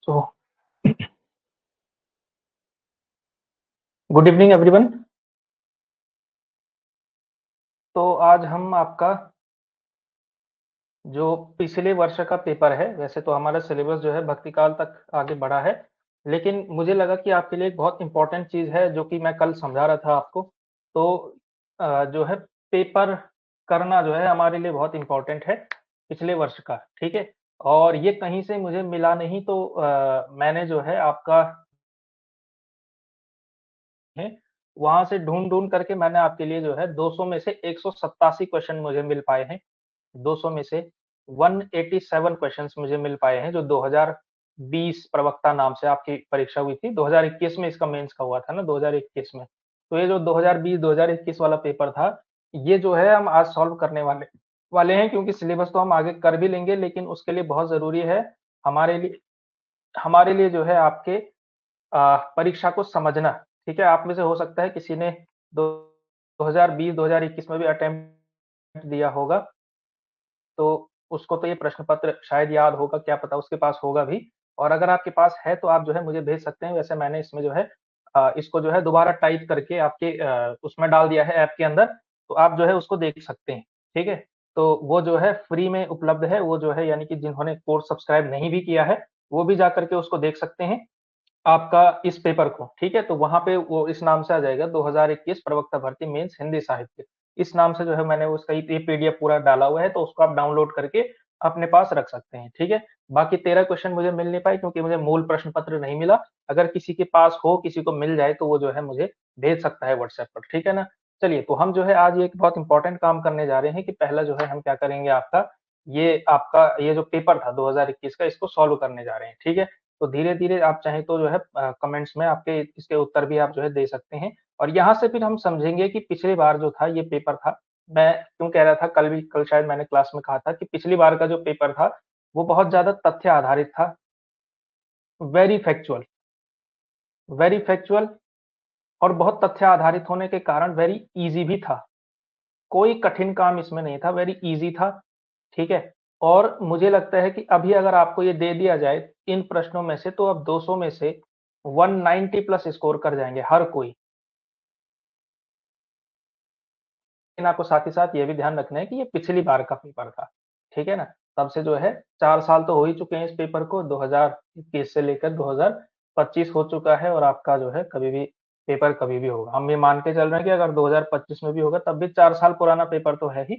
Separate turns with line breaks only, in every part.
तो good evening everyone. तो आज हम आपका जो पिछले वर्ष का पेपर है, वैसे तो हमारा सिलेबस जो है भक्ति काल तक आगे बढ़ा है, लेकिन मुझे लगा कि आपके लिए एक बहुत इम्पोर्टेंट चीज़ है जो कि मैं कल समझा रहा था आपको। तो जो है पेपर करना जो है हमारे लिए बहुत इम्पोर्टेंट है पिछले वर्ष का, ठीक है? और ये कहीं से मुझे मिला नहीं तो मैंने जो है आपका है, वहाँ से ढूँढ-ढूँढ करके मैंने आपके लिए जो है 200 में से 187 क्वेश्चन मुझे मिल पाए हैं। 200 में से 187 क्वेश्चन्स मुझे मिल पाए हैं, जो 2020 प्रवक्ता नाम से आपकी परीक्षा हुई थी। 2021 में इसका मेंस का हुआ था ना, 2021 में। तो ये जो 2020-2021 वाला पेपर था, ये जो है हम आज सॉल्व करने वाले वाले हैं, क्योंकि सिलेबस तो हम आगे कर भी लेंगे, लेकिन उसके लिए बहुत ज़रूरी है हमारे लिए हमारे लिए जो है आपके परीक्षा को समझना, ठीक है? आप में से हो सकता है किसी ने दो 2020-2021 में भी अटेम्प्ट दिया होगा, तो उसको तो ये प्रश्न पत्र शायद याद होगा, क्या पता उसके पास होगा भी। और अगर आपके पास है तो आप जो है मुझे भेज सकते हैं। वैसे मैंने इसमें जो है इसको जो है दोबारा टाइप करके आपके उसमें डाल दिया है ऐप के अंदर, तो आप जो है उसको देख सकते हैं, ठीक है? तो वो जो है फ्री में उपलब्ध है, वो जो है यानी कि जिन्होंने कोर्स सब्सक्राइब नहीं भी किया है, वो भी जाकर के उसको देख सकते हैं। आपका इस पेपर को, ठीक है? तो वहाँ पे वो इस नाम से आ जाएगा 2021 प्रवक्ता भर्ती मेंस हिंदी साहित्य। इस नाम से जो है मैंने उसका ये पीडीएफ पूरा डाला हुआ है, तो उसको आप डाउनलोड करके अपने पास रख सकते हैं, ठीक है? बाकी 13 क्वेश्चन मुझे मिल नहीं पाए क्योंकि मुझे मूल प्रश्न पत्र नहीं मिला। अगर किसी के पास हो, किसी को मिल जाए तो वो जो है मुझे भेज सकता है व्हाट्सएप पर, ठीक है ना? चलिए, तो हम जो है आज एक बहुत इम्पोर्टेंट काम करने जा रहे हैं कि पहला जो है हम क्या करेंगे आपका ये जो पेपर था 2021 का, इसको सॉल्व करने जा रहे हैं, ठीक है? तो धीरे-धीरे आप चाहें तो जो है कमेंट्स में आपके इसके उत्तर भी आप जो है दे सकते हैं। और यहाँ से फिर हम समझेंगे कि पिछली बार जो था ये पेपर था, मैं क्यों कह रहा था कल शायद मैंने क्लास में कहा था कि पिछली बार का जो पेपर था, वो बहुत ज़्यादा तथ्य आधारित था, वेरी फैक्चुअल वेरी फैक्चुअल और बहुत तथ्य आधारित होने के कारण वेरी ईज़ी भी था। कोई कठिन काम इसमें नहीं था, वेरी ईज़ी था, ठीक है? और मुझे लगता है कि अभी अगर आपको ये दे दिया जाए इन प्रश्नों में से, तो आप 200 में से 190 प्लस स्कोर कर जाएँगे हर कोई। लेकिन आपको साथ ही साथ ये भी ध्यान रखना है कि ये पिछली बार का पेपर था, ठीक है ना? तब से जो है 4 साल तो हो ही चुके हैं इस पेपर को, 2021 से लेकर 2025 हो चुका है और आपका जो है कभी भी पेपर कभी भी होगा। हम ये मान के चल रहे हैं कि अगर 2025 में भी होगा तब भी 4 साल पुराना पेपर तो है ही।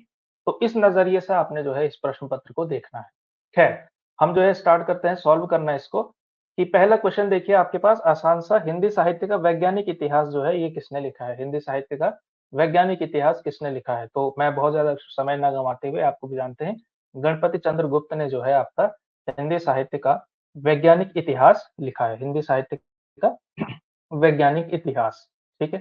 तो इस नज़रिए से आपने जो है इस प्रश्न पत्र को देखना है। खैर, हम जो है स्टार्ट करते हैं सॉल्व करना इसको, कि पहला क्वेश्चन देखिए आपके पास आसान सा, हिंदी साहित्य का वैज्ञानिक इतिहास जो है ये किसने लिखा है? हिंदी साहित्य का वैज्ञानिक इतिहास किसने लिखा है? तो मैं बहुत ज़्यादा समय ना गँवाते हुए, आपको भी जानते हैं, गणपति चंद्र गुप्त ने जो है आपका हिंदी साहित्य का वैज्ञानिक इतिहास लिखा है। हिंदी साहित्य का वैज्ञानिक इतिहास, ठीक है?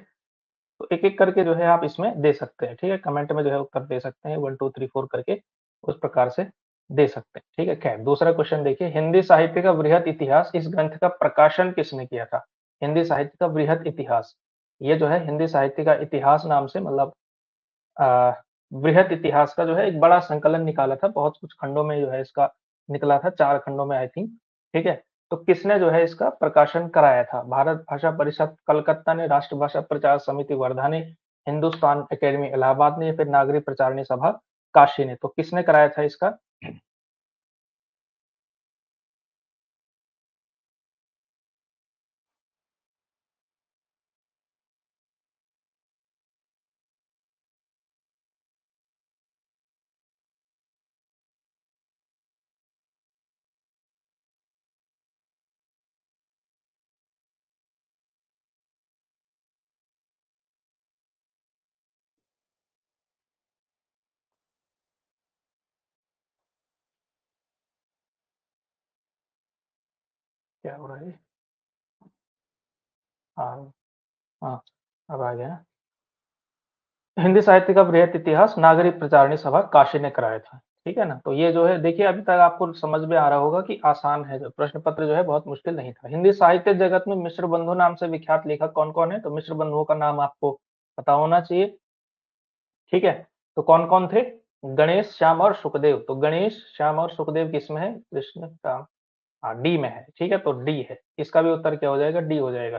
तो एक-एक करके जो है आप इसमें दे सकते हैं, ठीक है? कमेंट में जो है उत्तर दे सकते हैं 1, 2, 3, 4 करके, उस प्रकार से दे सकते हैं, ठीक है? खैर, दूसरा क्वेश्चन देखिए, हिंदी साहित्य का वृहत इतिहास इस ग्रंथ का प्रकाशन किसने किया था? हिंदी साहित्य का वृहत इतिहास, ये जो है हिंदी साहित्य का इतिहास नाम से, मतलब अ, वृहत इतिहास का जो है एक बड़ा संकलन निकाला था, बहुत कुछ खंडों में जो है इसका निकला था, 4 खंडों में आई थिंक, ठीक है? तो किसने जो है इसका प्रकाशन कराया था? भारत भाषा परिषद कलकत्ता ने, राष्ट्रभाषा प्रचार समिति वर्धा ने, हिंदुस्तान अकेडमी इलाहाबाद ने या फिर नागरी प्रचारणी सभा काशी ने? तो किसने कराया था इसका? क्या हो रहा है ये? हाँ, हाँ, अब आ गया। हिंदी साहित्य का वृहत इतिहास नागरी प्रचारणी सभा काशी ने कराया था, ठीक है ना? तो ये जो है देखिए, अभी तक आपको समझ में आ रहा होगा कि आसान है, जो प्रश्न पत्र जो है बहुत मुश्किल नहीं था। हिंदी साहित्य जगत में मिश्र बंधु नाम से विख्यात लेखक कौन-कौन है? तो मिश्र बंधुओं का नाम आपको पता होना चाहिए, ठीक है? तो कौन-कौन थे? गणेश, श्याम और सुखदेव। तो गणेश, श्याम और सुखदेव किसमें है? कृष्ण, राम, हाँ, डी में है, ठीक है, तो डी है, इसका भी उत्तर क्या हो जाएगा, डी हो जाएगा।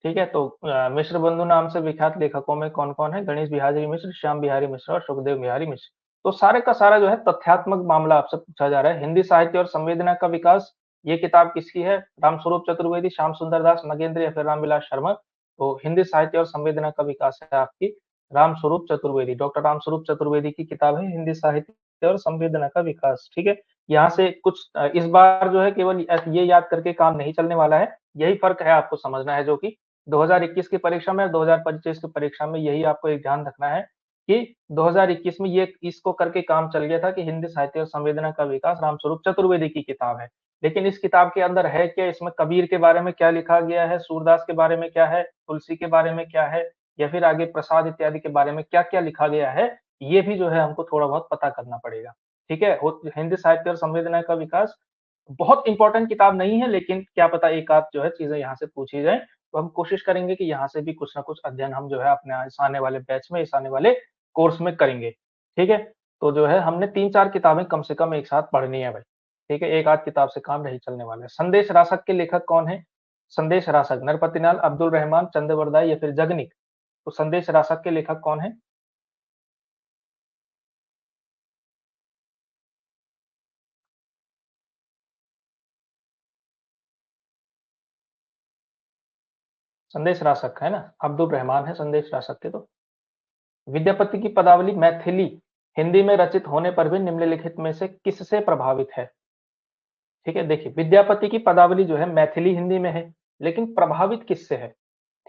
ठीक है, तो मिश्र बंधु नाम से विख्यात लेखकों में कौन-कौन है? गणेश बिहारी मिश्र, श्याम बिहारी मिश्र और सुखदेव बिहारी मिश्र। तो सारे का सारा जो है तथ्यात्मक मामला आपसे पूछा जा रहा है। हिंदी साहित्य और संवेदना का विकास, ये किताब किसकी है? रामस्वरूप चतुर्वेदी, श्याम सुंदर दास, नगेंद्र या फिर रामविलास शर्मा? तो हिंदी साहित्य और संवेदना का विकास है आपकी रामस्वरूप चतुर्वेदी, डॉक्टर रामस्वरूप चतुर्वेदी की किताब है हिंदी साहित्य और संवेदना का विकास, ठीक है? यहाँ से कुछ इस बार जो है केवल ये याद करके काम नहीं चलने वाला है, यही फ़र्क है आपको समझना है, जो कि 2021 की परीक्षा में और 2025 की परीक्षा में यही आपको एक ध्यान रखना है कि 2021 में ये इसको करके काम चल गया था कि हिंदी साहित्य और संवेदना का विकास रामस्वरूप चतुर्वेदी की किताब है। लेकिन इस किताब के अंदर है क्या? इसमें कबीर के बारे में क्या लिखा गया है? सूरदास के बारे में क्या है? तुलसी के बारे में क्या है? या फिर आगे प्रसाद इत्यादि के बारे में क्या-क्या लिखा गया है? ये भी जो है हमको थोड़ा बहुत पता करना पड़ेगा। ठीक है? हिंदी साहित्य और संवेदना का विकास बहुत इम्पोर्टेंट किताब नहीं है, लेकिन क्या पता एक आध जो है चीज़ें यहाँ से पूछी जाएँ, तो हम कोशिश करेंगे कि यहाँ से भी कुछ ना कुछ अध्ययन हम जो है अपने इस आने वाले बैच में, इस आने वाले कोर्स में करेंगे। ठीक है? तो जो है हमने 3-4 किताबें कम से कम एक साथ पढ़नी है भाई। ठीक है? एक आध किताब से काम नहीं चलने वाला है। संदेश रासक के लेखक कौन है? संदेश रासक नरपतिलाल, अब्दुल रहमान, चंद्रवरदाई या फिर जगनिक? तो संदेश रासक के लेखक कौन है? संदेश रासक है ना? अब्दुल रहमान है संदेश रासक के तो। विद्यापति की पदावली मैथिली हिंदी में रचित होने पर भी निम्नलिखित में से किससे प्रभावित है? ठीक है, देखिए विद्यापति की पदावली जो है मैथिली हिंदी में है, लेकिन प्रभावित किससे है?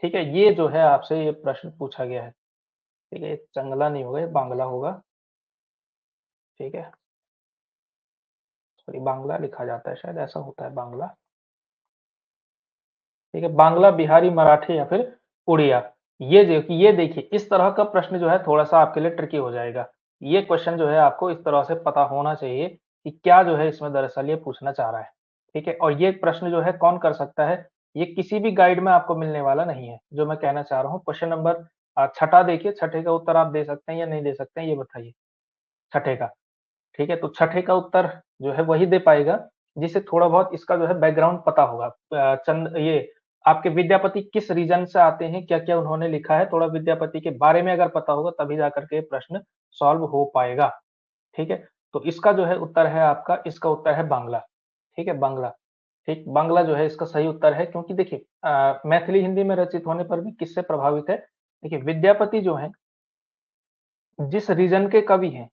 ठीक है, ये जो है आपसे ये प्रश्न पूछा गया है। ठीक है, ये चंगला नहीं होगा, ये बांग्ला होगा। ठीक है, सॉरी बांग्ला लिखा जाता है शायद ऐसा होता है बांग्ला। ठीक है, बांग्ला, बिहारी, मराठी या फिर उड़िया। ये देखिए इस तरह का प्रश्न जो है थोड़ा-सा आपके लिए ट्रिकी हो जाएगा। ये क्वेश्चन जो है आपको इस तरह से पता होना चाहिए कि क्या जो है इसमें दरअसल ये पूछना चाह रहा है। ठीक है? और ये प्रश्न जो है कौन कर सकता है? ये किसी भी गाइड में आपको मिलने वाला नहीं है, जो मैं कहना चाह रहा हूँ। क्वेश्चन नंबर छठा देखिए, छठे का उत्तर आप दे सकते हैं या नहीं दे सकते हैं, ये बताइए? छठे का। ठीक है, तो छठे का उत्तर जो है वही दे पाएगा, जिसे थोड़ा बहुत इसका जो है बैकग्राउंड पता होगा। ये आपके विद्यापति किस रीजन से आते हैं, क्या-क्या उन्होंने लिखा है, थोड़ा विद्यापति के बारे में अगर पता होगा तभी जाकर के प्रश्न सॉल्व हो पाएगा। ठीक है? तो इसका जो है उत्तर है आपका इसका उत्तर है बांग्ला। ठीक है? बांग्ला। ठीक, बांग्ला जो है इसका सही उत्तर है क्योंकि देखिए मैथिली हिंदी में रचित होने पर भी किससे प्रभावित है? देखिए विद्यापति जो हैं, जिस रीजन के कवि हैं,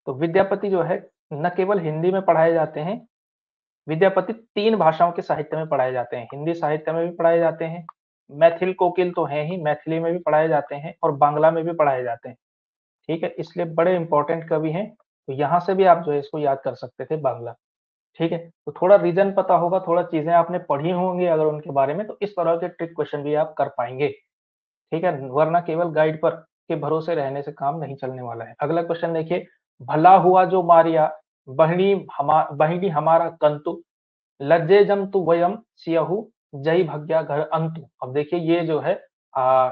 तो विद्यापति जो है न केवल हिंदी में पढ़ाए जाते हैं, विद्यापति 3 भाषाओं के साहित्य में पढ़ाए जाते हैं। हिंदी साहित्य में भी पढ़ाए जाते हैं, मैथिल कोकिल तो हैं ही, मैथिली में भी पढ़ाए जाते हैं और बांग्ला में भी पढ़ाए जाते हैं। ठीक है? इसलिए बड़े इम्पोर्टेंट कवि हैं, तो यहाँ से भी आप जो है इसको याद कर सकते थे बांग्ला। ठीक है? तो थोड़ा रीज़न पता होगा, थोड़ा चीज़ें आपने पढ़ी होंगी अगर उनके बारे में, तो इस तरह के ट्रिक क्वेश्चन भी आप कर पाएँगे। ठीक है? वरना केवल गाइड पर के भरोसे रहने से काम नहीं चलने वाला है। अगला क्वेश्चन देखिए, भला हुआ जो मारिया, बहिनी हमारा कंतु, लज्जे जम तु वयम सियहु, जहि भग्या घर अंतु। अब देखिए ये जो है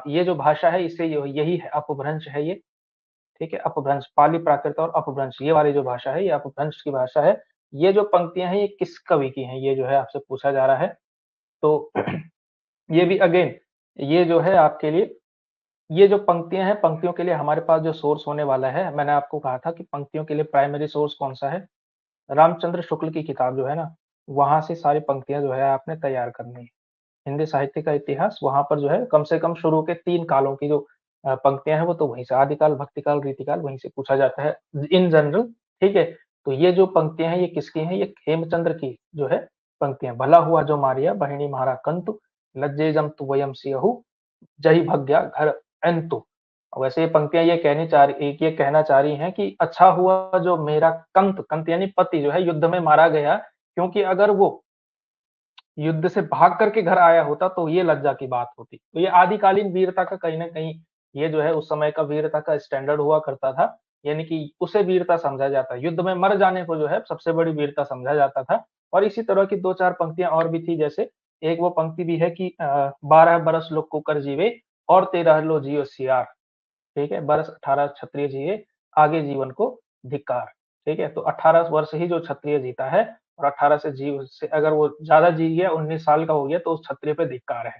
ये जो भाषा है इससे यही है अपभ्रंश है ये। ठीक है? अपभ्रंश, पाली प्राकृत और अपभ्रंश ये वाली जो भाषा है, ये अपभ्रंश की भाषा है। ये जो पंक्तियाँ हैं, ये किस कवि की हैं? ये जो है आपसे पूछा जा रहा है। तो ये भी अगेन ये जो है आपके लिए ये जो पंक्तियाँ हैं, पंक्तियों के लिए हमारे पास जो सोर्स होने वाला है, मैंने आपको कहा था कि पंक्तियों के लिए प्राइमरी सोर्स कौन-सा है? रामचंद्र शुक्ल की किताब जो है ना, वहाँ से सारी पंक्तियाँ जो है आपने तैयार करनी है। हिंदी साहित्य का इतिहास, वहाँ पर जो है कम से कम शुरू के 3 कालों की जो पंक्तियाँ हैं, वो तो वहीं से आदिकाल, भक्तिकाल, रीतिकाल वहीं से पूछा जाता है इन जनरल, ठीक है? तो ये जो पंक्तियाँ हैं, ये किसकी हैं? ये हेमचंद्र की जो है पंक्तियाँ। भला हुआ जो मारिया, बहिनी म्हारा कंतु, लज्जे जम तु वयम सियहु, जहि भग्या घर अन्तु। वैसे ये पंक्तियाँ ये कहना चाह रही हैं कि अच्छा हुआ जो मेरा कंत यानी पति जो है युद्ध में मारा गया, क्योंकि अगर वो युद्ध से भाग करके घर आया होता तो ये लज्जा की बात होती। तो ये आदिकालीन वीरता का कहीं न कहीं ये जो है उस समय का वीरता का स्टैंडर्ड हुआ करता था, यानी कि उसे वीरता समझा जाता है। युद्ध में मर जाने को जो है सबसे बड़ी वीरता समझा जाता था और इसी तरह की 2-4 पंक्तियाँ और भी थी जैसे एक वो पंक्ति भी है कि 12 बरस लोग कुकर जीवे और 13 लो जियो सियार। ठीक है? बरस 18 क्षत्रिय जिए, आगे जीवन को धिक्कार। ठीक है? तो 18 वर्ष ही जो क्षत्रिय जीता है और 18 से अगर वो ज़्यादा जी गया, 19 साल का हो गया, तो उस क्षत्रिय पे धिक्कार है,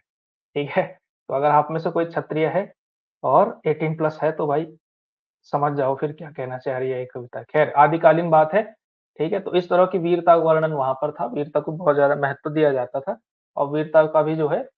ठीक है? तो अगर आप में से कोई क्षत्रिय है और 18 प्लस है तो भाई समझ जाओ फिर क्या कहना चाह रही है ये कविता। ख़ैर आदिकालीन बात है, ठीक है? तो इस तरह की वीरता का वर्णन वहाँ पर था, वीरता को बहुत ज़्यादा महत्व दिया जाता था और वीरता का भी जो है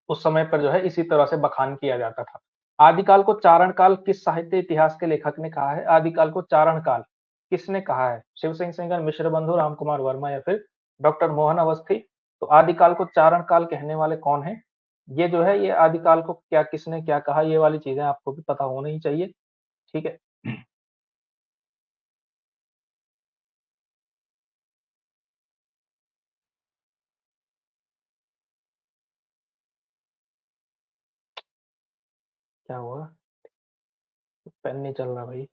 उस समय पर जो है इसी तरह से बखान किया जाता था। आदिकाल को चारण काल किस साहित्य इतिहास के लेखक ने कहा है? आदिकाल को चारण काल किसने कहा है? शिव सिंह सेंगर, मिश्र बंधु, रामकुमार वर्मा या फिर डॉक्टर मोहन अवस्थी? तो आदिकाल को चारण काल कहने वाले कौन हैं? ये जो है ये आदिकाल को क्या किसने क्या कहा ये वाली चीज़ें आपको भी पता होनी ही चाहिए, ठीक है? क्या हुआ? पेन नहीं चल रहा भाई।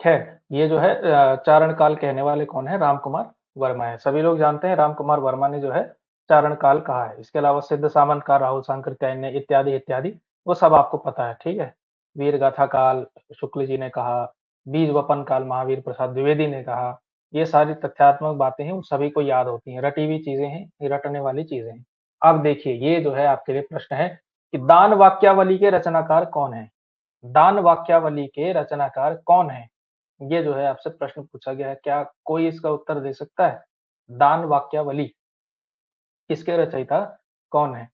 खैर, ये जो है चारण काल कहने वाले कौन है? रामकुमार वर्मा है। सभी लोग जानते हैं रामकुमार वर्मा ने जो है चारण काल कहा है। इसके अलावा सिद्ध सामंतकार, राहुल सांकृत्यायन ने इत्यादि, वो सब आपको पता है, ठीक है? वीर गाथा काल शुक्ल जी ने कहा, बीज वपन काल महावीर प्रसाद द्विवेदी ने कहा। ये सारी तथ्यात्मक बातें हैं, उन सभी को याद होती हैं, रटी हुई चीज़ें हैं, ये रटने वाली चीज़ें हैं। अब देखिए, ये जो है आपके लिए प्रश्न है कि दान वाक्यावली के रचनाकार कौन हैं? दान वाक्यावली के रचनाकार कौन हैं? ये जो है आपसे प्रश्न पूछा गया है, क्या कोई इसका उत्तर दे सकता है? दान वाक्यावली किसके रचयिता कौन है?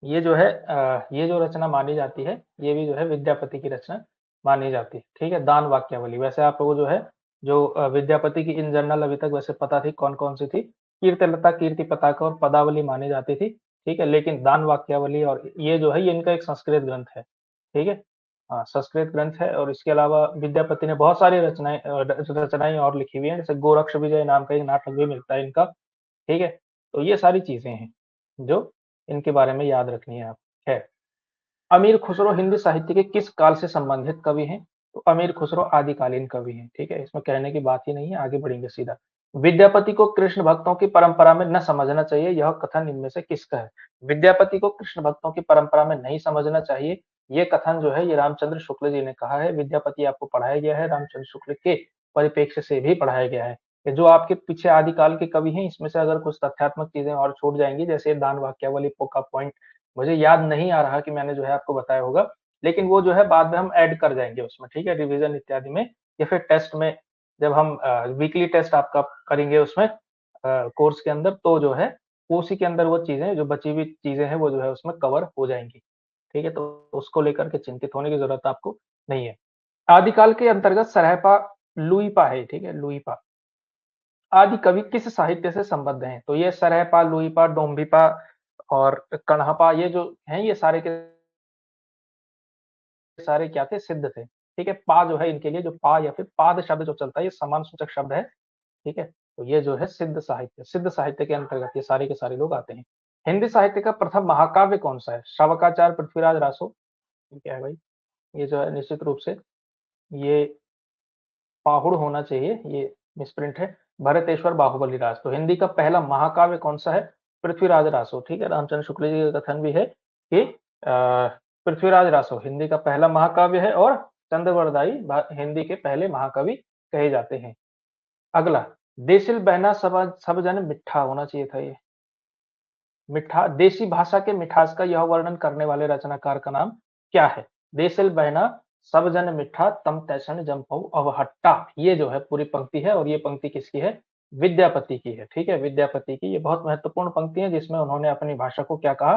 ये जो है ये जो रचना मानी जाती है, ये भी जो है विद्यापति की रचना मानी जाती है, ठीक है? दान वाक्यावली। वैसे आपको जो है जो विद्यापति की इन जनरल अभी तक वैसे पता थी कौन-कौन सी थी? कीर्तिलता, कीर्ति पताका और पदावली मानी जाती थी, ठीक है? लेकिन दान वाक्यावली और ये जो है ये इनका एक संस्कृत ग्रंथ है, ठीक है? हाँ, संस्कृत ग्रंथ है और इसके अलावा विद्यापति ने बहुत सारी रचनाएँ और लिखी हुई हैं, जैसे गोरक्ष विजय नाम का एक नाटक भी मिलता है इनका, ठीक है? तो ये सारी चीज़ें हैं, जो इनके बारे में याद रखनी है आप। खैर, अमीर खुसरो हिंदी साहित्य के किस काल से संबंधित कवि हैं? तो अमीर खुसरो आदिकालीन कवि हैं, ठीक है? इसमें कहने की बात ही नहीं है, आगे बढ़ेंगे सीधा। विद्यापति को कृष्ण भक्तों की परंपरा में न समझना चाहिए, यह कथन इनमें से किसका है? विद्यापति को कृष्ण भक्तों की परंपरा में नहीं समझना चाहिए, ये कथन जो है ये रामचंद्र शुक्ल जी ने कहा है। विद्यापति आपको पढ़ाया गया है, रामचंद्र शुक्ल के परिप्रेक्ष्य से भी पढ़ाया गया है। ये जो आपके पीछे आदिकाल के कवि हैं, इसमें से अगर कुछ तथ्यात्मक चीज़ें और छूट जाएँगी, जैसे दान वाक्यावली का पॉइंट मुझे याद नहीं आ रहा कि मैंने जो है आपको बताया होगा, लेकिन वो जो है बाद में हम ऐड कर जाएँगे उसमें, ठीक है? रिवीज़न इत्यादि में या फिर टेस्ट में जब हम वीकली टेस्ट आपका करेंगे उसमें कोर्स के अंदर तो जो है, उसी के अंदर वो चीज़ें जो बची हुई चीज़ें हैं वो जो है उसमें कवर हो जाएँगी, ठीक है? तो उसको लेकर के चिंतित होने की ज़रूरत आपको नहीं है। आदिकाल के अंतर्गत सरहपा लुइपा है, ठीक है? लुइपा। आदि कवि किस साहित्य से संबद्ध हैं? तो ये सरहपा, लुइपा, डोम्भिपा और कणहपा ये जो हैं ये सारे के सारे क्या थे? सिद्ध थे, ठीक है? पा जो है इनके लिए जो पा या फिर पाद शब्द जो चलता है ये समान सूचक शब्द है, ठीक है? तो ये जो है सिद्ध साहित्य के अंतर्गत ये सारे के सारे लोग आते हैं। हिंदी साहित्य का प्रथम महाकाव्य कौन-सा है? शावकाचार, पृथ्वीराज, रासो? ये क्या है भाई? ये जो है निश्चित रूप से ये पाहुड़ होना चाहिए, ये मिसप्रिंट है। भरतेश्वर बाहुबलीराज, तो हिंदी का पहला महाकाव्य कौन-सा है? पृथ्वीराज रासो, ठीक है? रामचंद्र शुक्ल जी का कथन भी है कि पृथ्वीराज रासो हिंदी का पहला महाकाव्य है और चंद्रवरदाई हिंदी के पहले महाकवि कहे जाते हैं। अगला, देसिल बहना सब जन मिट्ठा होना चाहिए था ये। मिठा देसी भाषा के मिठास का यह वर्णन करने वाले रचनाकार का नाम क्या है? देसिल बहना सब जन मिठा तम तैसन जमपऊ अवहट्टा। ये जो है पूरी पंक्ति है और ये पंक्ति किसकी है? विद्यापति की है, ठीक है? विद्यापति की ये बहुत महत्वपूर्ण पंक्ति है जिसमें उन्होंने अपनी भाषा को क्या कहा?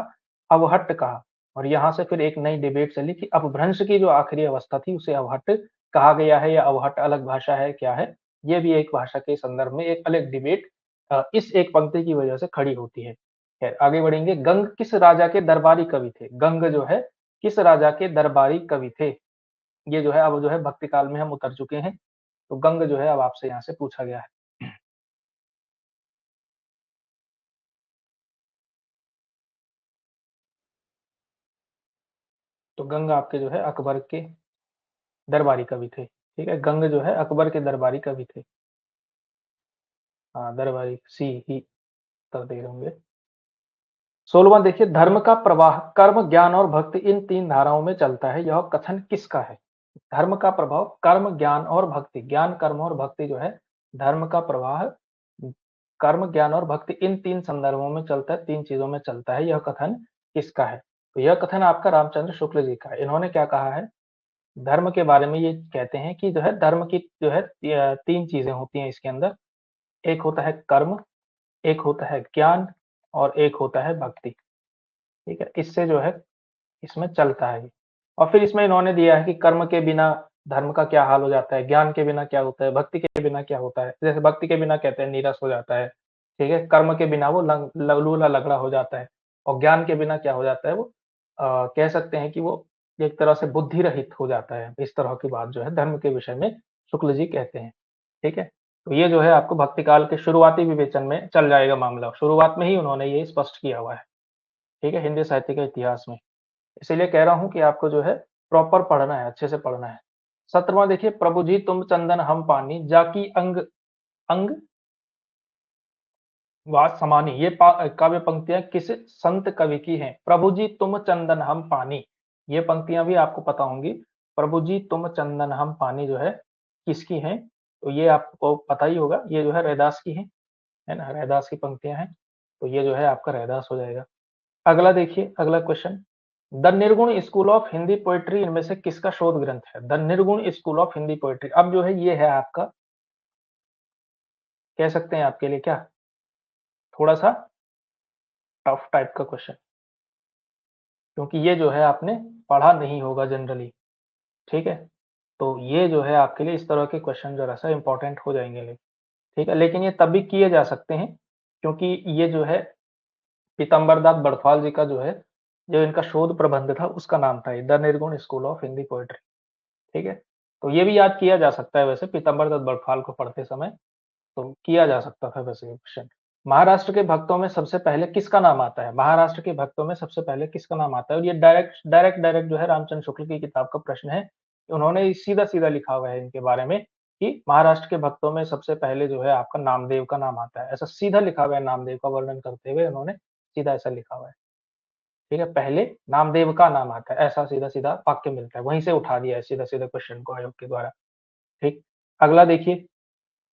अवहट्ट कहा और यहाँ से फिर एक नई डिबेट चली कि अपभ्रंश की जो आखिरी अवस्था थी उसे अवहट्ट कहा गया है या अवहट्ट अलग भाषा है, क्या है? ये भी एक भाषा के संदर्भ में एक अलग डिबेट इस एक पंक्ति की वजह से खड़ी होती है। खैर आगे बढ़ेंगे। गंग किस राजा के दरबारी कवि थे? गंग जो है किस राजा के दरबारी कवि थे? ये जो है अब जो है भक्ति काल में हम उतर चुके हैं। तो गंग जो है अब आपसे यहाँ से पूछा गया है। तो गंग आपके जो है अकबर के दरबारी कवि थे। ठीक है? गंग जो है अकबर के दरबारी कवि थे। हाँ, दरबारी सी ही उत्तर दे रहे होंगे। 16वां देखिए, धर्म का प्रवाह कर्म, ज्ञान और भक्ति इन 3 धाराओं में चलता है, यह कथन किसका है? धर्म का प्रभाव कर्म, ज्ञान और भक्ति, ज्ञान, कर्म और भक्ति जो है, धर्म का प्रवाह कर्म, ज्ञान और भक्ति इन 3 संदर्भों में चलता है, 3 चीज़ों में चलता है, यह कथन किसका है? तो यह कथन आपका रामचंद्र शुक्ल जी का है। इन्होंने क्या कहा है? धर्म के बारे में ये कहते हैं कि जो है धर्म की जो है 3 चीज़ें होती हैं इसके अंदर, एक होता है कर्म, एक होता है ज्ञान और एक होता है भक्ति, ठीक है? इससे जो है इसमें चलता है ये। और फिर इसमें इन्होंने दिया है कि कर्म के बिना धर्म का क्या हाल हो जाता है, ज्ञान के बिना क्या होता है, भक्ति के बिना क्या होता है। जैसे भक्ति के बिना कहते हैं नीरस हो जाता है, ठीक है? कर्म के बिना वो लूला-लंगड़ा हो जाता है और ज्ञान के बिना क्या हो जाता है वो कह सकते हैं कि वो एक तरह से बुद्धि रहित हो जाता है। इस तरह की बात जो है धर्म के विषय में शुक्ल जी कहते हैं, ठीक है? तो ये जो है आपको भक्ति काल के शुरुआती विवेचन में चल जाएगा मामला। शुरुआत में ही उन्होंने ये स्पष्ट किया हुआ है, ठीक है? हिंदी साहित्य के इतिहास में। इसीलिए कह रहा हूँ कि आपको जो है प्रॉपर पढ़ना है, अच्छे से पढ़ना है। 17वां देखिए, प्रभु जी तुम चंदन हम पानी, जाकी अंग अंग वात समानी। ये काव्य पंक्तियां किस संत कवि की हैं? प्रभु जी तुम चंदन हम पानी, ये पंक्तियां भी आपको पता होंगी। प्रभु जी तुम चंदन हम पानी जो है किसकी हैं? तो ये आपको पता ही होगा, ये जो है रैदास की है ना? रैदास की पंक्तियां हैं, तो ये जो है आपका रैदास हो जाएगा। अगला देखिए, अगला क्वेश्चन, द निर्गुण स्कूल ऑफ हिंदी पोएट्री इनमें से किसका शोध ग्रंथ है? द निर्गुण स्कूल ऑफ हिंदी पोएट्री। अब जो है ये है आपका, कह सकते हैं आपके लिए क्या, थोड़ा सा टफ टाइप का क्वेश्चन, क्योंकि ये जो है आपने पढ़ा नहीं होगा जनरली, ठीक है? तो ये जो है आपके लिए इस तरह के क्वेश्चन ज़रा-सा इम्पोर्टेंट हो जाएँगे ठीक है? लेकिन ये तब भी किए जा सकते हैं, क्योंकि ये जो है पीताम्बर दास बड़फाल जी का जो है, जो इनका शोध प्रबंध था उसका नाम था ये, द निर्गुण स्कूल ऑफ हिंदी पोएट्री, ठीक है? तो ये भी याद किया जा सकता है वैसे पीताम्बर दत्त बड़फाल को पढ़ते समय, तो किया जा सकता था वैसे ये क्वेश्चन। महाराष्ट्र के भक्तों में सबसे पहले किसका नाम आता है? महाराष्ट्र के भक्तों में सबसे पहले किसका नाम आता है? और ये डायरेक्ट जो है रामचंद्र शुक्ल की किताब का प्रश्न है। उन्होंने सीधा-सीधा लिखा हुआ है इनके बारे में कि महाराष्ट्र के भक्तों में सबसे पहले जो है आपका नामदेव का नाम आता है। ऐसा सीधा लिखा हुआ है, नामदेव का वर्णन करते हुए उन्होंने सीधा ऐसा लिखा हुआ है। ठीक है? पहले नामदेव का नाम आता है, ऐसा सीधा-सीधा वाक्य मिलता है। वहीं से उठा दिया है सीधा-सीधा क्वेश्चन को आयोग के द्वारा। ठीक? अगला देखिए,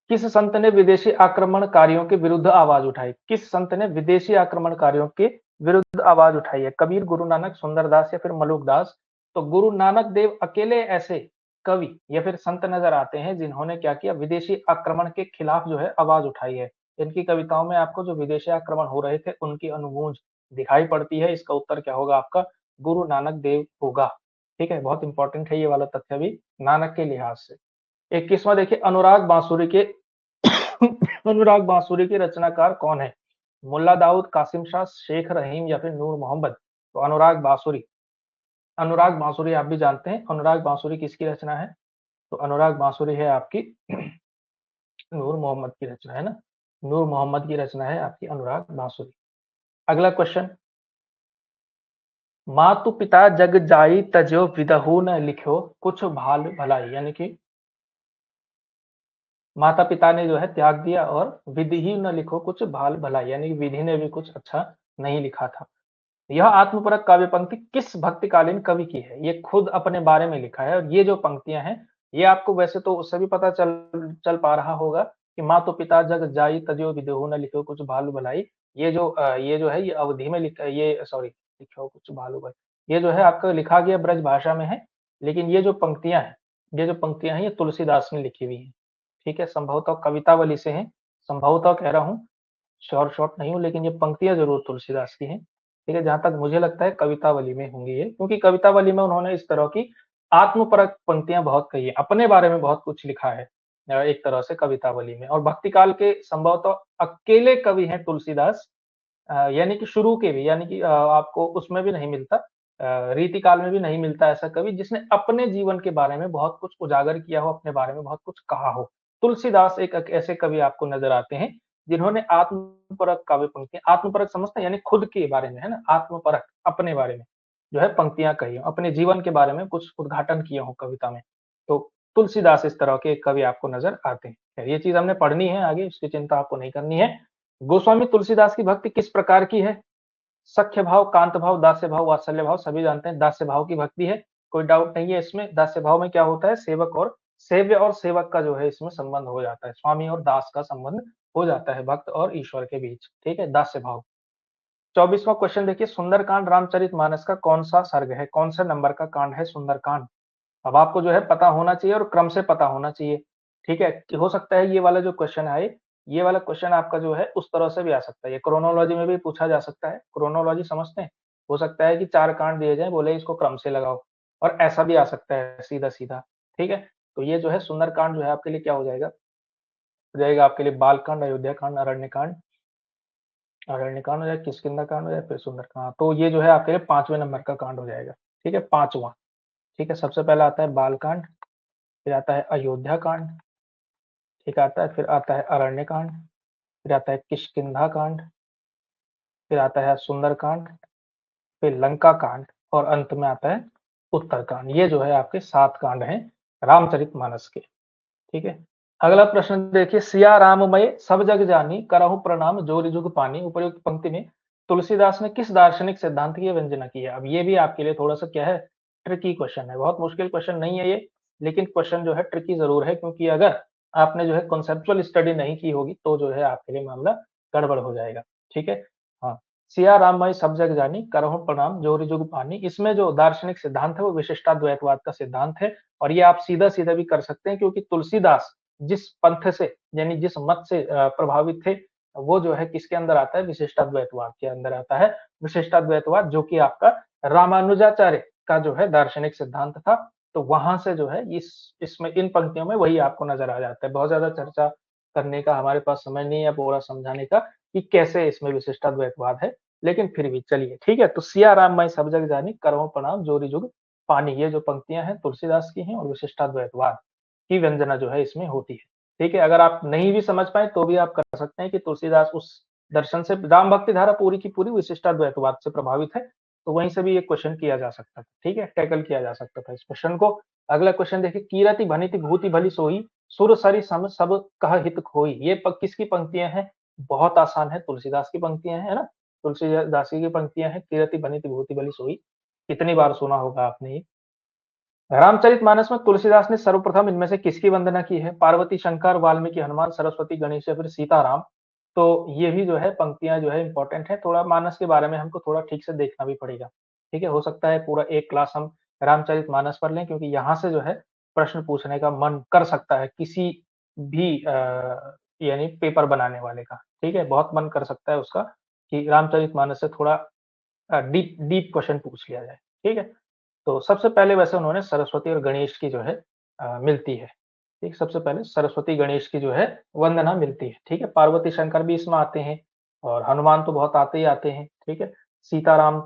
किस संत ने विदेशी आक्रमणकारियों के विरुद्ध आवाज उठाई? किस संत ने विदेशी आक्रमणकारियों के विरुद्ध आवाज उठाई है? कबीर, गुरु नानक, सुंदरदास या फिर मलुकदास? तो गुरु नानक देव अकेले ऐसे कवि या फिर संत नजर आते हैं जिन्होंने क्या किया, विदेशी आक्रमण के खिलाफ जो है आवाज उठाई है। इनकी कविताओं में आपको जो विदेशी आक्रमण हो रहे थे उनकी अनुगूंज दिखाई पड़ती है। इसका उत्तर क्या होगा आपका? गुरु नानक देव होगा। ठीक है, बहुत इंपॉर्टेंट है ये वाला तथ्य भी नानक के लिहाज से। 21वां देखिए, अनुराग बांसुरी के अनुराग बांसुरी के रचनाकार कौन है? मुल्ला दाऊद, कासिम शाह, शेख रहीम या फिर नूर मोहम्मद? तो अनुराग बांसुरी आप भी जानते हैं, अनुराग बांसुरी किसकी रचना है? तो अनुराग बांसुरी है आपकी नूर मोहम्मद की रचना, है ना? नूर मोहम्मद की रचना है आपकी अनुराग बांसुरी। अगला क्वेश्चन, मातु पिता जग जाई तजो विदहु न लिखो कुछ भाल भलाई, यानी कि माता पिता ने जो है त्याग दिया और विधि ही न लिखो कुछ भाल भलाई, यानी कि विधि ने भी कुछ अच्छा नहीं लिखा था। यह आत्मपरक काव्य पंक्ति किस भक्तिकालीन कवि की है? ये खुद अपने बारे में लिखा है और ये जो पंक्तियां हैं ये आपको वैसे तो उससे भी पता चल चल पा रहा होगा कि मातो पिता जग जाई तजो विदेहु न लिखो कुछ भालू भलाई। ये जो है ये अवधि में लिखा, ये सॉरी, लिखो कुछ भालू भलाई, ये जो है आपका लिखा गया ब्रज भाषा में है, लेकिन ये जो पंक्तियां हैं ये तुलसीदास ने लिखी हुई है। ठीक है, संभवतः कवितावली से है, संभवतः कह रहा हूँ, श्योर शॉट नहीं हूँ, लेकिन ये पंक्तियां जरूर तुलसीदास की हैं। ठीक है, जहाँ तक मुझे लगता है कवितावली में होंगी ये, क्योंकि कवितावली में उन्होंने इस तरह की आत्मपरक पंक्तियां बहुत कही है, अपने बारे में बहुत कुछ लिखा है एक तरह से कवितावली में। और भक्ति काल के संभवतः अकेले कवि हैं तुलसीदास, यानी कि शुरू के भी, यानी कि आपको उसमें भी नहीं मिलता, रीति काल में भी नहीं मिलता ऐसा कवि जिसने अपने जीवन के बारे में बहुत कुछ उजागर किया हो, अपने बारे में बहुत कुछ कहा हो। तुलसीदास एक ऐसे कवि आपको नजर आते हैं जिन्होंने आत्मपरक काव्य पंक्तियां, आत्मपरक समझते हैं यानी खुद के बारे में, है ना? आत्मपरक अपने बारे में जो है पंक्तियां कही हो, अपने जीवन के बारे में कुछ उद्घाटन किए हो कविता में। तो तुलसीदास इस तरह के कवि आपको नजर आते हैं। खैर, ये चीज हमने पढ़नी है आगे, उसकी चिंता आपको नहीं करनी है। गोस्वामी तुलसीदास की भक्ति किस प्रकार की है? सख्य भाव, कांत भाव, दास्य भाव, वात्सल्य भाव सभी जानते हैं दास्य भाव की भक्ति है, कोई डाउट नहीं है इसमें। दास्य भाव में क्या होता है, सेवक और सेव्य और सेवक का जो है इसमें संबंध हो जाता है, स्वामी और दास का संबंध हो जाता है भक्त और ईश्वर के बीच, ठीक है, दास्य भाव। 24वां क्वेश्चन देखिए, सुंदरकांड रामचरितमानस का कौन सा सर्ग है, कौन से नंबर का कांड है सुंदरकांड? अब आपको जो है पता होना चाहिए और क्रम से पता होना चाहिए, ठीक है? कि हो सकता है ये वाला जो क्वेश्चन आए, ये वाला क्वेश्चन आपका जो है उस तरह से भी आ सकता है, ये क्रोनोलॉजी में भी पूछा जा सकता है, क्रोनोलॉजी समझते हैं? हो सकता है कि 4 कांड दिए जाएँ, बोले इसको क्रम से लगाओ और ऐसा भी आ सकता है सीधा-सीधा, ठीक है? तो ये जो है सुंदरकांड जो है आपके लिए क्या हो जाएगा आपके लिए बालकांड, अयोध्याकांड, अरण्यकांड हो जाए, किष्किंधा कांड हो जाए, फिर सुंदरकांड। तो ये जो है आपके लिए 5वें नंबर का कांड हो जाएगा, ठीक है? 5वां, ठीक है? सबसे पहला आता है बालकांड, फिर आता है अयोध्या कांड, ठीक आता है, फिर आता है अरण्य कांड, फिर आता है किष्किंधा कांड, फिर आता है सुंदर कांड, फिर लंका कांड और अंत में आता है उत्तर कांड। ये जो है आपके 7 कांड हैं रामचरितमानस के, ठीक है? अगला प्रश्न देखिए, सिया राममय सब जग जानी करहु प्रणाम जोरि जुग पानी। उपरोक्त पंक्ति में तुलसीदास ने किस दार्शनिक सिद्धांत की वंदना की है? अब ये भी आपके लिए थोड़ा-सा क्या है, ट्रिकी क्वेश्चन है, बहुत मुश्किल क्वेश्चन नहीं है ये, लेकिन क्वेश्चन जो है ट्रिकी ज़रूर है, क्योंकि अगर आपने जो है कॉन्सेप्चुअल स्टडी नहीं की होगी, तो जो है आपके लिए मामला गड़बड़ हो जाएगा, ठीक है? हाँ, सिया राममय सब जग जानी करहु प्रणाम जोरि जुग पानी, इसमें जो दार्शनिक सिद्धांत है वो विशिष्टाद्वैतवाद का सिद्धांत है, और ये आप सीधा-सीधा भी कर सकते हैं, क्योंकि तुलसीदास जिस पंथ से यानी जिस मत से प्रभावित थे, वो जो है किसके अंदर आता है, विशिष्टाद्वैतवाद के अंदर आता है। विशिष्टाद्वैतवाद जो कि आपका रामानुजाचार्य का जो है दार्शनिक सिद्धांत था, तो वहाँ से जो है इस इसमें इन पंक्तियों में वही आपको नज़र आ जाता है। बहुत ज़्यादा चर्चा करने का हमारे पास समय नहीं है पूरा समझाने का कि कैसे इसमें विशिष्टाद्वैतवाद है, लेकिन फिर भी चलिए, ठीक है? तो सिया राम मैं सब जग जानी करहूँ प्रणाम जोरि जुग पानी, ये जो पंक्तियाँ हैं तुलसीदास की हैं और विशिष्टाद्वैतवाद की व्यंजना जो है इसमें होती है, ठीक है? अगर आप नहीं भी समझ पाएँ तो भी आप कर सकते हैं कि तुलसीदास उस दर्शन से राम भक्ति धारा पूरी की पूरी विशिष्टाद्वैतवाद से प्रभावित है, तो वहीं से भी ये क्वेश्चन किया जा सकता था, ठीक है? टैकल किया जा सकता था इस क्वेश्चन को। अगला क्वेश्चन देखिए, कीरति भनित भूति भली सोई, सुर सरि सम सब कह हित खोई। ये किसकी पंक्तियाँ हैं? बहुत आसान है, तुलसीदास की पंक्तियाँ हैं, है ना? तुलसीदास जी की पंक्तियाँ हैं, कीरति भनित भूति भली सोई। कितनी बार सुना होगा आपने ये? रामचरितमानस में तुलसीदास ने सर्वप्रथम इनमें से किसकी वंदना की है? पार्वती, शंकर, वाल्मीकि, हनुमान, सरस्वती, गणेश या फिर सीताराम? तो ये भी जो है पंक्तियाँ जो है इम्पोर्टेंट है, थोड़ा मानस के बारे में हमको थोड़ा ठीक से देखना भी पड़ेगा, ठीक है? हो सकता है पूरा एक क्लास हम रामचरितमानस पर लें, क्योंकि यहाँ से जो है प्रश्न पूछने का मन कर सकता है किसी भी यानी पेपर बनाने वाले का, ठीक है? बहुत मन कर सकता है उसका कि रामचरितमानस से थोड़ा डीप डीप क्वेश्चन पूछ लिया जाए, ठीक है? तो सबसे पहले वैसे उन्होंने सरस्वती और गणेश की जो है मिलती है, ठीक? सबसे पहले सरस्वती गणेश की जो है वंदना मिलती है, ठीक है? पार्वती शंकर भी इसमें आते हैं और हनुमान तो बहुत आते ही आते हैं, ठीक है? सीताराम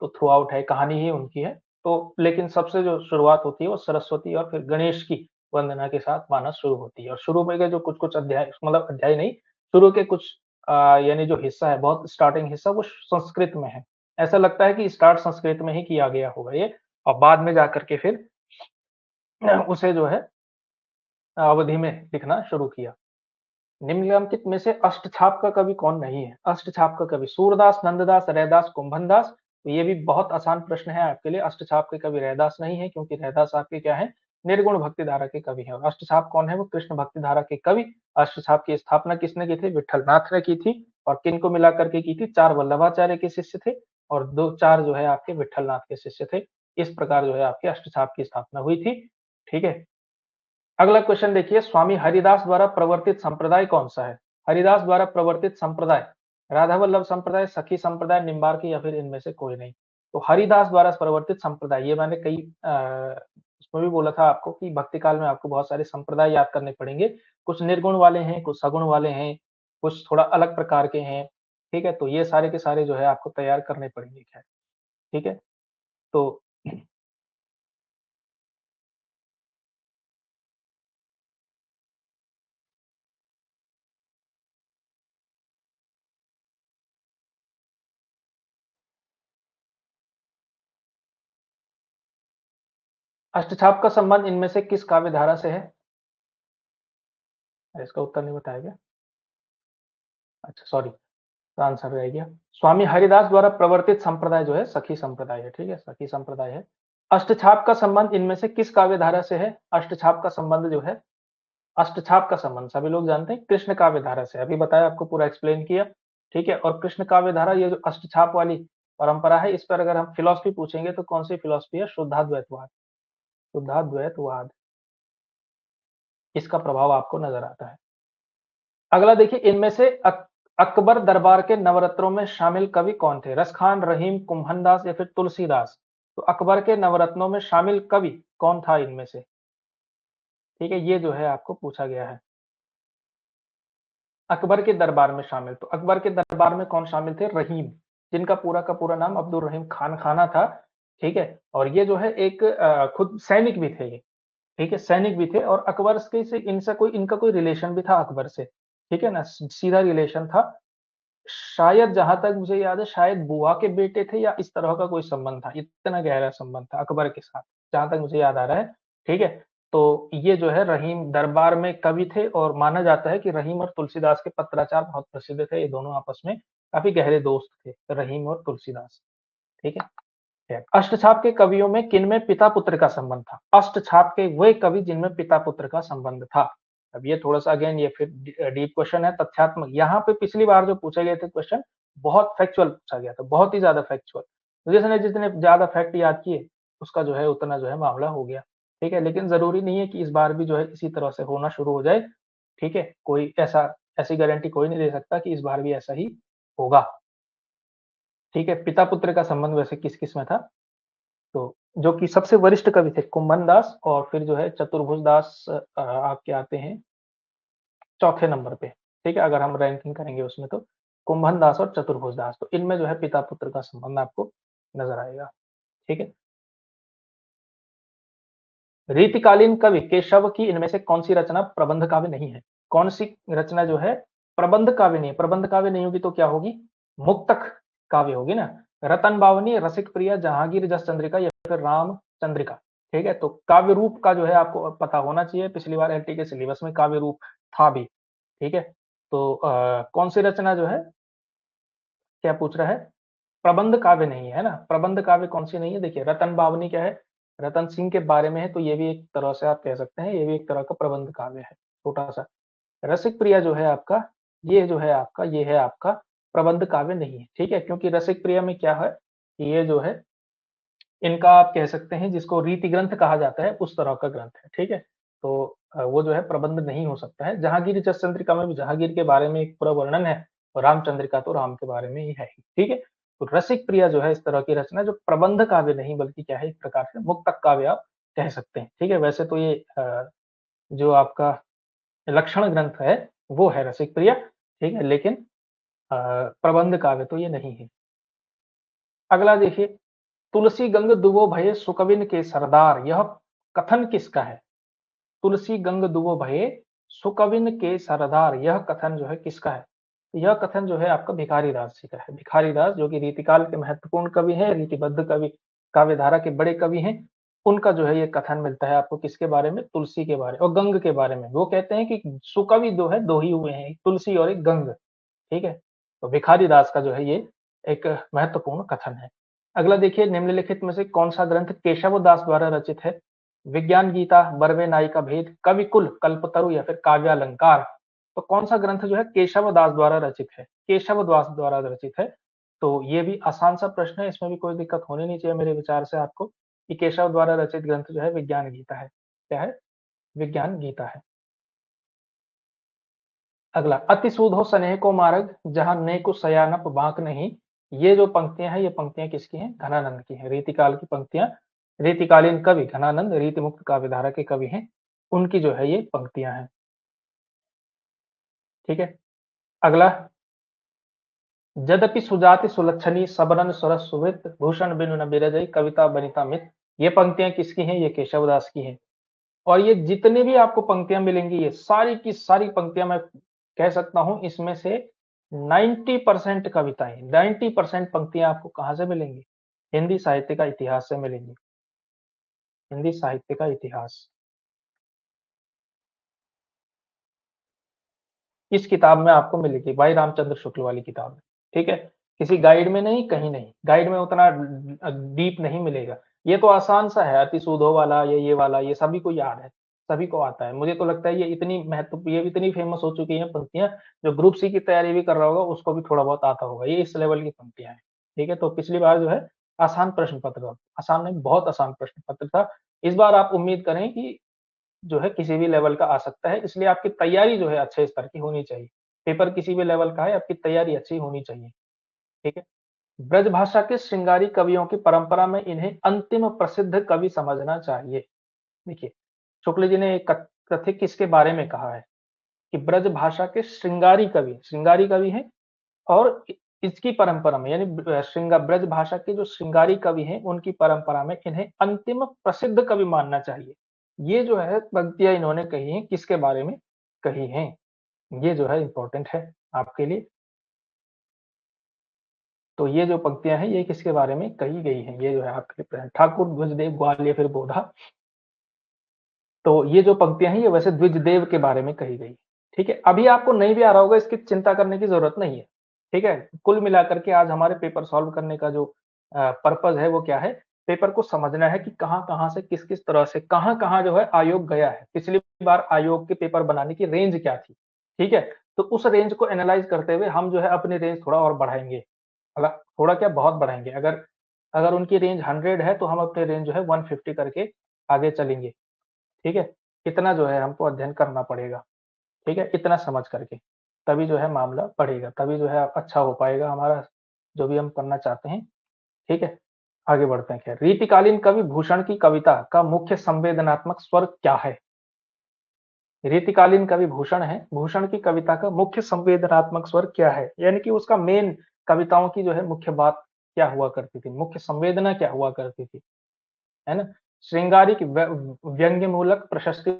तो थ्रू आउट है, कहानी ही उनकी है, तो लेकिन सबसे जो शुरुआत होती है वो सरस्वती और फिर गणेश की वंदना के साथ मानस शुरू होती है, और शुरू में के जो कुछ-कुछ अध्याय मतलब अध्याय नहीं, शुरू के कुछ यानी जो हिस्सा है, बहुत स्टार्टिंग हिस्सा वो संस्कृत में है। ऐसा लगता है कि स्टार्ट संस्कृत में ही किया गया होगा ये, और बाद में जाकर के फिर उसे जो है अवधि में लिखना शुरू किया। निम्नलिखित में से अष्टछाप का कवि कौन नहीं है? अष्टछाप का कवि सूरदास, नंददास, रैदास, कुंभनदास। तो ये भी बहुत आसान प्रश्न है आपके लिए। अष्टछाप के कवि रैदास नहीं है, क्योंकि रैदास आपके क्या है, निर्गुण भक्ति धारा के कवि हैं, और अष्टछाप कौन है? वो कृष्ण भक्ति धारा के कवि। अष्टछाप की स्थापना किसने की थी? विट्ठलनाथ ने की थी, और किनको मिला करके की थी? 4 वल्लभाचार्य के शिष्य थे और 4 जो है आपके विट्ठलनाथ के शिष्य थे। इस प्रकार जो है आपके अष्टछाप की स्थापना हुई थी, ठीक है? अगला क्वेश्चन देखिए, स्वामी हरिदास द्वारा प्रवर्तित संप्रदाय कौन सा है? हरिदास द्वारा प्रवर्तित संप्रदाय राधा वल्लभ संप्रदाय, सखी संप्रदाय, निम्बार्की या फिर इनमें से कोई नहीं। तो हरिदास द्वारा प्रवर्तित संप्रदाय, ये मैंने कई उसमें भी बोला था आपको कि भक्ति काल में आपको बहुत सारे संप्रदाय याद करने पड़ेंगे। कुछ निर्गुण वाले हैं, कुछ सगुण वाले हैं, कुछ थोड़ा अलग प्रकार के हैं, ठीक है? तो ये सारे के सारे जो है आपको तैयार करने पड़ेंगे खैर, ठीक है? तो अष्टछाप का संबंध इनमें से किस काव्य धारा से है? इसका उत्तर नहीं बताया गया? अच्छा, सॉरी। तो आंसर रह गया। स्वामी हरिदास द्वारा प्रवर्तित संप्रदाय जो है सखी संप्रदाय है, ठीक है, सखी संप्रदाय है। अष्टछाप का संबंध इनमें से किस काव्य धारा से है? अष्टछाप का संबंध जो है, अष्टछाप का संबंध सभी लोग जानते हैं कृष्ण काव्य धारा से, अभी बताया आपको, पूरा एक्सप्लेन किया, ठीक है। और कृष्ण काव्य धारा, ये जो अष्टछाप वाली परंपरा है, इस पर अगर हम फिलॉसफी पूछेंगे तो कौन सी फिलॉसफी है? शुद्धाद्वैतवाद। शुद्धाद्वैतवाद, इसका प्रभाव आपको नजर आता है। अगला देखिए, इनमें से अकबर दरबार के नवरत्नों में शामिल कवि कौन थे? रसखान, रहीम, कुंभनदास या फिर तुलसीदास? तो अकबर के नवरत्नों में शामिल कवि कौन था इनमें से? ठीक है, ये जो है आपको पूछा गया है। अकबर के दरबार में शामिल, तो अकबर के दरबार में कौन शामिल थे? रहीम, जिनका पूरा का पूरा नाम अब्दुल रहीम खान खाना था, ठीक है। और ये जो है एक खुद सैनिक भी थे ये, ठीक है, सैनिक भी थे। और अकबर के से इनसे कोई, इनका कोई रिलेशन भी था अकबर से, ठीक है ना, सीधा रिलेशन था। शायद जहां तक मुझे याद है, शायद बुआ के बेटे थे या इस तरह का कोई संबंध था, इतना गहरा संबंध था अकबर के साथ, जहां तक मुझे याद आ रहा है, ठीक है। तो ये जो है रहीम दरबार में कवि थे, और माना जाता है कि रहीम और तुलसीदास के पत्राचार बहुत प्रसिद्ध थे, ये दोनों आपस में काफी गहरे दोस्त थे, रहीम और तुलसीदास, ठीक है। अष्टछाप के कवियों में किनमें पिता पुत्र का संबंध था? अष्टछाप के वे कवि जिनमें पिता पुत्र का संबंध था। अब ये थोड़ा सा अगेन ये फिर डीप क्वेश्चन है, तथ्यात्मक। यहाँ पे पिछली बार जो पूछे गए थे क्वेश्चन, बहुत फैक्चुअल पूछा गया था, बहुत ही ज्यादा फैक्चुअल। तो जिसने जितने ज्यादा फैक्ट याद किए, उसका जो है उतना जो है मामला हो गया, ठीक है। लेकिन जरूरी नहीं है कि इस बार भी जो है इसी तरह से होना शुरू हो जाए, ठीक है। कोई ऐसी गारंटी कोई नहीं दे सकता कि इस बार भी ऐसा ही होगा, ठीक है। पिता पुत्र का संबंध वैसे किस किस में था? तो जो कि सबसे वरिष्ठ कवि थे कुंभन दास, और फिर जो है चतुर्भुज दास आपके आते हैं चौथे नंबर पे, ठीक है। अगर हम रैंकिंग करेंगे उसमें, तो कुंभन दास और चतुर्भुज दास, तो इनमें जो है पिता पुत्र का संबंध आपको नजर आएगा, ठीक है। रीतिकालीन कवि केशव की इनमें से कौन सी रचना प्रबंध काव्य नहीं है? कौन सी रचना जो है प्रबंध काव्य नहीं है? प्रबंध काव्य नहीं होगी तो क्या होगी? मुक्तक काव्य होगी ना। रतन बावनी, रसिक प्रिया, जहांगीर जस चंद्रिका या फिर राम चंद्रिका, ठीक है। तो काव्य रूप का जो है आपको पता होना चाहिए, पिछली बार एलटी के सिलेबस में काव्य रूप था भी, ठीक है। तो कौन सी रचना जो है, क्या पूछ रहा है? प्रबंध काव्य नहीं है ना, प्रबंध काव्य कौन सी नहीं है? देखिए, रतन बावनी क्या है? रतन सिंह के बारे में है, तो ये भी एक तरह से आप कह सकते हैं, ये भी एक तरह का प्रबंध काव्य है, छोटा सा। रसिक प्रिया जो है आपका, ये जो है आपका, ये है आपका प्रबंध काव्य नहीं है, ठीक है। क्योंकि रसिक प्रिया में क्या है, ये जो है इनका आप कह सकते हैं जिसको रीति ग्रंथ कहा जाता है, उस तरह का ग्रंथ है, ठीक है। तो वो जो है प्रबंध नहीं हो सकता है। जहांगीर जस चंद्रिका में भी जहांगीर के बारे में एक पूरा वर्णन है, और रामचंद्रिका तो राम के बारे में ही है ही, ठीक है। तो रसिक प्रिया जो है इस तरह की रचना जो प्रबंध काव्य नहीं बल्कि क्या है, एक प्रकार से मुक्तक काव्य आप कह सकते हैं, ठीक है। वैसे तो ये जो आपका लक्षण ग्रंथ है वो है रसिक प्रिया, ठीक है, लेकिन प्रबंध काव्य तो ये नहीं है। अगला देखिए, तुलसी गंग दुबो भये सुकविन के सरदार, यह कथन किसका है? तुलसी गंग दुबो भये सुकविन के सरदार, यह कथन जो है किसका है? यह कथन जो है आपका भिखारी दास जी का है। भिखारी दास जो कि रीतिकाल के महत्वपूर्ण कवि हैं, रीतिबद्ध कवि, काव्यधारा के बड़े कवि हैं, उनका जो है ये कथन मिलता है आपको किसके बारे में? तुलसी के बारे और गंग के बारे में। वो कहते हैं कि सुकवि दो है, दो ही हुए हैं, एक तुलसी और एक गंग, ठीक है। तो भिखारी दास का जो है ये एक महत्वपूर्ण कथन है। अगला देखिए, निम्नलिखित में से कौन सा ग्रंथ केशव दास द्वारा रचित है? विज्ञान गीता, बरवे नाई का भेद, कविकुल, कल्पतरु या फिर काव्यालंकार? तो कौन सा ग्रंथ जो है केशव दास द्वारा रचित है? केशव दास द्वारा रचित है। तो ये भी आसान सा प्रश्न है, इसमें भी कोई दिक्कत होनी नहीं चाहिए मेरे विचार से आपको, कि केशव द्वारा रचित ग्रंथ जो है विज्ञान गीता है। क्या है? विज्ञान गीता है। अगला, अति सूधो स्नेह को मार्ग, जहां ने को सयानप बांक नहीं। ये जो पंक्तियां हैं, ये पंक्तियां किसकी हैं? घनानंद की हैं। रीतिकाल की पंक्तियां, रीतिकालीन कवि घनानंद रीति मुक्त काव्यधारा के कवि हैं, उनकी जो है ये पंक्तियां हैं, ठीक है। अगला, यद्यपि सुजाति सुलक्षणी सबरन सरस सुवृत भूषण बिनु न बिरजई कविता बनिता मित। ये पंक्तियां किसकी हैं? ये केशवदास की हैं। और ये जितने भी आपको पंक्तियां मिलेंगी, ये सारी की सारी पंक्तियां मैं कह सकता हूं इसमें से 90% कविताएं, 90% पंक्तियां आपको कहां से मिलेंगी? हिंदी साहित्य का इतिहास से मिलेंगी। हिंदी साहित्य का इतिहास, इस किताब में आपको मिलेगी, भाई रामचंद्र शुक्ल वाली किताब में, ठीक है, किसी गाइड में नहीं, कहीं नहीं, गाइड में उतना डीप नहीं मिलेगा। ये तो आसान सा है, अति सूधो वाला, ये वाला, ये सभी को याद है, सभी को आता है। मुझे तो लगता है ये इतनी फेमस हो चुकी हैं पंक्तियाँ, जो ग्रुप सी की तैयारी भी कर रहा होगा उसको भी थोड़ा बहुत आता होगा, ये इस लेवल की पंक्तियाँ हैं। ठीक है, तो पिछली बार जो है आसान प्रश्न पत्र था, आसान नहीं, बहुत आसान प्रश्न पत्र था। इस बार आप उम्मीद करें कि जो है किसी भी लेवल का आ सकता है, इसलिए आपकी तैयारी जो है अच्छे स्तर की होनी चाहिए। पेपर किसी भी लेवल का है, आपकी तैयारी अच्छी होनी चाहिए, ठीक है? ब्रजभाषा के श्रृंगारी कवियों की परंपरा में इन्हें अंतिम प्रसिद्ध कवि समझना चाहिए। देखिए, शुक्ल जी ने एक कथित किसके बारे में कहा है कि ब्रजभाषा के श्रृंगारी कवि हैं और इसकी परंपरा में, यानी ब्रज भाषा के जो श्रृंगारी कवि हैं, उनकी परंपरा में इन्हें अंतिम प्रसिद्ध कवि मानना चाहिए। ये जो है पंक्तियाँ इन्होंने कही हैं, किसके बारे में कही हैं? ये जो है इम्पोर्टेंट है आपके लिए। तो ये जो पंक्तियाँ हैं, ये किसके बारे में कही गई हैं? ये जो है आपके लिए ठाकुर ध्वजदेव ग्वाल या फिर बोधा। तो ये जो पंक्तियाँ हैं, ये वैसे द्विजदेव के बारे में कही गई। ठीक है? अभी आपको नहीं भी आ रहा होगा, इसकी चिंता करने की ज़रूरत नहीं है। ठीक है? कुल मिलाकर के आज हमारे पेपर सॉल्व करने का जो पर्पज़ है वो क्या है? पेपर को समझना है कि कहाँ-कहाँ से, किस-किस तरह से, कहाँ-कहाँ जो है आयोग गया है। पिछली बार आयोग के पेपर बनाने की रेंज क्या थी? ठीक है? तो उस रेंज को एनालाइज़ करते हुए हम जो है अपनी रेंज थोड़ा और बढ़ाएँगे। थोड़ा क्या, बहुत बढ़ाएँगे। अगर अगर उनकी रेंज 100 है, तो हम अपनी रेंज जो है 150 करके आगे चलेंगे। ठीक है? इतना जो है हमको अध्ययन करना पड़ेगा, ठीक है? इतना समझ करके, तभी जो है मामला बढ़ेगा, तभी जो है अच्छा हो पाएगा हमारा, जो भी हम करना चाहते हैं, ठीक है? आगे बढ़ते हैं खैर। रीतिकालीन कवि भूषण की कविता का मुख्य संवेदनात्मक स्वर क्या है? रीतिकालीन कवि भूषण है, भूषण की कविता का मुख्य संवेदनात्मक स्वर क्या है? यानी कि उसका मेन, कविताओं की जो है मुख्य बात क्या हुआ करती थी, मुख्य संवेदना क्या हुआ करती थी, है ना? श्रृंगारिक, व्यंग्यमूलक, प्रशस्ति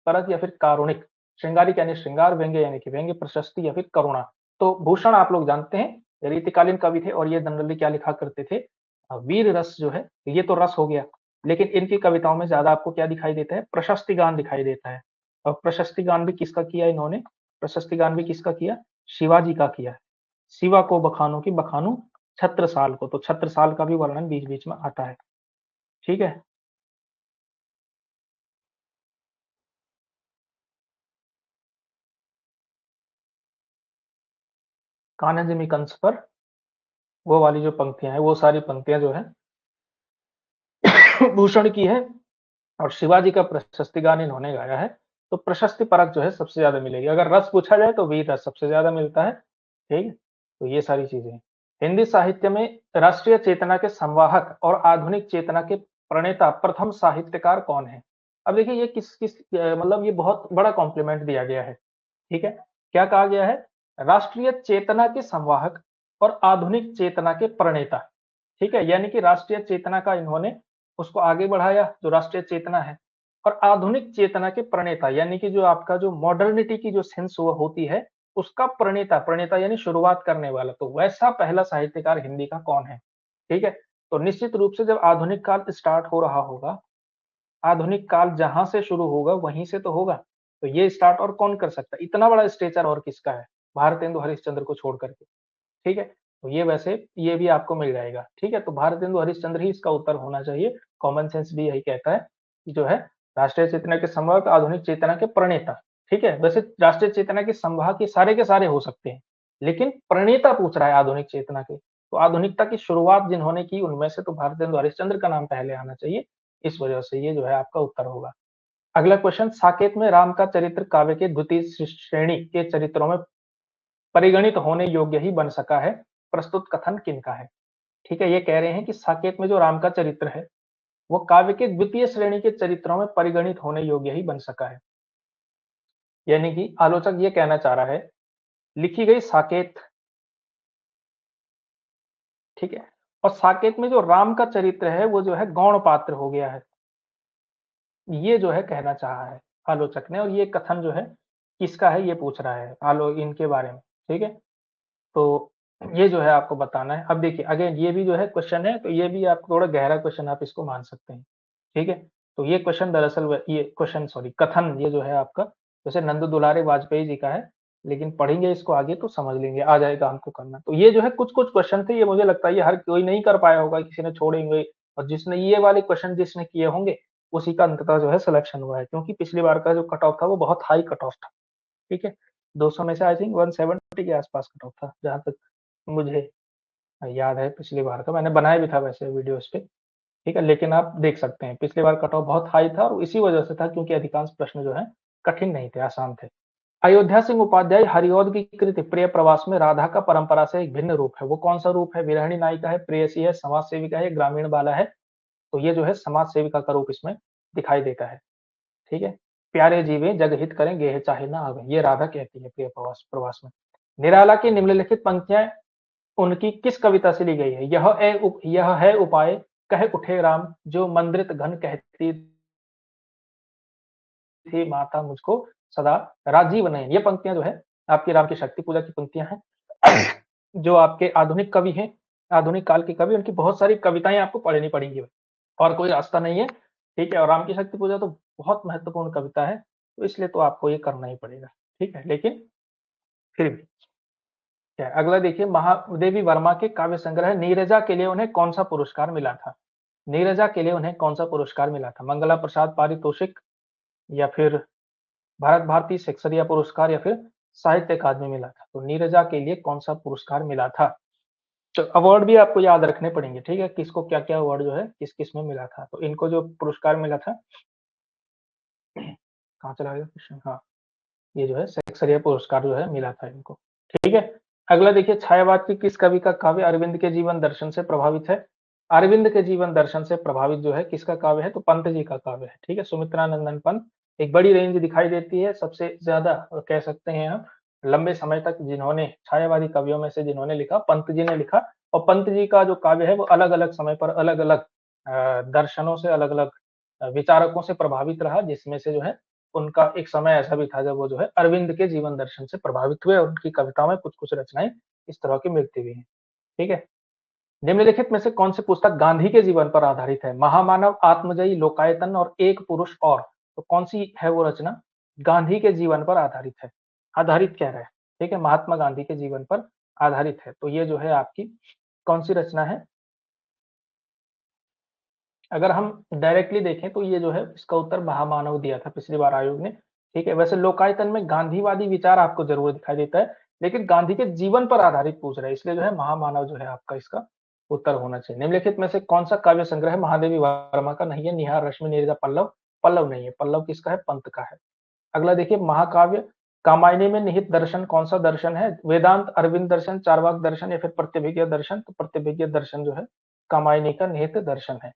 परक या फिर कारुणिक। श्रृंगारिक यानी श्रृंगार, व्यंग्य यानी कि व्यंग्य, प्रशस्ति या फिर करुणा। तो भूषण आप लोग जानते हैं, रीतिकालीन कवि थे और ये जनरली क्या लिखा करते थे? वीर रस जो है, ये तो रस हो गया, लेकिन इनकी कविताओं में ज़्यादा आपको क्या दिखाई देता है? प्रशस्ति गान दिखाई देता है। और प्रशस्ति गान भी किसका किया इन्होंने? प्रशस्ति गान भी किसका किया? शिवाजी का किया है। शिवा को बखानों की बखानूँ छत्रसाल को, तो छत्रसाल का भी वर्णन बीच-बीच में आता है। ठीक है? कान्हा जिमी कंस पर, वो वाली जो पंक्तियाँ हैं, वो सारी पंक्तियाँ जो हैं भूषण की है और शिवाजी का प्रशस्ति गान इन्होंने गाया है, तो प्रशस्ति परक जो है सबसे ज़्यादा मिलेगी। अगर रस पूछा जाए तो वीर रस सबसे ज़्यादा मिलता है, ठीक है? तो ये सारी चीज़ें हैं। हिंदी साहित्य में राष्ट्रीय चेतना के संवाहक और आधुनिक चेतना के प्रणेता प्रथम साहित्यकार कौन है? अब देखिए ये मतलब ये बहुत बड़ा कॉम्प्लीमेंट दिया गया है, ठीक है? क्या कहा गया है? राष्ट्रीय चेतना के संवाहक और आधुनिक चेतना के प्रणेता, ठीक है? यानी कि राष्ट्रीय चेतना का इन्होंने उसको आगे बढ़ाया, जो राष्ट्रीय चेतना है, और आधुनिक चेतना के प्रणेता, यानी कि जो आपका जो मॉडर्निटी की जो सेंस वो होती है, उसका प्रणेता, प्रणेता यानी शुरुआत करने वाला, तो वैसा पहला साहित्यकार हिंदी का कौन है? ठीक है? तो निश्चित रूप से जब आधुनिक काल स्टार्ट हो रहा होगा, आधुनिक काल जहाँ से शुरू होगा वहीं से तो होगा। तो ये स्टार्ट और कौन कर सकता है? इतना बड़ा स्टेचर और किसका है? भारतेंदु हरिश्चंद्र को छोड़ कर के, ठीक है? तो ये वैसे ये भी आपको मिल जाएगा, ठीक है? तो भारतेंदु हरिश्चंद्र ही इसका उत्तर होना चाहिए। कॉमन सेंस भी यही कहता है कि जो है राष्ट्रीय चेतना के संवाहक, आधुनिक चेतना के प्रणेता, ठीक है? वैसे राष्ट्रीय चेतना के संवाहक ये सारे के सारे हो सकते हैं, लेकिन प्रणेता पूछ रहा है आधुनिक चेतना के। तो आधुनिकता की शुरुआत जिन्होंने की उनमें से तो भारतेंदु हरिश्चंद्र का नाम पहले आना चाहिए। इस वजह से ये जो है आपका उत्तर होगा। अगला क्वेश्चन, साकेत में राम का चरित्र काव्य के द्वितीय श्रेणी के चरित्रों में परिगणित होने योग्य ही बन सका है, प्रस्तुत कथन किनका है? ठीक है, ये कह रहे हैं कि साकेत में जो राम का चरित्र है, वो काव्य के द्वितीय श्रेणी के चरित्रों में परिगणित होने योग्य ही बन सका है। यानी कि आलोचक ये कहना चाह रहा है, लिखी गई साकेत, ठीक है, और साकेत में जो राम का चरित्र है, वो जो है गौण पात्र हो गया है। ये जो है कहना चाहा है आलोचक ने, और ये कथन जो है किसका है ये पूछ रहा है आलो इनके बारे में, ठीक है? तो ये जो है आपको बताना है। अब देखिए अगेन ये भी जो है क्वेश्चन है, तो ये भी आप थोड़ा गहरा क्वेश्चन आप इसको मान सकते हैं, ठीक है? तो ये क्वेश्चन दरअसल ये क्वेश्चन सॉरी कथन ये जो है आपका जैसे नंद दुलारे वाजपेयी जी का है, लेकिन पढ़ेंगे इसको आगे तो समझ लेंगे, आ जाएगा हमको करना। तो ये जो है कुछ-कुछ क्वेश्चन थे, ये मुझे लगता है ये हर कोई नहीं कर पाया होगा, किसी ने छोड़े होंगे, और जिसने ये वाले क्वेश्चन जिसने किए होंगे, उसी का अंततः जो है सिलेक्शन हुआ है, क्योंकि पिछली बार का जो कट ऑफ था वो बहुत हाई कट ऑफ था, ठीक है? 200 में से आई थिंक 170 के आस-पास कट ऑफ था, जहाँ तक मुझे याद है पिछली बार का। मैंने बनाया भी था वैसे वीडियो इस पे, ठीक है? लेकिन आप देख सकते हैं पिछली बार कट ऑफ बहुत हाई था और इसी वजह से था क्योंकि अधिकांश प्रश्न जो हैं कठिन नहीं थे, आसान थे। अयोध्या सिंह उपाध्याय हरिऔध की कृति प्रिय प्रवास में राधा का परंपरा से एक भिन्न रूप है। वो कौन-सा रूप है? विरहिणी नायिका है, प्रेयसी है, समाज सेविका है, ग्रामीण बाला है? तो ये जो है समाज सेविका का रूप इसमें दिखाई देता है, ठीक है? प्यारे जीवें जग हित करें, गेह चाहे ना आवें, ये राधा कहती है प्रिय प्रवास प्रवास में। निराला की निम्नलिखित पंक्तियाँ उनकी किस कविता से ली गई है? यह है उपाय कह उठे राम, जो मंद्रित घन कहती थी माता मुझको सदा राजीव नयन। ये पंक्तियाँ जो है आपकी राम की शक्ति पूजा की पंक्तियाँ हैं। जो आपके आधुनिक कवि हैं, आधुनिक काल के कवि, उनकी बहुत सारी कविताएँ आपको पढ़नी पड़ेंगी और कोई रास्ता नहीं है, ठीक है? और राम की शक्ति पूजा तो बहुत महत्वपूर्ण कविता है, तो इसलिए तो आपको ये करना ही पड़ेगा, ठीक है? लेकिन फिर भी क्या है, अगला देखिए महादेवी वर्मा के काव्य संग्रह नीरजा के लिए उन्हें कौन-सा पुरस्कार मिला था? नीरजा के लिए उन्हें कौन-सा पुरस्कार मिला था? मंगला प्रसाद पारितोषिक या फिर भारत भारती सेक्सरिया पुरस्कार या फिर साहित्य अकादमी मिला था? तो नीरजा के लिए कौन-सा पुरस्कार मिला था? तो अवार्ड भी आपको याद रखने पड़ेंगे, ठीक है? किसको क्या-क्या अवार्ड जो है किस-किस में मिला था? तो इनको जो पुरस्कार मिला था कहाँ चला गया क्वेश्चन? हाँ, ये जो है सेक्सरिया पुरस्कार जो है मिला था इनको, ठीक है? अगला देखिए छायावाद की किस कवि का काव्य अरविंद के जीवन दर्शन से प्रभावित है? अरविंद के जीवन दर्शन से प्रभावित जो है किसका काव्य है? तो पंत जी का काव्य है, ठीक है? सुमित्रानंदन पंत। एक बड़ी रेंज दिखाई देती है, सबसे ज़्यादा कह सकते हैं आप लंबे समय तक जिन्होंने छायावादी कवियों में से जिन्होंने लिखा, पंत जी ने लिखा और पंत जी का जो काव्य है वो अलग-अलग समय पर अलग-अलग दर्शनों से, अलग-अलग विचारकों से प्रभावित रहा, जिसमें से जो है उनका एक समय ऐसा भी था जब वो जो है अरविंद के जीवन दर्शन से प्रभावित हुए और उनकी कविताओं में कुछ-कुछ रचनाएँ इस तरह की मिलती भी हैं, ठीक है? निम्नलिखित में से कौन-सी पुस्तक गांधी के जीवन पर आधारित है? महामानव, आत्मजयी, लोकायतन और एक पुरुष और। तो कौन-सी है वो रचना? गांधी के जीवन पर आधारित है। आधारित कह रहा है, ठीक है? महात्मा गांधी के जीवन पर आधारित है। तो ये जो है आपकी कौन-सी रचना है? अगर हम डायरेक्टली देखें तो ये जो है इसका उत्तर महामानव दिया था पिछली बार आयोग ने, ठीक है? वैसे लोकायतन में गांधीवादी विचार आपको ज़रूर दिखाई देता है, लेकिन गांधी के जीवन पर आधारित पूछ रहा है, इसलिए जो है महामानव जो है आपका इसका उत्तर होना चाहिए। निम्नलिखित में से कौन-सा काव्य संग्रह महादेवी वर्मा का नहीं है? निहार, रश्मि, नीरजा, पल्लव? पल्लव नहीं है, पल्लव किसका है? पंत का है। अगला देखिए महाकाव्य कामायनी में निहित दर्शन कौन-सा दर्शन है? वेदांत, अरविंद दर्शन, चार्वाक दर्शन या फिर प्रतिभिज्ञा दर्शन? तो प्रतिभिज्ञा दर्शन जो है कामायनी का निहित दर्शन है।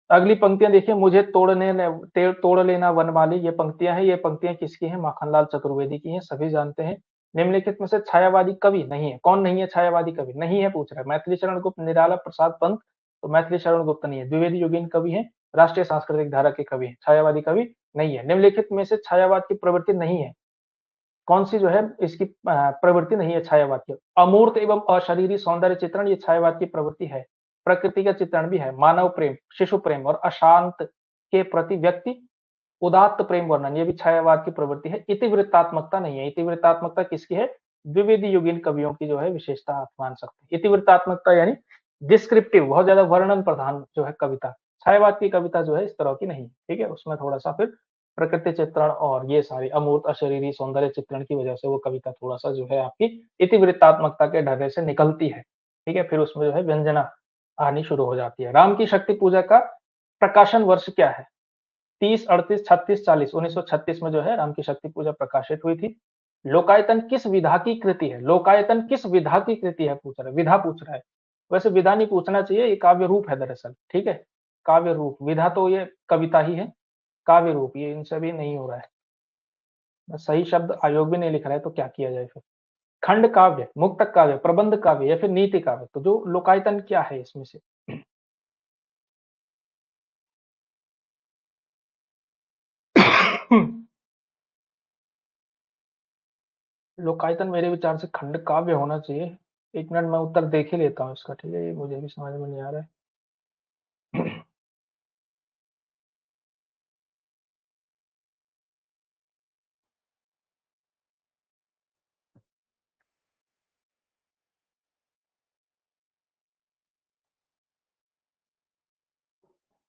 अगली पंक्तियाँ देखिए, मुझे तोड़ लेना वनमाली, ये पंक्तियाँ हैं, ये पंक्तियाँ किसकी हैं? माखनलाल चतुर्वेदी की हैं, सभी जानते हैं। निम्नलिखित में से छायावादी कवि नहीं है, कौन नहीं है छायावादी कवि? नहीं है पूछ रहा है, मैथिली शरण गुप्त, निराला प्रसाद पंत, तो मैथिली शरण गुप्त नहीं है। द्विवेदी योगीन कवि हैं, राष्ट्रीय सांस्कृतिक धारा के कवि हैं, छायावादी कवि नहीं है। निम्नलिखित में से छायावाद की प्रवृत्ति नहीं है, कौन-सी जो है इसकी प्रवृत्ति नहीं है छायावाद की? अमूर्त एवं अशरीरी सौंदर्य चित्रण ये छायावाद की प्रवृत्ति है। प्रकृति का चित्रण भी है, मानव प्रेम, शिशु प्रेम और अशांत के प्रति व्यक्ति उदात्त प्रेम वर्णन, ये भी छायावाद की प्रवृत्ति है। इतिवृत्तात्मकता नहीं है, इतिवृत्तात्मकता किसकी है? द्विवेदी युगीन कवियों की जो है विशेषता आप मान सकते हैं। इतिवृत्तात्मकता यानी डिस्क्रिप्टिव, बहुत ज़्यादा वर्णन प्रधान जो है कविता। छायावाद की कविता जो है इस तरह की नहीं, ठीक है? उसमें थोड़ा-सा फिर प्रकृति चित्रण और ये सारी अमूर्त, अशरीरी सौंदर्य चित्रण की वजह से वो कविता थोड़ा-सा जो है आपकी इतिवृत्तात्मकता के ढर्रे से निकलती है, ठीक है? फिर उसमें जो है व्यंजना आनी शुरू हो जाती है। राम की शक्ति पूजा का प्रकाशन वर्ष क्या है? 30, 38, 36, 40 1936 में जो है राम की शक्ति पूजा प्रकाशित हुई थी। लोकायतन किस विधा की कृति है? लोकायतन किस विधा की कृति है पूछ रहा है, विधा पूछ रहा है। वैसे विधा नहीं पूछना चाहिए, ये काव्य रूप है दरअसल, ठीक है? काव्य रूप, विधा तो ये कविता ही है, काव्य रूप ये इनसे भी नहीं हो रहा है। सही शब्द आयोग भी नहीं लिख रहा है तो क्या किया जाए फिर? खंड काव्य, मुक्तक काव्य, प्रबंध काव्य या फिर नीति काव्य? तो जो लोकायतन क्या है इसमें से? लोकायतन मेरे विचार से खंड काव्य होना चाहिए। 1 मिनट मैं उत्तर देख ही लेता हूँ इसका, ठीक है? ये मुझे भी समझ में नहीं आ रहा है।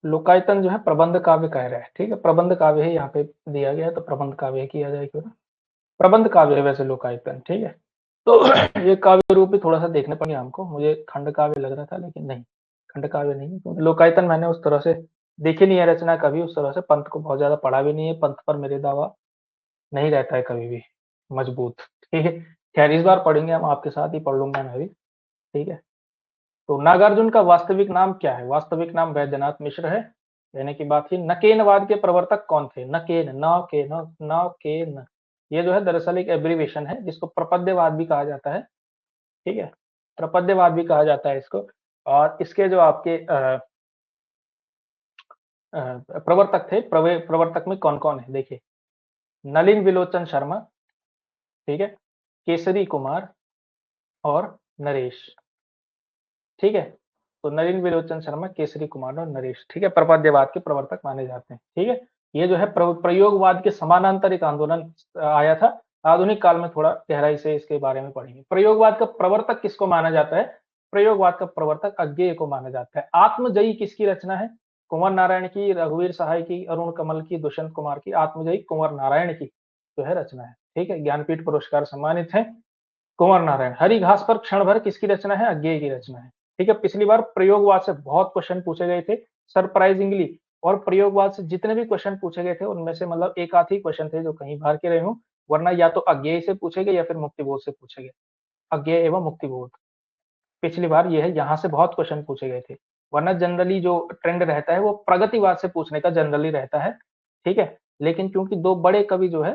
लोकायतन जो है प्रबंध काव्य कह रहा है, ठीक है, प्रबंध काव्य है यहाँ पे दिया गया है, तो प्रबंध काव्य किया जाए क्यों ना, प्रबंध काव्य है वैसे लोकायतन, ठीक है। तो ये काव्य रूप भी थोड़ा सा देखने पड़ेगा हमको, मुझे खंड काव्य लग रहा था लेकिन नहीं, खंड काव्य नहीं है, क्योंकि लोकायतन मैंने उस तरह से देखी नहीं है रचना कभी, उस तरह से पंत को बहुत ज्यादा पढ़ा भी नहीं है, पंत पर मेरे दावा नहीं रहता है कभी भी मजबूत, ठीक है। खैर इस बार पढ़ेंगे हम, आपके साथ ही पढ़ लूंगा मैं भी, ठीक है। तो नागार्जुन का वास्तविक नाम क्या है? वास्तविक नाम वैद्यनाथ मिश्र है। कहने की बात ही, नकेनवाद के प्रवर्तक कौन थे? नकेन, नकेन, ये जो है दरअसल एक एब्रीविएशन है जिसको प्रपद्यवाद भी कहा जाता है, ठीक है, प्रपद्यवाद भी कहा जाता है इसको। और इसके जो आपके प्रवर्तक थे, प्रवर्तक में कौन कौन है देखिए, नलिन विलोचन शर्मा, ठीक है, केसरी कुमार और नरेश, ठीक है। तो नलिन विलोचन शर्मा, केसरी कुमार और नरेश, ठीक है, प्रपद्यवाद के प्रवर्तक माने जाते हैं, ठीक है। ये जो है प्रयोगवाद के समानांतर एक आंदोलन आया था, आधुनिक काल में थोड़ा गहराई से इसके बारे में पढ़ेंगे। प्रयोगवाद का प्रवर्तक किसको माना जाता है? प्रयोगवाद का प्रवर्तक अज्ञेय को माना जाता है। आत्मजयी किसकी रचना है? कुंवर नारायण की, रघुवीर सहाय की, अरुण कमल की, दुष्यंत कुमार की। आत्मजयी कुंवर नारायण की जो है रचना है, ठीक है, ज्ञानपीठ पुरस्कार सम्मानित है कुंवर नारायण। हरी घास पर क्षण भर किसकी रचना है? अज्ञेय की रचना है, ठीक है। पिछली बार प्रयोगवाद से बहुत क्वेश्चन पूछे गए थे सरप्राइजिंगली, और प्रयोगवाद से जितने भी क्वेश्चन पूछे गए थे उनमें से मतलब एक आध ही क्वेश्चन थे जो कहीं बाहर के रहे हों, वरना या तो अज्ञेय से पूछे गए या फिर मुक्तिबोध से पूछे गए, अज्ञेय एवं मुक्तिबोध। पिछली बार ये है, यहाँ से बहुत क्वेश्चन पूछे गए थे, वरना जनरली जो ट्रेंड रहता है वो प्रगतिवाद से पूछने का जनरली रहता है, ठीक है। लेकिन क्योंकि दो बड़े कवि जो है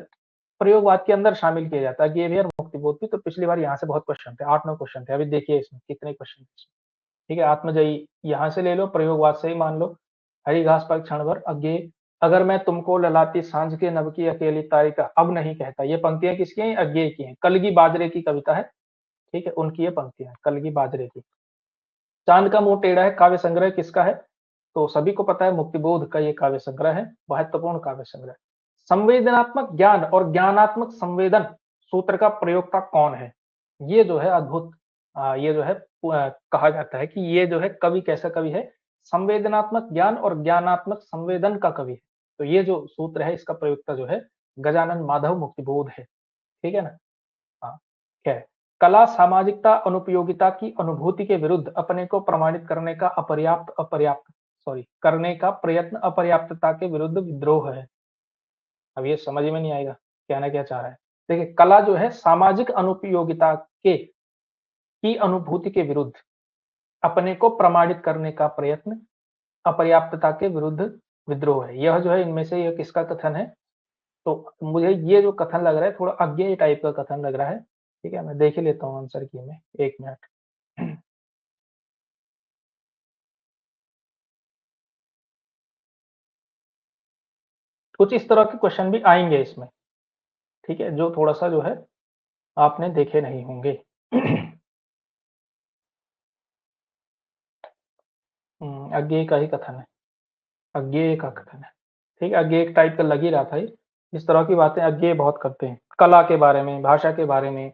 प्रयोगवाद के अंदर शामिल किया जाता है, ये भी और मुक्तिबोध भी, तो पिछली बार यहाँ से बहुत क्वेश्चन थे, 8-9 क्वेश्चन थे। अभी देखिए इसमें कितने क्वेश्चन, ठीक है। आत्मजयी यहाँ से ले लो, प्रयोगवाद से ही मान लो। हरी घास पर क्षण भर अज्ञेय, अगर मैं तुमको ललाती सांझ के नभ की अकेली तारिका अब नहीं कहता, ये पंक्तियां किसकी हैं? अज्ञेय की हैं। कलगी बाजरे की कविता है, ठीक है, उनकी ये पंक्तियां, कलगी बाजरे की। चांद का मुंह टेढ़ा है काव्य संग्रह किसका है? तो सभी को पता है मुक्तिबोध का ये काव्य संग्रह है, महत्वपूर्ण काव्य संग्रह। संवेदनात्मक ज्ञान और ज्ञानात्मक संवेदन सूत्र का प्रयोक्ता कौन है? ये जो है अद्भुत, ये जो है कहा जाता है कि ये जो है कवि कैसा कवि है? संवेदनात्मक ज्ञान और ज्ञानात्मक संवेदन का कवि है। तो ये जो सूत्र है इसका प्रयोक्ता जो है गजानन माधव मुक्तिबोध है, ठीक है ना। हाँ, क्या है? कला सामाजिकता अनुपयोगिता की अनुभूति के विरुद्ध अपने को प्रमाणित करने का करने का प्रयत्न अपर्याप्तता के विरुद्ध विद्रोह है। अब ये समझ में नहीं आएगा कहना क्या चाह रहा है। देखिए, कला जो है सामाजिक अनुपयोगिता के की अनुभूति के विरुद्ध अपने को प्रमाणित करने का प्रयत्न अपर्याप्तता के विरुद्ध विद्रोह है। यह जो है इनमें से यह किसका कथन है? तो मुझे ये जो कथन लग रहा है थोड़ा अज्ञेय टाइप का कथन लग रहा है, ठीक है। मैं देख ही लेता हूँ आंसर की में, 1 मिनट। कुछ इस तरह के क्वेश्चन भी आएंगे इसमें, ठीक है, जो थोड़ा सा जो है आपने देखे नहीं होंगे। अज्ञेय का ही कथन है, अज्ञेय का कथन है, ठीक है। अज्ञेय एक टाइप का लग ही रहा था ये, इस तरह की बातें अज्ञेय बहुत करते हैं, कला के बारे में, भाषा के बारे में,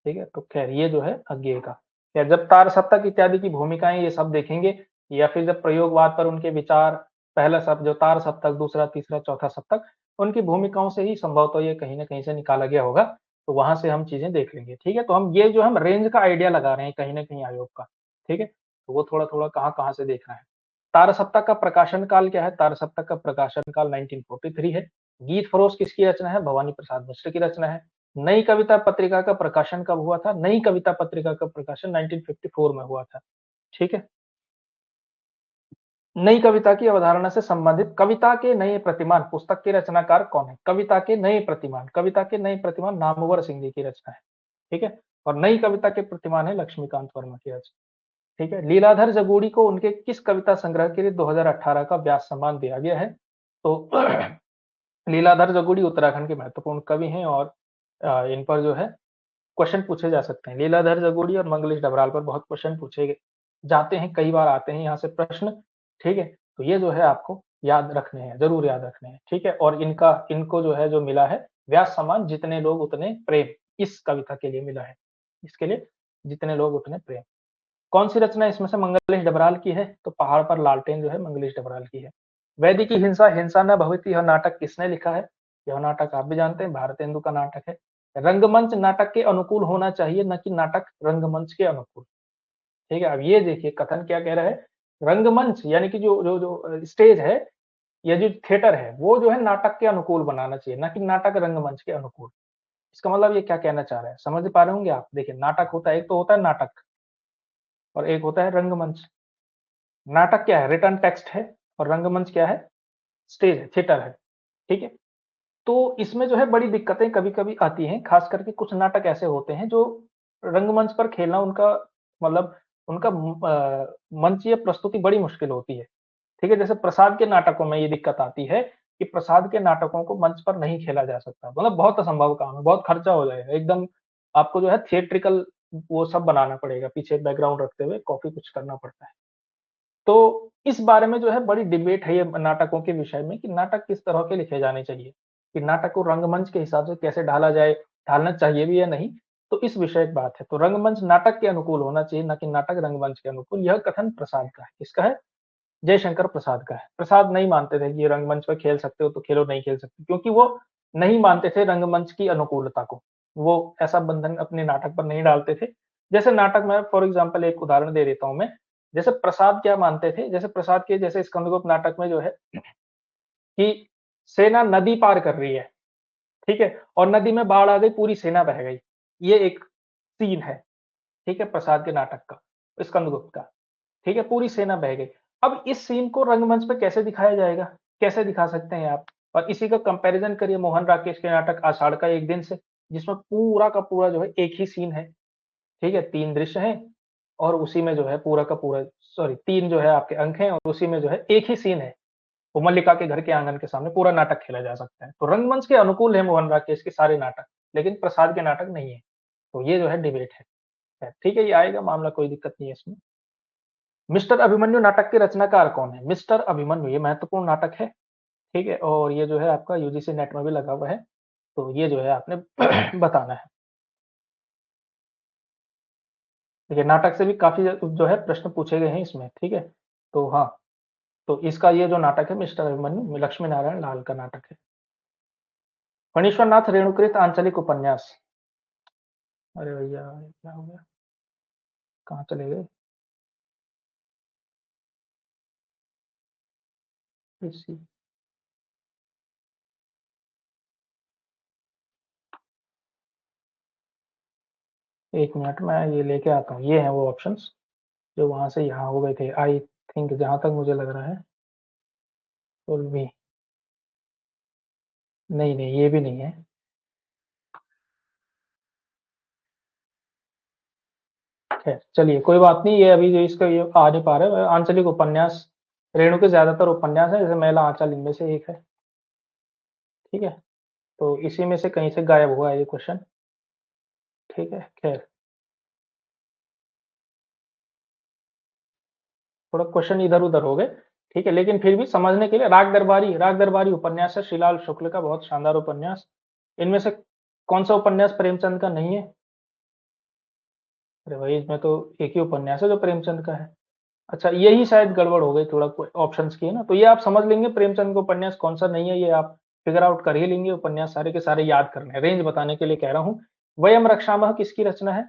ठीक है। तो खैर ये जो है अज्ञेय का, खैर जब तार सप्तक इत्यादि की भूमिकाएं ये सब देखेंगे, या फिर जब प्रयोगवाद पर उनके विचार, पहला शब्द जो तार सप्तक, दूसरा, तीसरा, चौथा सप्तक, उनकी भूमिकाओं से ही संभवतः ये कहीं ना कहीं से निकाला गया होगा, तो वहां से हम चीजें देख लेंगे, ठीक है। तो हम ये जो हम रेंज का आइडिया लगा रहे हैं कहीं ना कहीं आयोग का, ठीक है, तो वो थोड़ा थोड़ा कहाँ कहाँ से देखना है। तार सप्तक का प्रकाशन काल क्या है? तार सप्तक का प्रकाशन काल 1943 है। गीत फरोश किसकी रचना है? भवानी प्रसाद मिश्र की रचना है। नई कविता पत्रिका का प्रकाशन कब हुआ था? नई कविता पत्रिका का प्रकाशन 1954 में हुआ था, ठीक है। नई कविता की अवधारणा से संबंधित कविता के नए प्रतिमान पुस्तक के रचनाकार कौन है? कविता के नए प्रतिमान, कविता के नए प्रतिमान नामवर सिंह जी की रचना है, ठीक है। और नई कविता के प्रतिमान है लक्ष्मीकांत वर्मा की रचना, ठीक है। लीलाधर जगूड़ी को उनके किस कविता संग्रह के लिए 2018 का व्यास सम्मान दिया गया है? तो लीलाधर जगूड़ी उत्तराखंड के महत्वपूर्ण कवि हैं, और इन पर जो है क्वेश्चन पूछे जा सकते हैं। लीलाधर जगूड़ी और मंगलेश डबराल पर बहुत क्वेश्चन पूछे जाते हैं, कई बार आते हैं यहाँ से प्रश्न, ठीक है। तो ये जो है आपको याद रखने हैं, जरूर याद रखने हैं, ठीक है। और इनको जो है जो मिला है व्यास सम्मान, जितने लोग उतने प्रेम, इस कविता के लिए मिला है, इसके लिए जितने लोग उतने प्रेम। कौन सी रचना इसमें से मंगलेश डबराल की है? तो पहाड़ पर लालटेन जो है मंगलेश डबराल की है। वैदिक की हिंसा हिंसा न भविति, यह नाटक किसने लिखा है? यह नाटक आप भी जानते हैं, भारतेंदु का नाटक है। रंगमंच नाटक के अनुकूल होना चाहिए, न कि नाटक रंगमंच के अनुकूल। ठीक है, अब ये देखिए कथन क्या कह रहा है, रंगमंच यानी कि जो स्टेज है या जो थिएटर है, वो जो है नाटक के अनुकूल बनाना चाहिए, ना कि नाटक रंगमंच के अनुकूल। इसका मतलब ये क्या कहना चाह रहा है, समझ पा रहे होंगे आप? देखिए नाटक होता है, एक तो होता है नाटक और एक होता है रंगमंच। नाटक क्या है? रिटन टेक्स्ट है और रंगमंच क्या है? स्टेज है, थिएटर है। ठीक है? तो इसमें जो है बड़ी दिक्कतें कभी-कभी आती हैं, खास करके कुछ नाटक ऐसे होते हैं जो रंगमंच पर खेलना उनका मतलब उनका मंचीय प्रस्तुति बड़ी मुश्किल होती है। ठीक है? जैसे प्रसाद के नाटकों में ये दिक्कत आती है कि प्रसाद के नाटकों को मंच पर नहीं खेला जा सकता। मतलब बहुत असंभव काम है, बहुत खर्चा हो जाएगा। एकदम आपको जो है थिएट्रिकल वो सब बनाना पड़ेगा, पीछे बैकग्राउंड रखते हुए कॉपी कुछ करना पड़ता है। तो इस बारे में जो है बड़ी डिबेट है ये नाटकों के विषय में कि नाटक किस तरह के लिखे जाने चाहिए, कि नाटक को रंगमंच के हिसाब से कैसे ढाला जाए, ढालना चाहिए भी या नहीं, तो इस विषय की बात है। तो रंगमंच नाटक के अनुकूल होना चाहिए, ना कि नाटक रंगमंच के अनुकूल। यह कथन प्रसाद का है। किसका है? जयशंकर प्रसाद का है। प्रसाद नहीं मानते थे कि ये रंगमंच पे खेल सकते हो तो खेलो, नहीं खेल सकते, क्योंकि वो नहीं मानते थे रंगमंच की अनुकूलता को। वो ऐसा बंधन अपने नाटक पर नहीं डालते थे। जैसे नाटक में फॉर एग्जांपल एक उदाहरण दे देता हूँ मैं। जैसे प्रसाद क्या मानते थे, जैसे प्रसाद के जैसे स्कंदगुप्त नाटक में जो है कि सेना नदी पार कर रही है, ठीक है? और नदी में बाढ़ आ गई, पूरी सेना बह गई। ये एक सीन है, ठीक है? प्रसाद के नाटक का, स्कंदगुप्त का। ठीक है, पूरी सेना बह गई। अब इस सीन को रंगमंच पे कैसे दिखाया जाएगा? कैसे दिखा सकते हैं आप? और इसी का कंपैरिजन करिए मोहन राकेश के नाटक आषाढ़ का एक दिन से, जिसमें पूरा का पूरा जो है एक ही सीन है, ठीक है? 3 दृश्य हैं और उसी में जो है पूरा का पूरा सॉरी 3 जो है आपके अंक हैं और उसी में जो है एक ही सीन है। वो मल्लिका के घर के आंगन के सामने पूरा नाटक खेला जा सकता है। तो रंगमंच के अनुकूल है मोहन राकेश के सारे नाटक, लेकिन प्रसाद के नाटक नहीं है। तो ये जो है डिबेट है। ठीक है, ये आएगा मामला, कोई दिक्कत नहीं है इसमें। मिस्टर अभिमन्यु नाटक के रचनाकार कौन है? मिस्टर अभिमन्यु ये महत्वपूर्ण नाटक है, ठीक है? और ये जो है आपका यूजीसी नेट में भी लगा हुआ है, तो ये जो है आपने बताना है। देखिए नाटक से भी काफ़ी जो है प्रश्न पूछे गए हैं इसमें, ठीक है? तो हाँ, तो इसका ये जो नाटक है मिस्टर अभिमन्यु लक्ष्मी नारायण लाल का नाटक है। फणीश्वर नाथ रेणुकृत आंचलिक उपन्यास। अरे भैया ये क्या हो गया? कहाँ चले गए? इसी 1 मिनट मैं ये लेके आता हूँ। ये हैं वो ऑप्शंस जो वहाँ से यहाँ हो गए थे। आई थिंक जहाँ तक मुझे लग रहा है फुल बी नहीं, नहीं ये भी नहीं है। खैर चलिए कोई बात नहीं, ये अभी जो इसका ये आ नहीं पा रहा है। आंचलिक उपन्यास, रेणु के ज्यादातर उपन्यास है, जैसे महिला आंचल इनमें से एक है, ठीक है? तो इसी में से कहीं से गायब हुआ है ये क्वेश्चन, ठीक है? खैर थोड़ा क्वेश्चन इधर उधर हो गए, ठीक है? लेकिन फिर भी समझने के लिए राग दरबारी उपन्यास है श्रीलाल शुक्ल का, बहुत शानदार उपन्यास। इनमें से कौन सा उपन्यास प्रेमचंद का नहीं है? अरे भाई इसमें तो एक ही उपन्यास है जो प्रेमचंद का है। अच्छा यही शायद गड़बड़ हो गई थोड़ा ऑप्शंस की, है ना? तो ये आप समझ लेंगे प्रेमचंद का उपन्यास कौन सा नहीं है, ये आप फिगर आउट कर ही लेंगे। उपन्यास सारे के सारे याद करने हैं, रेंज बताने के लिए कह रहा हूँ। वयम रक्षामः किसकी रचना है?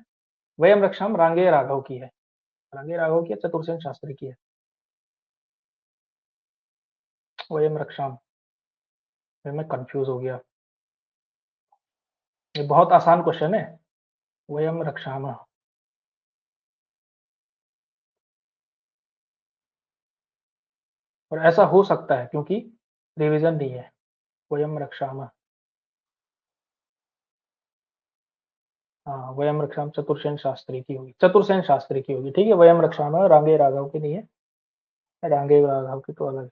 वयम रक्षाम रांगे राघव की है। रांगे राघव की है, चतुर्सेन शास्त्री की है। वयम रक्षाम, फिर मैं कंफ्यूज हो गया। ये बहुत आसान क्वेश्चन है। वयम रक्षामः, और ऐसा हो सकता है क्योंकि रिवीजन नहीं है। वयम रक्षामः, हाँ वयम रक्षाम चतुर्सेन शास्त्री की होगी, चतुर्सेन शास्त्री की होगी, ठीक है? वयम रक्षामः रांगे राघव की नहीं है। रांगे राघव की तो अलग है।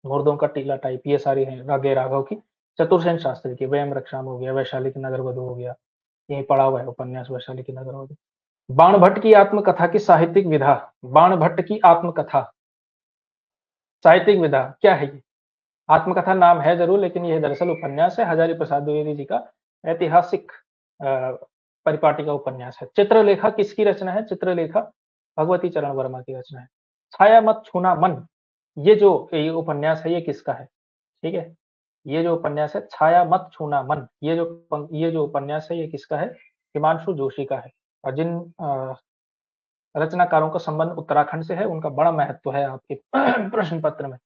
मुर्दों का टीला टाइप ये सारी हैं रागे राघव की। चतुर्सेन शास्त्री की वयम रक्षाम हो गया, वैशाली की नगर वधु हो गया, यही पढ़ा हुआ है उपन्यास वैशाली की नगर वधु। बाण भट्ट की आत्मकथा की साहित्यिक विधा, बाण भट्ट की आत्मकथा साहित्यिक विधा क्या है ये? आत्मकथा नाम है जरूर, लेकिन यह दरअसल उपन्यास है, हजारी प्रसाद द्विवेदी जी का ऐतिहासिक परिपाटी का उपन्यास है। चित्रलेखा किसकी रचना है? चित्रलेखा भगवती चरण वर्मा की रचना है। छाया मत छूना मन, ये उपन्यास है, ये किसका है? ठीक है? ये जो उपन्यास है छाया मत छूना मन, ये जो उपन्यास है ये किसका है? हिमांशु जोशी का है। और जिन रचनाकारों का संबंध उत्तराखंड से है, उनका बड़ा महत्व है आपके प्रश्न पत्र में,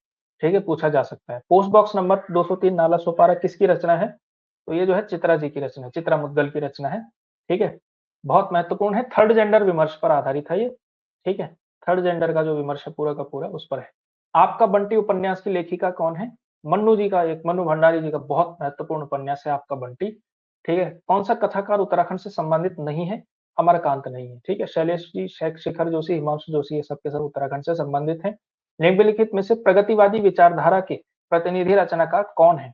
ठीक है? पूछा जा सकता है। Post box number 203 Nala Sopara किसकी रचना है? तो ये जो है चित्रा जी की रचना है, चित्रा मुद्गल की रचना है, ठीक है? बहुत महत्वपूर्ण है, थर्ड जेंडर विमर्श पर आधारित है ये, ठीक है? थर्ड जेंडर का जो विमर्श है पूरा का पूरा उस पर है। आपका बंटी उपन्यास की लेखिका कौन है? मन्नू जी का, एक मन्नू भंडारी जी का बहुत महत्वपूर्ण उपन्यास है आपका बंटी, ठीक है? कौन सा कथाकार उत्तराखंड से संबंधित नहीं है? अमरकांत नहीं है, ठीक है? शैलेश जी, शिखर जोशी, हिमांशु जोशी, ये सब के सब उत्तराखंड से संबंधित हैं। निम्नलिखित में से प्रगतिवादी विचारधारा के प्रतिनिधि रचनाकार कौन है?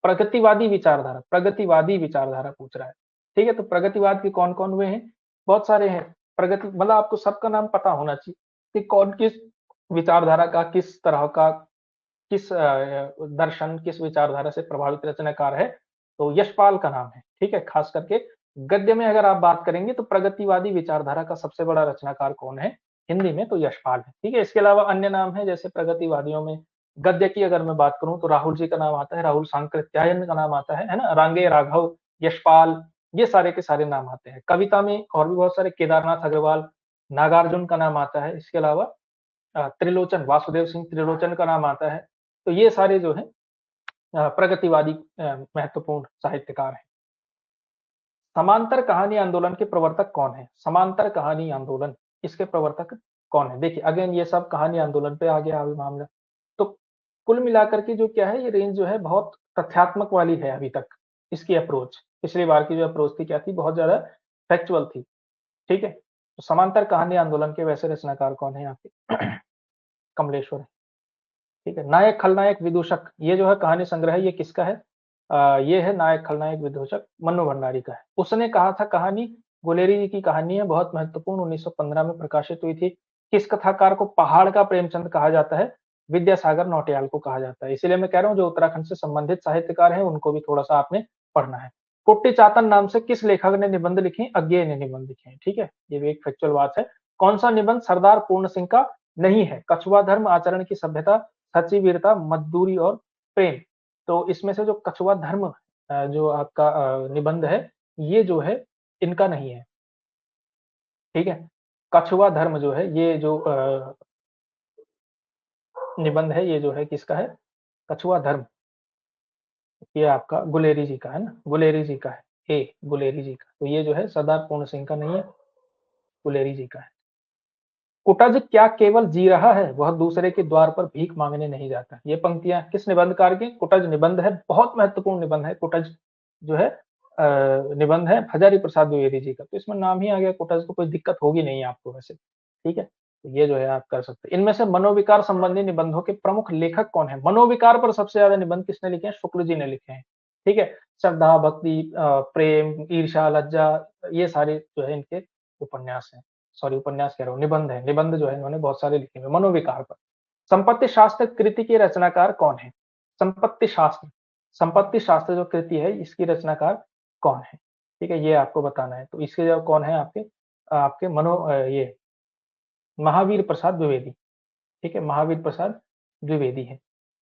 प्रगतिवादी विचारधारा पूछ रहा है, ठीक है? तो प्रगतिवाद के कौन-कौन हुए हैं? बहुत सारे हैं। प्रगति मतलब आपको सबका नाम पता होना चाहिए कि कौन किस विचारधारा का, किस तरह का, किस दर्शन, किस विचारधारा से प्रभावित रचनाकार है, तो यशपाल का नाम है, ठीक है? खास करके गद्य में अगर आप बात करेंगे तो प्रगतिवादी विचारधारा का सबसे बड़ा रचनाकार कौन है? हिंदी में तो यशपाल है, ठीक है? इसके अलावा अन्य नाम है, जैसे प्रगतिवादियों में गद्य की अगर मैं बात करूँ तो राहुल जी का नाम आता है, राहुल सांकृत्यायन का नाम आता है ना? रांगे, राघव, यशपाल, ये सारे के सारे नाम आते हैं। कविता में और भी बहुत सारे, केदारनाथ अग्रवाल, नागार्जुन का नाम आता है, इसके अलावा त्रिलोचन, वासुदेव सिंह त्रिलोचन का नाम आता है। तो ये सारे जो हैं प्रगतिवादी महत्वपूर्ण साहित्यकार हैं। समांतर कहानी आंदोलन के प्रवर्तक कौन है? समांतर कहानी आंदोलन, इसके प्रवर्तक कौन है? देखिए अगेन ये सब कहानी आंदोलन पे आ गया अभी मामला। तो कुल मिलाकर के जो क्या है, ये रेंज जो है बहुत तथ्यात्मक वाली है अभी तक, इसकी अप्रोच। पिछली बार की जो अप्रोच थी क्या थी? बहुत ज़्यादा फैक्चुअल थी, ठीक है? तो समांतर कहानी आंदोलन के वैसे रचनाकार कौन है यहाँ पे? कमलेश्वर है, ठीक है? नायक खलनायक विदूषक, ये जो है कहानी संग्रह, ये किसका है? ये है नायक खलनायक विदूषक, मन्नू भंडारी का है। उसने कहा था कहानी, गुलेरी जी की कहानी है, बहुत महत्वपूर्ण, 1915 में प्रकाशित हुई थी। किस कथाकार को पहाड़ का प्रेमचंद कहा जाता है? विद्यासागर नौटियाल को कहा जाता है। इसीलिए मैं कह रहा हूँ जो उत्तराखंड से संबंधित साहित्यकार हैं उनको भी थोड़ा-सा आपने पढ़ना है। कुट्टी चातन नाम से किस लेखक ने निबंध लिखे? अज्ञेय ने निबंध लिखे हैं, ठीक है? ये भी एक फैक्चुअल बात है। कौन सा निबंध सरदार पूर्ण सिंह का नहीं है? कछुआ धर्म, आचरण की सभ्यता, सच्ची वीरता, मजदूरी और प्रेम। तो इसमें से जो कछुआ धर्म जो आपका निबंध है, ये जो है इनका नहीं है, ठीक है? कछुआ धर्म जो है, ये जो निबंध है, ये जो है किसका है? कछुआ धर्म, ये आपका गुलेरी जी का है ना? गुलेरी जी का है, गुलेरी जी का। तो ये जो है सरदार पूर्ण सिंह का नहीं है, गुलेरी जी का है। कुटज क्या केवल जी रहा है, वह दूसरे के द्वार पर भीख मांगने नहीं जाता। ये पंक्तियां किस निबंधकार की? कुटज निबंध है, बहुत महत्वपूर्ण निबंध है। कुटज जो है निबंध है हजारी प्रसाद द्विवेदी जी का। तो इसमें नाम ही आ गया कुटज, तो कोई दिक्कत होगी नहीं आपको वैसे, ठीक है? तो ये जो है आप कर सकते हैं। इनमें से मनोविकार संबंधी निबंधों के प्रमुख लेखक कौन है? मनोविकार पर सबसे ज्यादा निबंध किसने लिखे हैं? शुक्ल जी ने लिखे हैं, ठीक है? श्रद्धा, भक्ति, प्रेम, ईर्ष्या, लज्जा, ये सारे जो है इनके उपन्यास हैं। सॉरी, उपन्यास कह रहा हूँ, निबंध है। निबंध जो है इन्होंने बहुत सारे लिखे हुए मनोविकार पर। संपत्ति शास्त्र कृति के रचनाकार कौन है? संपत्ति शास्त्र, संपत्ति शास्त्र जो कृति है इसकी रचनाकार कौन है? ठीक है, ये आपको बताना है। तो इसके जो कौन है आपके आपके ये महावीर प्रसाद द्विवेदी, ठीक है? महावीर प्रसाद द्विवेदी है।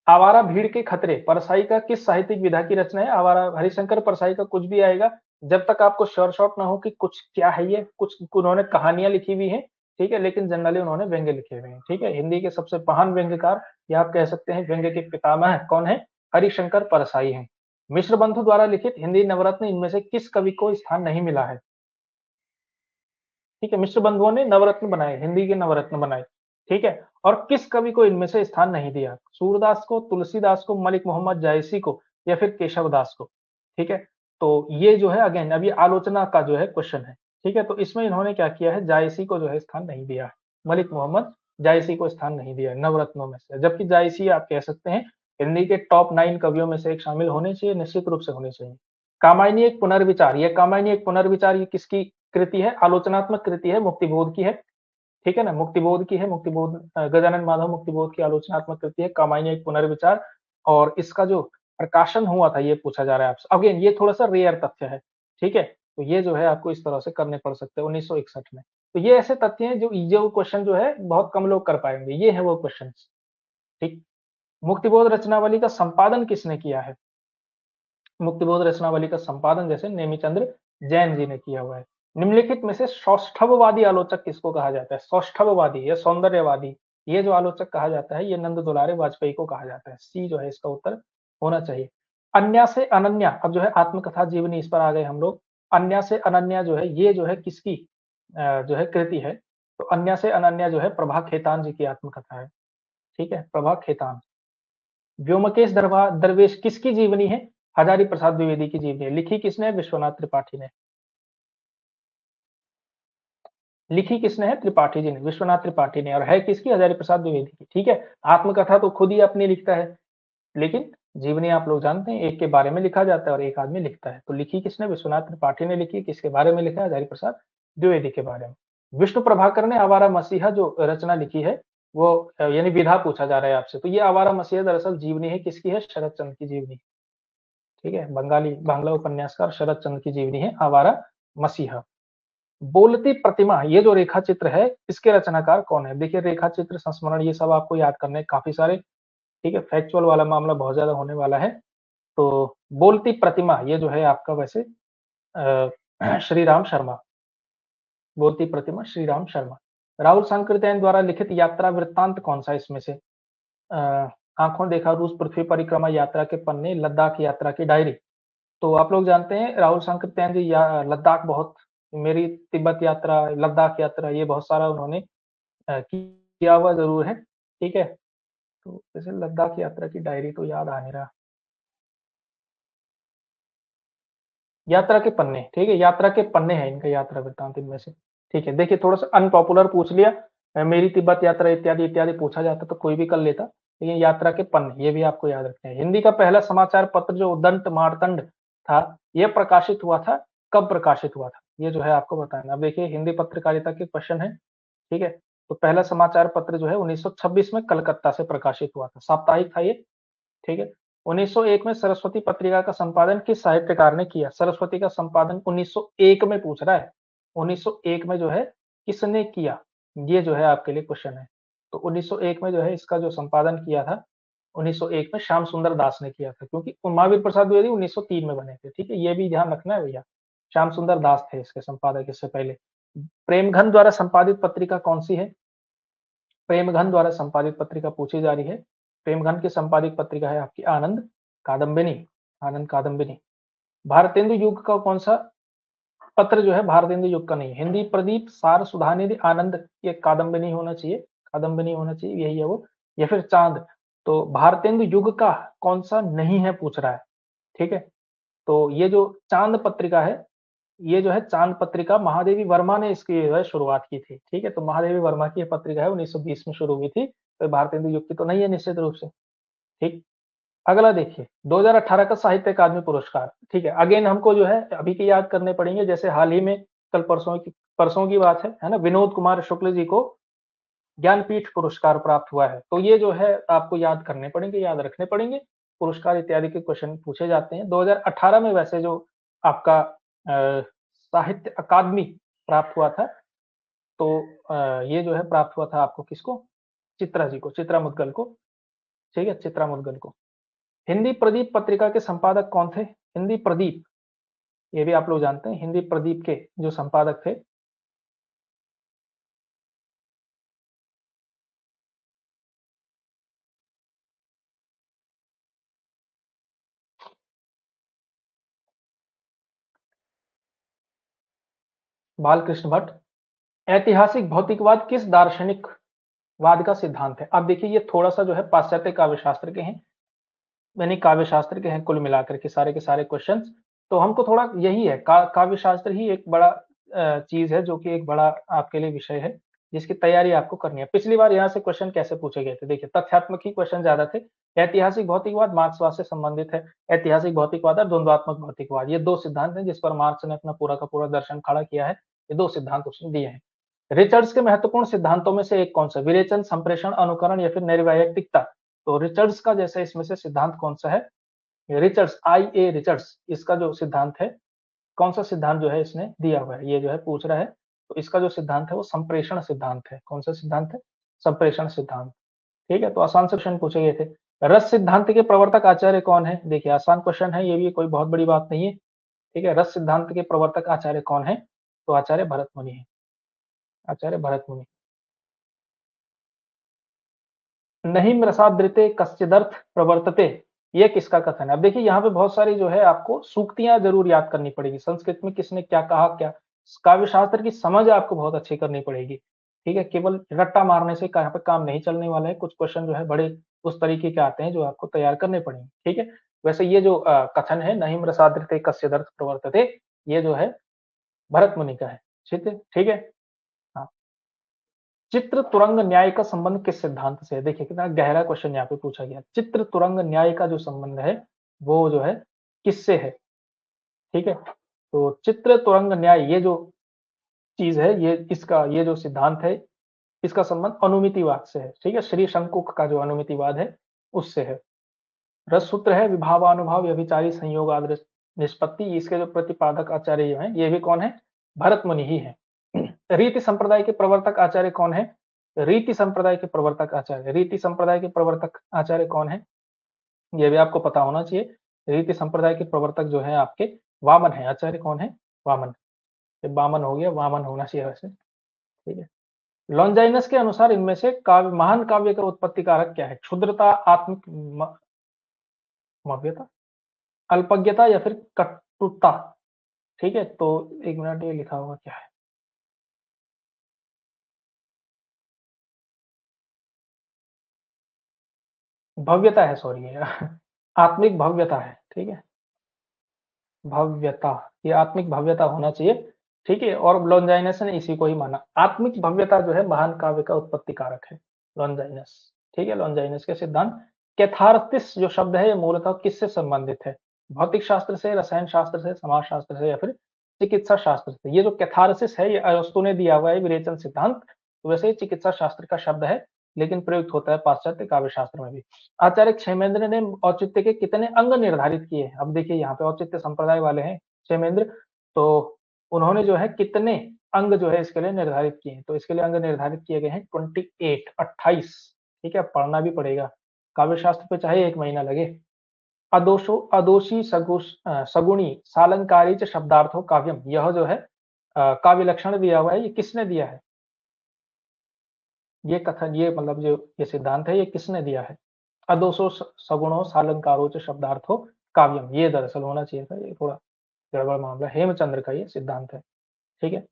आवारा भीड़ के खतरे परसाई का किस साहित्यिक विधा की रचना है? आवारा हरिशंकर परसाई का कुछ भी आएगा, जब तक आपको श्योर शॉट ना हो कि कुछ क्या है ये, कुछ उन्होंने कहानियां लिखी हुई हैं, ठीक है? लेकिन जनरली उन्होंने व्यंग्य लिखे हुए हैं, ठीक है? हिंदी के सबसे महान व्यंग्यकार या आप कह सकते हैं व्यंग्य के पितामह कौन है? हरिशंकर परसाई हैं। मिश्र बंधु द्वारा लिखित हिंदी नवरत्न इनमें से किस कवि को स्थान नहीं मिला है? ठीक है, मिश्र बंधुओं ने नवरत्न बनाए, हिंदी के नवरत्न बनाए, ठीक है? और किस कवि को इनमें से स्थान नहीं दिया? सूरदास को, तुलसीदास को, मलिक मोहम्मद जायसी को या फिर केशव दास को, ठीक है? तो ये जो है अगेन अभी आलोचना का जो है क्वेश्चन है, ठीक है? तो इसमें इन्होंने क्या किया है, जायसी को जो है स्थान नहीं दिया है, मलिक मोहम्मद जायसी को स्थान नहीं दिया है नवरत्नों में से, जबकि जायसी आप कह सकते हैं हिंदी के टॉप 9 कवियों में से एक शामिल होने चाहिए, निश्चित रूप से होने चाहिए। कामायनी एक पुनर्विचार, ये कामायनी एक पुनर्विचार ये किसकी कृति है? आलोचनात्मक कृति है, मुक्तिबोध की है, ठीक है ना? मुक्तिबोध की है, मुक्तिबोध गजानन माधव मुक्तिबोध की आलोचनात्मक कृति है, कामायनी एक पुनर्विचार। और इसका जो प्रकाशन हुआ था ये पूछा जा रहा है आपसे। अगेन ये थोड़ा-सा रेयर तथ्य है, ठीक है? तो ये जो है आपको इस तरह से करने पड़ सकते हैं 1961 में। तो ये ऐसे तथ्य हैं जो क्वेश्चन जो है बहुत कम लोग कर पाएंगे, ये है वो क्वेश्चन। ठीक। मुक्तिबोध रचनावली का संपादन किसने किया है? मुक्तिबोध रचनावली का संपादन जैसे नेमिचंद्र जैन जी ने किया हुआ है। निम्नलिखित में से सौष्ठववादी आलोचक किसको कहा जाता है? सौष्ठववादी या सौंदर्यवादी, ये जो आलोचक कहा जाता है, ये नंद दुलारे वाजपेयी को कहा जाता है। सी जो है इसका उत्तर होना चाहिए। अन्या से अनन्या, अब जो है आत्मकथा जीवनी, इस पर आ गए हम लोग। अन्या से अनन्या जो है, ये जो है किसकी जो है कृति है? तो अन्या से अनन्या जो है प्रभा खेतान जी की आत्मकथा है। ठीक है, प्रभा खेतान। व्योमकेश दरवेश किसकी जीवनी है? हजारी प्रसाद द्विवेदी की जीवनी है। लिखी किसने? विश्वनाथ त्रिपाठी ने। लिखी किसने है? त्रिपाठी जी ने, विश्वनाथ त्रिपाठी ने। और है किसकी? हजारी प्रसाद द्विवेदी की। ठीक है, आत्मकथा तो खुद ही अपनी लिखता है, लेकिन जीवनी आप लोग जानते हैं, एक के बारे में लिखा जाता है और एक आदमी लिखता है। तो लिखी किसने? विश्वनाथ त्रिपाठी ने लिखी। किसके बारे में लिखा है? हजारी प्रसाद द्विवेदी के बारे में। विष्णु प्रभाकर ने आवारा मसीहा जो रचना लिखी है, वो यानी विधा पूछा जा रहा है आपसे, तो ये आवारा मसीहा दरअसल जीवनी है किसकी है? शरद चंद्र की जीवनी। ठीक है, बांग्ला उपन्यासकार शरद चंद्र की जीवनी है आवारा मसीहा। बोलती प्रतिमा, ये जो रेखा चित्र है, इसके रचनाकार कौन है? देखिए, रेखा चित्र, संस्मरण, ये सब आपको याद करने हैं काफी सारे। ठीक है, फैक्चुअल वाला मामला बहुत ज्यादा होने वाला है। तो बोलती प्रतिमा, ये जो है आपका वैसे श्री राम शर्मा। बोलती प्रतिमा श्री राम शर्मा। राहुल सांकृत्यायन द्वारा लिखित यात्रा वृत्तांत कौन सा इसमें से? आंखों देखा रूस पृथ्वी परिक्रमा यात्रा के पन्ने, लद्दाख यात्रा की डायरी। तो आप लोग जानते हैं राहुल सांकृत्यायन जी लद्दाख बहुत, मेरी तिब्बत यात्रा, लद्दाख यात्रा, ये बहुत सारा उन्होंने किया हुआ जरूर है। ठीक है, तो जैसे लद्दाख यात्रा की डायरी तो याद आ नहीं रहा। यात्रा के पन्ने, ठीक है, यात्रा के पन्ने हैं इनका यात्रा वृत्तांत इनमें से। ठीक है, देखिए थोड़ा सा अनपॉपुलर पूछ लिया, मेरी तिब्बत यात्रा इत्यादि इत्यादि पूछा जाता तो कोई भी कर लेता, लेकिन यात्रा के पन्ने ये भी आपको याद रखना है। हिंदी का पहला समाचार पत्र जो उदंत मार्तंड था, यह प्रकाशित हुआ था, कब प्रकाशित हुआ था? ये जो है आपको बताना। अब देखिए, हिंदी पत्रकारिता के क्वेश्चन है। ठीक है, तो पहला समाचार पत्र जो है 1926 में कलकत्ता से प्रकाशित हुआ था, साप्ताहिक था ये। ठीक है, 1901 में सरस्वती पत्रिका का संपादन किस साहित्यकार ने किया? सरस्वती का संपादन 1901 में पूछ रहा है, 1901 में जो है किसने किया? ये जो है आपके लिए क्वेश्चन है। तो 1901 में जो है इसका जो संपादन किया था, 1901 में श्याम सुंदर दास ने किया था, क्योंकि महावीर प्रसाद द्विवेदी 1903 में बने थे। ठीक है, ये भी ध्यान रखना है भैया। श्याम सुंदर दास थे इसके संपादक इससे पहले। प्रेमघन द्वारा संपादित पत्रिका कौन सी है? प्रेमघन द्वारा संपादित पत्रिका पूछी जा रही है। प्रेमघन की संपादित पत्रिका है आपकी आनंद कादम्बिनी। आनंद कादम्बिनी। भारतेंदु युग का कौन सा पत्र जो है भारतेंदु युग का नहीं? हिंदी प्रदीप, सार, सुधानिधि, आनंद, ये कादम्बिनी होना चाहिए, कादम्बिनी होना चाहिए, यही है वो, या फिर चांद। तो भारतेंदु युग का कौन सा नहीं है पूछ रहा है। ठीक है, तो ये जो चांद पत्रिका है, ये जो है चांद पत्रिका महादेवी वर्मा ने इसकी जो है शुरुआत की थी। ठीक है, तो महादेवी वर्मा की ये पत्रिका है, 1920 में शुरू हुई थी, तो भारतेंदु युग की तो नहीं है निश्चित रूप से। ठीक। अगला देखिए, 2018 का साहित्य अकादमी पुरस्कार। ठीक है, अगेन हमको जो है अभी के याद करने पड़ेंगे, जैसे हाल ही में कल परसों की बात है ना, विनोद कुमार शुक्ल जी को ज्ञानपीठ पुरस्कार प्राप्त हुआ है। तो ये जो है आपको याद करने पड़ेंगे, याद रखने पड़ेंगे, पुरस्कार इत्यादि के क्वेश्चन पूछे जाते हैं। 2018 में वैसे जो आपका साहित्य अकादमी प्राप्त हुआ था, तो ये जो है प्राप्त हुआ था आपको किसको? चित्रा जी को, चित्रा मुद्गल को। ठीक है, चित्रा मुद्गल को। हिंदी प्रदीप पत्रिका के संपादक कौन थे? हिंदी प्रदीप, ये भी आप लोग जानते हैं, हिंदी प्रदीप के जो संपादक थे, बालकृष्ण भट्ट। ऐतिहासिक भौतिकवाद किस दार्शनिक वाद का सिद्धांत है? अब देखिए, ये थोड़ा सा जो है पाश्चात्य काव्य शास्त्र के हैं, यानी काव्य शास्त्र के हैं कुल मिलाकर के सारे क्वेश्चंस। तो हमको थोड़ा यही है, काव्य शास्त्र ही एक बड़ा चीज है, जो कि एक बड़ा आपके लिए विषय है, जिसकी तैयारी आपको करनी है। पिछली बार यहाँ से क्वेश्चन कैसे पूछे गए थे? देखिए, तथ्यात्मक ही क्वेश्चन ज्यादा थे। ऐतिहासिक भौतिकवाद मार्क्सवाद से संबंधित है। ऐतिहासिक भौतिकवाद और द्वंद्वात्मक भौतिकवाद, ये दो सिद्धांत हैं जिस पर मार्क्स ने अपना पूरा का पूरा दर्शन खड़ा किया है। ये दो सिद्धांत उसने दिए हैं। रिचर्ड्स के महत्वपूर्ण सिद्धांतों में से एक कौन सा? विरेचन, संप्रेषण, अनुकरण या फिर निर्वैयक्तिकता? तो रिचर्ड्स का जैसे इसमें से सिद्धांत कौन सा है? रिचर्ड्स, आई ए रिचर्ड्स, इसका जो सिद्धांत है, कौन सा सिद्धांत जो है इसने दिया हुआ है, ये जो है पूछ रहा है। तो इसका जो सिद्धांत है वो संप्रेषण सिद्धांत है। कौन सा सिद्धांत है? संप्रेषण सिद्धांत। ठीक है, तो आसान से क्वेश्चन पूछे गए थे। रस सिद्धांत के प्रवर्तक आचार्य कौन है? देखिए आसान क्वेश्चन है, ये भी कोई बहुत बड़ी बात नहीं है। ठीक है, रस सिद्धांत के प्रवर्तक आचार्य कौन है? तो आचार्य भरत मुनि है, आचार्य भरत मुनि। नहीं रसादृते कश्चिदर्थ प्रवर्तते, ये किसका कथन है? अब देखिए यहाँ पे बहुत सारी जो है आपको सूक्तियां जरूर याद करनी पड़ेगी। संस्कृत में किसने क्या कहा, क्या काव्य शास्त्र की समझ आपको बहुत अच्छी करनी पड़ेगी। ठीक है, केवल रट्टा मारने से यहाँ पे काम नहीं चलने वाला है। कुछ क्वेश्चन जो है बड़े उस तरीके के आते हैं जो आपको तैयार करने पड़ेंगे। ठीक है, वैसे ये जो कथन है नहीं रसादृते कश्चिदर्थ प्रवर्तते, ये जो है भरत मुनि का है। ठीक है, ठीक है। हाँ, चित्र तुरंग न्याय का संबंध किस सिद्धांत से है? देखिए कितना गहरा क्वेश्चन यहाँ पे पूछा गया। चित्र तुरंग न्याय का जो संबंध है वो जो है किससे है? ठीक है, तो चित्र तुरंग न्याय ये जो चीज है, ये इसका ये जो सिद्धांत है, इसका संबंध अनुमितिवाद से है। ठीक है, श्री शंकुक का जो अनुमितिवाद है उससे है। रस सूत्र है विभावानुभाव व्यभिचारी संयोग आदर्श निष्पत्ति, इसके जो प्रतिपादक आचार्य हैं ये भी कौन है? भरत मुनि ही है। रीति संप्रदाय के प्रवर्तक आचार्य कौन है? रीति संप्रदाय के प्रवर्तक आचार्य, रीति संप्रदाय के प्रवर्तक आचार्य कौन है? ये भी आपको पता होना चाहिए। रीति संप्रदाय के प्रवर्तक जो है आपके वामन है। आचार्य कौन है? वामन। बामन हो गया, वामन होना चाहिए वैसे। ठीक है, लॉन्जाइनस के अनुसार इनमें से काव्य महान काव्य का उत्पत्ति कारक क्या है? क्षुद्रता, आत्मिक मव्यता, अल्पज्ञता या फिर कटुता? ठीक है, तो एक मिनट, ये लिखा हुआ क्या है? भव्यता है, सॉरी ये आत्मिक भव्यता है। ठीक है, भव्यता, ये आत्मिक भव्यता होना चाहिए। ठीक है, और लॉन्जाइनस ने इसी को ही माना। आत्मिक भव्यता जो है महान काव्य का उत्पत्ति कारक है, लॉन्जाइनस। ठीक है, लॉन्जाइनस के सिद्धांत। कैथारसिस जो शब्द है ये मूलतः किससे संबंधित है? भौतिक शास्त्र से, रसायन शास्त्र से, समाज शास्त्र से या फिर चिकित्सा शास्त्र से? ये जो कैथारसिस है ये अरस्तु ने दिया हुआ है विरेचन सिद्धांत, तो वैसे ये चिकित्सा शास्त्र का शब्द है लेकिन प्रयुक्त होता है पाश्चात्य काव्य शास्त्र में भी। आचार्य क्षेमेंद्र ने औचित्य के कितने अंग निर्धारित किए? अब देखिए यहाँ पे औचित्य संप्रदाय वाले हैं क्षेमेंद्र, तो उन्होंने जो है कितने अंग जो है इसके लिए निर्धारित किए हैं? तो इसके लिए अंग निर्धारित किए गए हैं 28, 28। ठीक है, पढ़ना भी पड़ेगा काव्य शास्त्र पे, चाहे 1 महीना लगे। अदोषो अदोषी सगुणी सालंकारी च शब्दार्थो काव्यम, यह जो है काव्य लक्षण दिया हुआ है, ये किसने दिया है? ये कथन, ये मतलब जो ये सिद्धांत है ये किसने दिया है? अदोषो सगुणो सालंकारो च शब्दार्थो काव्यम, ये दरअसल होना चाहिए था, ये थोड़ा गड़बड़ मामला। हेमचंद्र का ये सिद्धांत है। ठीक है,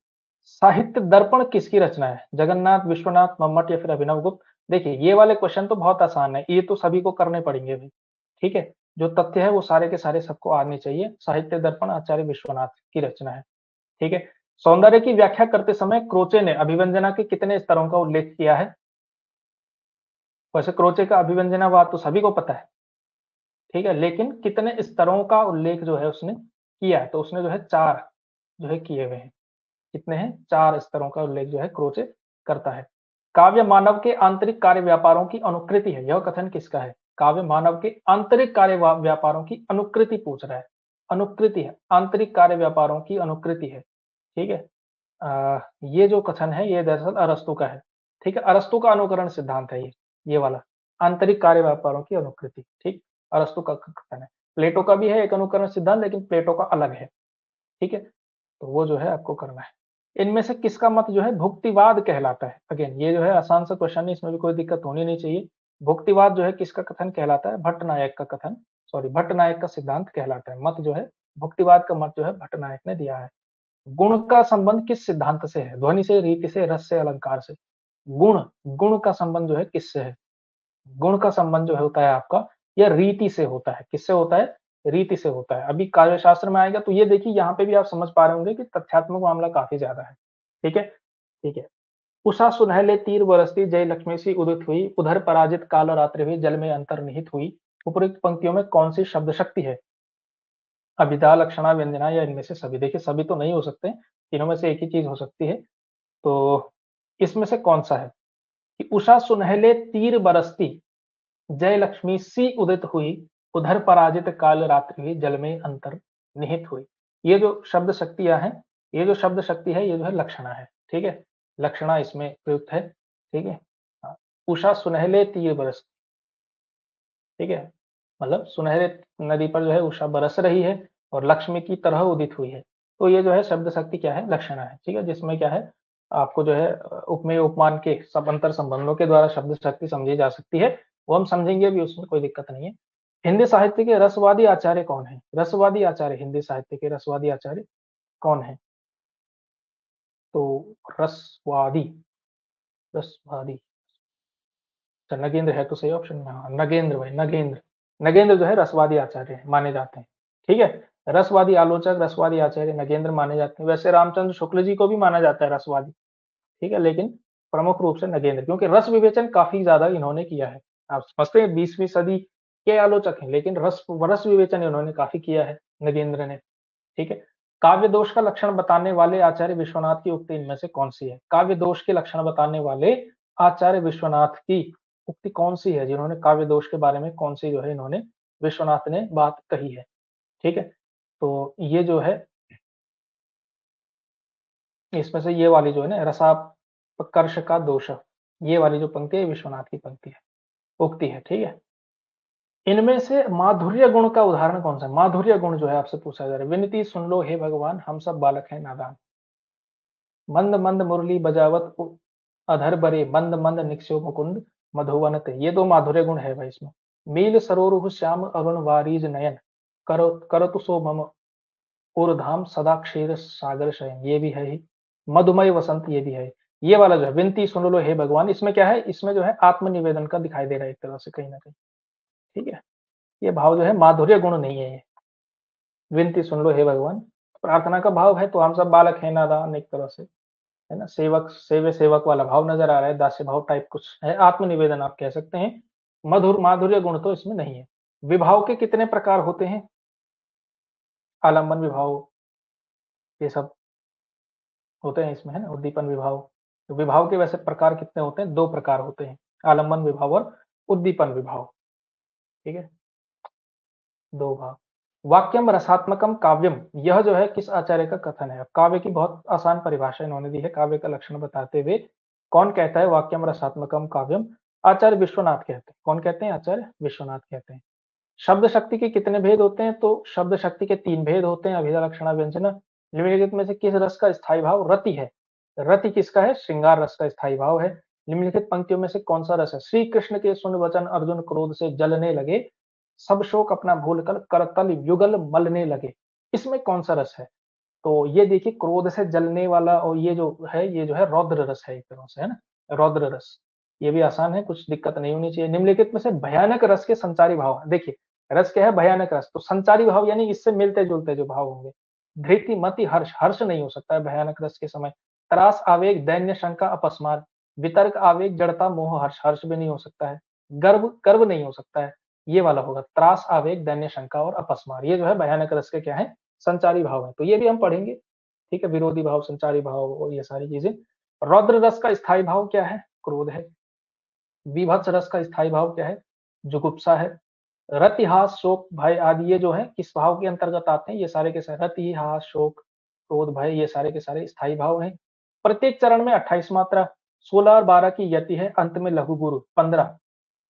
साहित्य दर्पण किसकी रचना है? जगन्नाथ, विश्वनाथ, मम्मट या फिर अभिनव गुप्त? देखिए ये वाले क्वेश्चन तो बहुत आसान है, ये तो सभी को करने पड़ेंगे भाई। ठीक है, जो तथ्य है वो सारे के सारे सबको आने चाहिए। साहित्य दर्पण आचार्य विश्वनाथ की रचना है। ठीक है, सौंदर्य की व्याख्या करते समय क्रोचे ने अभिव्यंजना के कितने स्तरों का उल्लेख किया है? वैसे क्रोचे का अभिव्यंजनावाद तो सभी को पता है। ठीक है, लेकिन कितने स्तरों का उल्लेख जो है उसने किया है? तो उसने जो है 4 जो है किए हुए हैं। कितने हैं? 4 स्तरों का उल्लेख जो है क्रोचे करता है। काव्य मानव के आंतरिक कार्य व्यापारों की अनुकृति है, यह कथन किसका है? काव्य मानव के आंतरिक कार्य व्यापारों की अनुकृति पूछ रहा है। अनुकृति है, आंतरिक कार्य व्यापारों की अनुकृति है। ठीक है, ये जो कथन है ये दरअसल अरस्तु का है। ठीक है, अरस्तु का अनुकरण सिद्धांत है ये वाला, आंतरिक कार्य व्यापारों की अनुकृति। ठीक, अरस्तु का कथन है। प्लेटो का भी है एक अनुकरण सिद्धांत, लेकिन प्लेटो का अलग है। ठीक है, तो वो जो है आपको करना है। इनमें से किसका मत जो है भुक्तिवाद कहलाता है? अगेन ये जो है आसान सा क्वेश्चन है, इसमें भी कोई दिक्कत होनी नहीं चाहिए। भुक्तिवाद जो है किसका कथन कहलाता है? भट्टनायक का कथन, सॉरी भट्टनायक का सिद्धांत कहलाता है। मत जो है भुक्तिवाद का मत जो है भट्टनायक ने दिया है। गुण का संबंध किस सिद्धांत से है? ध्वनि से, रीति से, रस से, अलंकार से? गुण, गुण का संबंध जो है किससे है? गुण का संबंध जो है होता है आपका या रीति से होता है। किससे होता है? रीति से होता है। अभी काव्य शास्त्र में आएगा तो ये देखिए यहाँ पे भी आप समझ पा रहे होंगे कि तथ्यात्मक मामला काफी ज्यादा है। ठीक है, ठीक है। उषा सुनहले तीर बरसती, जय लक्ष्मी सी उदित हुई, उधर पराजित काल रात्रि हुई, जल में अंतर्निहित हुई। उपरोक्त पंक्तियों में कौन सी शब्द शक्ति है? अभिधा, लक्षणा, व्यंजना या इनमें से सभी? देखिए सभी तो नहीं हो सकते, तीनों में से एक ही चीज हो सकती है। तो इसमें से कौन सा है कि उषा सुनहले तीर बरसती, जय लक्ष्मी सी उदित हुई, उधर पराजित काल रात्रि हुई, जल में अंतर निहित हुई? ये जो शब्द शक्तियां हैं, ये जो शब्द शक्ति है ये जो है लक्षणा है। ठीक है, लक्षणा इसमें प्रयुक्त है, ठीक है। उषा सुनहले तीर बरस, ठीक है, मतलब सुनहरे नदी पर जो है उषा बरस रही है और लक्ष्मी की तरह उदित हुई है। तो ये जो है शब्द शक्ति क्या है, लक्षणा है, ठीक है, जिसमें क्या है आपको जो है उपमेय उपमान के सब अंतर संबंधों के द्वारा शब्द शक्ति समझी जा सकती है, वो हम समझेंगे भी, उसमें कोई दिक्कत नहीं है। हिंदी साहित्य के रसवादी आचार्य कौन है? रसवादी आचार्य, हिंदी साहित्य के रसवादी आचार्य कौन है? तो रसवादी, रसवादी, अच्छा नगेंद्र है तो सही ऑप्शन में, हाँ नगेंद्र भाई, नगेंद्र, नगेंद्र जो है रसवादी आचार्य माने जाते हैं, ठीक है। रसवादी आलोचक, रसवादी आचार्य नगेंद्र माने जाते हैं। वैसे रामचंद्र शुक्ल जी को भी माना जाता है रसवादी, ठीक है, लेकिन प्रमुख रूप से नगेंद्र, क्योंकि रस विवेचन काफी ज्यादा इन्होंने किया है। आप समझते हैं 20वीं सदी के आलोचक हैं, लेकिन रस रस विवेचन इन्होंने काफी किया है नगेंद्र ने, ठीक है। काव्य दोष का लक्षण बताने वाले आचार्य विश्वनाथ की उक्ति इनमें से कौन सी है? काव्य दोष के लक्षण बताने वाले आचार्य विश्वनाथ की उक्ति कौन सी है, जिन्होंने काव्य दोष के बारे में कौन सी जो है इन्होंने विश्वनाथ ने बात कही है, ठीक है। तो ये जो है इसमें से ये वाली जो है ना, रसापकर्ष का दोष, ये वाली जो पंक्ति है विश्वनाथ की पंक्ति है, उक्ति है, ठीक है। इनमें से माधुर्य गुण का उदाहरण कौन सा है? माधुर्य गुण जो है आपसे पूछा जा रहा है, विनती सुन लो हे भगवान, हम सब बालक हैं नादान, मंद मंद मुरली बजावत अधर बरे, मंद मंद निक्ष्यो मुकुंद मधुवन ते, ये दो माधुर्य गुण है भाई इसमें। मील सरोरुह श्याम अरुण वारीज नयन, करो करतु सो मम उर्धाम सदा क्षीर सागर शयन, ये भी है ही। मधुमय वसंत, ये भी है। ये वाला जो है विनती सुन लो हे भगवान, इसमें क्या है, इसमें जो है आत्मनिवेदन का दिखाई दे रहा है एक तरह से कहीं ना कहीं, ठीक है। ये भाव जो है माधुर्य गुण नहीं है ये, विनती सुन लो हे भगवान प्रार्थना का भाव है, तो हम सब बालक है नादान एक तरह से, है ना, सेवक सेवे सेवक वाला भाव नजर आ रहा है, दास्य भाव टाइप कुछ है, आत्मनिवेदन आप कह सकते हैं। मधुर माधुर्य गुण तो इसमें नहीं है। विभाव के कितने प्रकार होते हैं? आलम्बन विभाव, ये सब होते हैं इसमें, है ना, उद्दीपन विभाव। तो विभाव के वैसे प्रकार कितने होते हैं? 2 प्रकार होते हैं, आलम्बन विभाव और उद्दीपन विभाव, ठीक है, 2 भाव। वाक्यम रसात्मकम काव्यम, यह जो है किस आचार्य का कथन है? काव्य की बहुत आसान परिभाषा इन्होंने दी है काव्य का लक्षण बताते हुए। कौन कहता है वाक्यम रसात्मकम काव्यम? आचार्य विश्वनाथ कहते हैं। कौन कहते हैं? आचार्य विश्वनाथ कहते हैं। शब्द शक्ति के कितने भेद होते हैं? तो शब्द शक्ति के 3 भेद होते हैं, अभिधा लक्षणा व्यंजना। निम्नलिखित में से किस रस का स्थायी भाव रति है? रति किसका है? श्रृंगार रस का स्थायी भाव है। निम्नलिखित पंक्तियों में से कौन सा रस है? श्री कृष्ण के सुन वचन अर्जुन क्रोध से जलने लगे, सब शोक अपना भूलकर करतल युगल मलने लगे, इसमें कौन सा रस है? तो ये देखिए क्रोध से जलने वाला, और ये जो है, ये जो है रौद्र रस है एक तरह से, है ना, रौद्र रस। ये भी आसान है, कुछ दिक्कत नहीं होनी चाहिए। निम्नलिखित में से भयानक रस के संचारी भाव, देखिए रस क्या है? भयानक रस, तो संचारी भाव यानी इससे मिलते जुलते जो भाव होंगे। धृति मति हर्ष, हर्ष नहीं हो सकता है भयानक रस के समय। त्रास आवेग दैन्य शंका अपस्मार, वितर्क आवेग जड़ता मोह हर्ष, हर्ष भी नहीं हो सकता है। गर्व, गर्व नहीं हो सकता है, ये वाला होगा त्रास आवेग दैन्य शंका और अपस्मार, ये जो है भयानक रस के क्या है? संचारी भाव है। तो ये भी हम पढ़ेंगे, ठीक है, विरोधी भाव, संचारी भाव और ये सारी चीजें। रौद्र रस का स्थायी भाव क्या है? क्रोध है। विभत्स रस का स्थायी भाव क्या है? जुगुप्सा है। रति हास शोक भय आदि ये जो है किस भाव के अंतर्गत आते हैं? ये सारे के सारे रति हास शोक क्रोध भय, ये सारे के सारे स्थायी भाव हैं। प्रत्येक चरण में 28 मात्रा, 16 और 12 की यति है, अंत में लघु गुरु 15।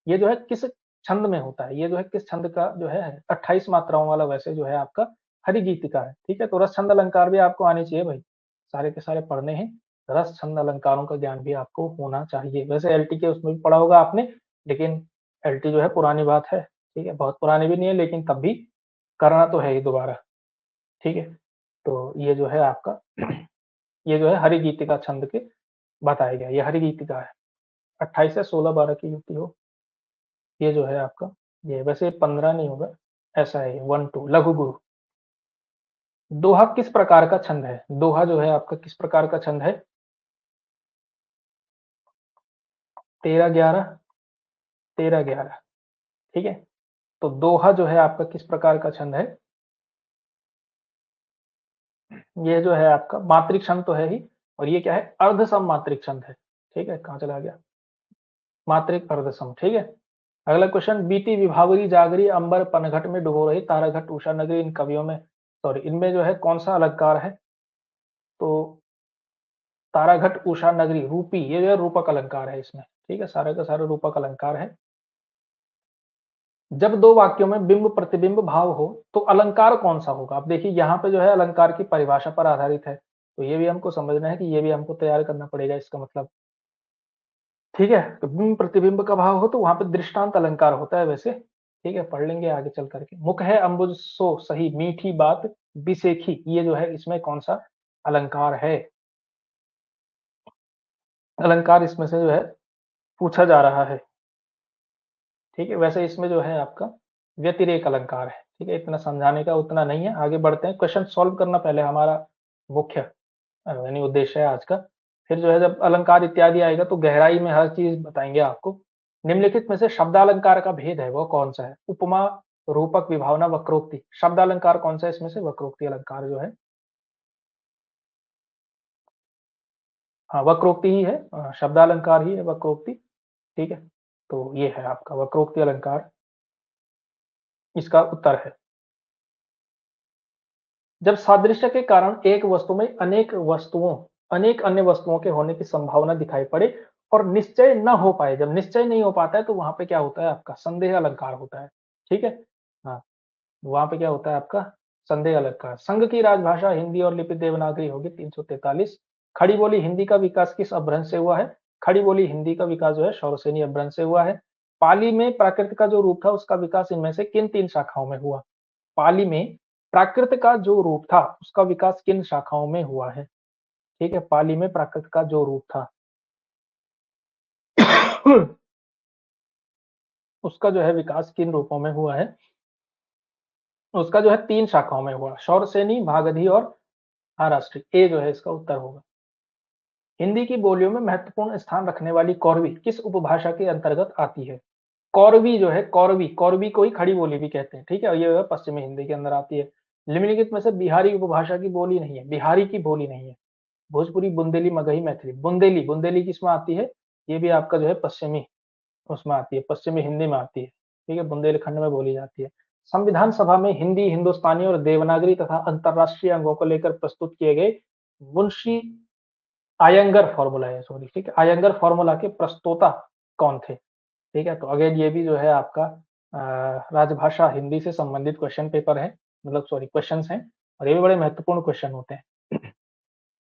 ये जो है किस छंद में होता है? ये जो है किस छंद का जो है 28 मात्राओं वाला वैसे जो है आपका हरिगीतिका है, ठीक है। तो रस छंद अलंकार भी आपको आने चाहिए भाई, सारे के सारे पढ़ने हैं। रस छंद अलंकारों का ज्ञान भी आपको होना चाहिए। वैसे एलटी के उसमें भी पढ़ा होगा आपने, लेकिन एलटी जो है पुरानी बात है, ठीक है, बहुत पुरानी भी नहीं है, लेकिन तब भी करना तो है ही दोबारा, ठीक है। तो ये जो है आपका ये जो है हरिगीतिका छंद के बताया गया, ये हरिगीतिका है। 28 से 16 12 की युक्ति हो, ये जो है आपका, ये वैसे 15 नहीं होगा, ऐसा है 1 2 लघु गुरु। दोहा किस प्रकार का छंद है? दोहा जो है आपका किस प्रकार का छंद है? 13 11 13 11, ठीक है। तो दोहा जो है आपका किस प्रकार का छंद है? ये जो है आपका मात्रिक छंद तो है ही, और ये क्या है? अर्ध सम मात्रिक छंद है, ठीक है। कहाँ चला गया? मात्रिक अर्ध सम, ठीक है। अगला क्वेश्चन, बीती विभावरी जागरी अंबर पनघट में डुबो रही ताराघट उषा नगरी, इन कवियों में, सॉरी इनमें जो है कौन सा अलंकार है? तो ताराघट, उषा नगरी, रूपी, ये जो है रूपक अलंकार है इसमें, ठीक है, सारा का सारा रूपक अलंकार है। जब दो वाक्यों में बिंब प्रतिबिंब भाव हो तो अलंकार कौन सा होगा? अब देखिए यहाँ पे जो है अलंकार की परिभाषा पर आधारित है, तो ये भी हमको समझना है कि ये भी हमको तैयार करना पड़ेगा इसका मतलब, ठीक है। तो बिंब प्रतिबिंब का भाव हो तो वहां पे दृष्टांत अलंकार होता है वैसे, ठीक है, पढ़ लेंगे आगे चल करके। मुख है अंबुज सो सही मीठी बात बिसेखी, ये जो है इसमें कौन सा अलंकार है? अलंकार इसमें से जो है पूछा जा रहा है, ठीक है। वैसे इसमें जो है आपका व्यतिरेक अलंकार है, ठीक है, इतना समझाने का उतना नहीं है। आगे बढ़ते हैं, क्वेश्चन सॉल्व करना पहले हमारा मुख्य यानी उद्देश्य है आज का। फिर जो है जब अलंकार इत्यादि आएगा तो गहराई में हर चीज बताएंगे आपको। निम्नलिखित में से शब्दालंकार का भेद है वो कौन सा है? उपमा, रूपक, विभावना, वक्रोक्ति। शब्दालंकार कौन सा है इसमें से? वक्रोक्ति अलंकार जो है, हाँ वक्रोक्ति ही है, शब्दालंकार ही है वक्रोक्ति, ठीक है। तो ये है आपका वक्रोक्ति अलंकार, इसका उत्तर है। जब सादृश्य के कारण एक वस्तु में अनेक अन्य वस्तुओं के होने की संभावना दिखाई पड़े और निश्चय न हो पाए, जब निश्चय नहीं हो पाता है तो वहां पे क्या होता है आपका? संदेह अलंकार होता है, ठीक है। हाँ, वहां पे क्या होता है आपका? संदेह अलंकार। संघ की राजभाषा हिंदी और लिपि देवनागरी होगी 343। खड़ी बोली हिंदी का विकास किस अपभ्रंश से हुआ है? खड़ी बोली हिंदी का विकास जो है शौरसेनी अपभ्रंश से हुआ है। पाली में प्राकृत का जो रूप था उसका विकास इनमें से किन तीन शाखाओं में हुआ? पाली में प्राकृत का जो रूप था उसका विकास किन शाखाओं में हुआ है? ठीक है, पाली में प्राकृत का जो रूप था उसका जो है विकास किन रूपों में हुआ है? उसका जो है तीन शाखाओं में हुआ, शौरसेनी, भागधी और महाराष्ट्री। ए जो है इसका उत्तर होगा। हिंदी की बोलियों में महत्वपूर्ण स्थान रखने वाली कौरवी किस उपभाषा के अंतर्गत आती है? कौरवी जो है, कौरवी, कौरवी को ही खड़ी बोली भी कहते हैं, ठीक है, ये पश्चिमी हिंदी के अंदर आती है। निम्नलिखित में से बिहारी उपभाषा की बोली नहीं है, बिहारी की बोली नहीं है। भोजपुरी, बुंदेली, मगही, मैथिली। बुंदेली, बुंदेली किसमें आती है? ये भी आपका जो है पश्चिमी उसमें आती है, पश्चिमी हिंदी में आती है, ठीक है, बुंदेलखंड में बोली जाती है। संविधान सभा में हिंदी, हिंदुस्तानी और देवनागरी तथा अंतरराष्ट्रीय अंगों को लेकर प्रस्तुत किए गए मुंशी आयंगर फॉर्मूला है, सॉरी, ठीक है, आयंगर फॉर्मूला के प्रस्तोता कौन थे? ठीक है, तो अगेन ये भी जो है आपका राजभाषा हिंदी से संबंधित क्वेश्चन पेपर है, मतलब सॉरी क्वेश्चंस हैं, और ये भी बड़े महत्वपूर्ण क्वेश्चन होते हैं।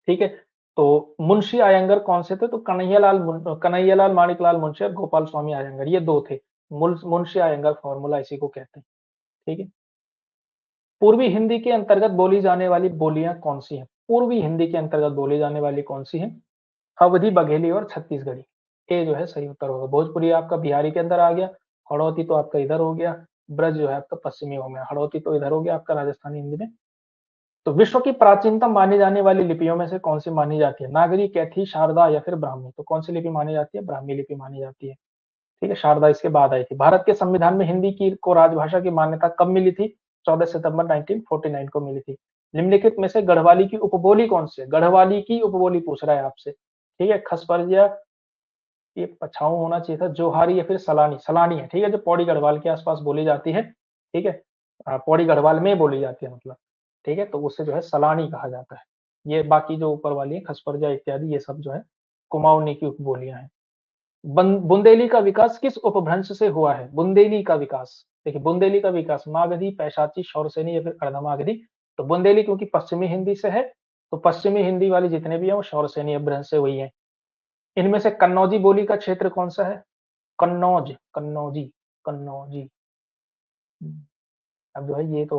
ठीक है, तो मुंशी आयंगर कौन से थे? तो कन्हैयालाल माणिकलाल मुंशी और गोपाल स्वामी आयंगर, ये दो थे। मुंशी आयंगर फॉर्मूला इसी को कहते हैं, ठीक है। पूर्वी हिंदी के अंतर्गत बोली जाने वाली बोलियां कौन सी हैं? पूर्वी हिंदी के अंतर्गत बोली जाने वाली कौन सी हैं? अवधी, बघेली और छत्तीसगढ़ी। ए जो है सही उत्तर होगा। भोजपुरी आपका बिहारी के अंदर आ गया, हड़ौती तो आपका इधर हो गया, ब्रज जो है आपका पश्चिमी हो गया, हड़ौती तो इधर हो गया आपका राजस्थानी हिंदी में। तो विश्व की प्राचीनतम मानी जाने वाली लिपियों में से कौन सी मानी जाती है? नागरी, कैथी, शारदा या फिर ब्राह्मी? तो कौन सी लिपि मानी जाती है? ब्राह्मी लिपि मानी जाती है, ठीक है, शारदा इसके बाद आई थी। भारत के संविधान में हिंदी की को राजभाषा की मान्यता कब मिली थी? 14 सितंबर 1949 को मिली थी। निम्नलिखित में से गढ़वाली की उपबोली कौन सी है? गढ़वाली की उपबोली पूछ रहा है आपसे, ठीक है। खसपरजिया, ये पछाऊ होना चाहिए था, जोहारी या फिर सलानी, सलानी है, ठीक है, जो पौड़ी गढ़वाल के आसपास बोली जाती है, ठीक है, पौड़ी गढ़वाल में बोली जाती है मतलब, ठीक है, तो उससे जो है सलानी कहा जाता है। ये बाकी जो ऊपर वाली है खसपरजा इत्यादि ये सब जो है कुमाऊनी की उपबोलियां हैं। बुंदेली का विकास किस उपभ्रंश से हुआ है? बुंदेली का विकास, देखिए बुंदेली का विकास मागधी, पैशाची, शौरसेनी या फिर अर्धमागधी। तो बुंदेली क्योंकि पश्चिमी हिंदी से है, तो पश्चिमी हिंदी वाली जितने भी है वो शौरसेनी अपभ्रंश से हुई है। इनमें से कन्नौजी बोली का क्षेत्र कौन सा है? कन्नौज, कन्नौजी, कन्नौजी। अब जो है ये तो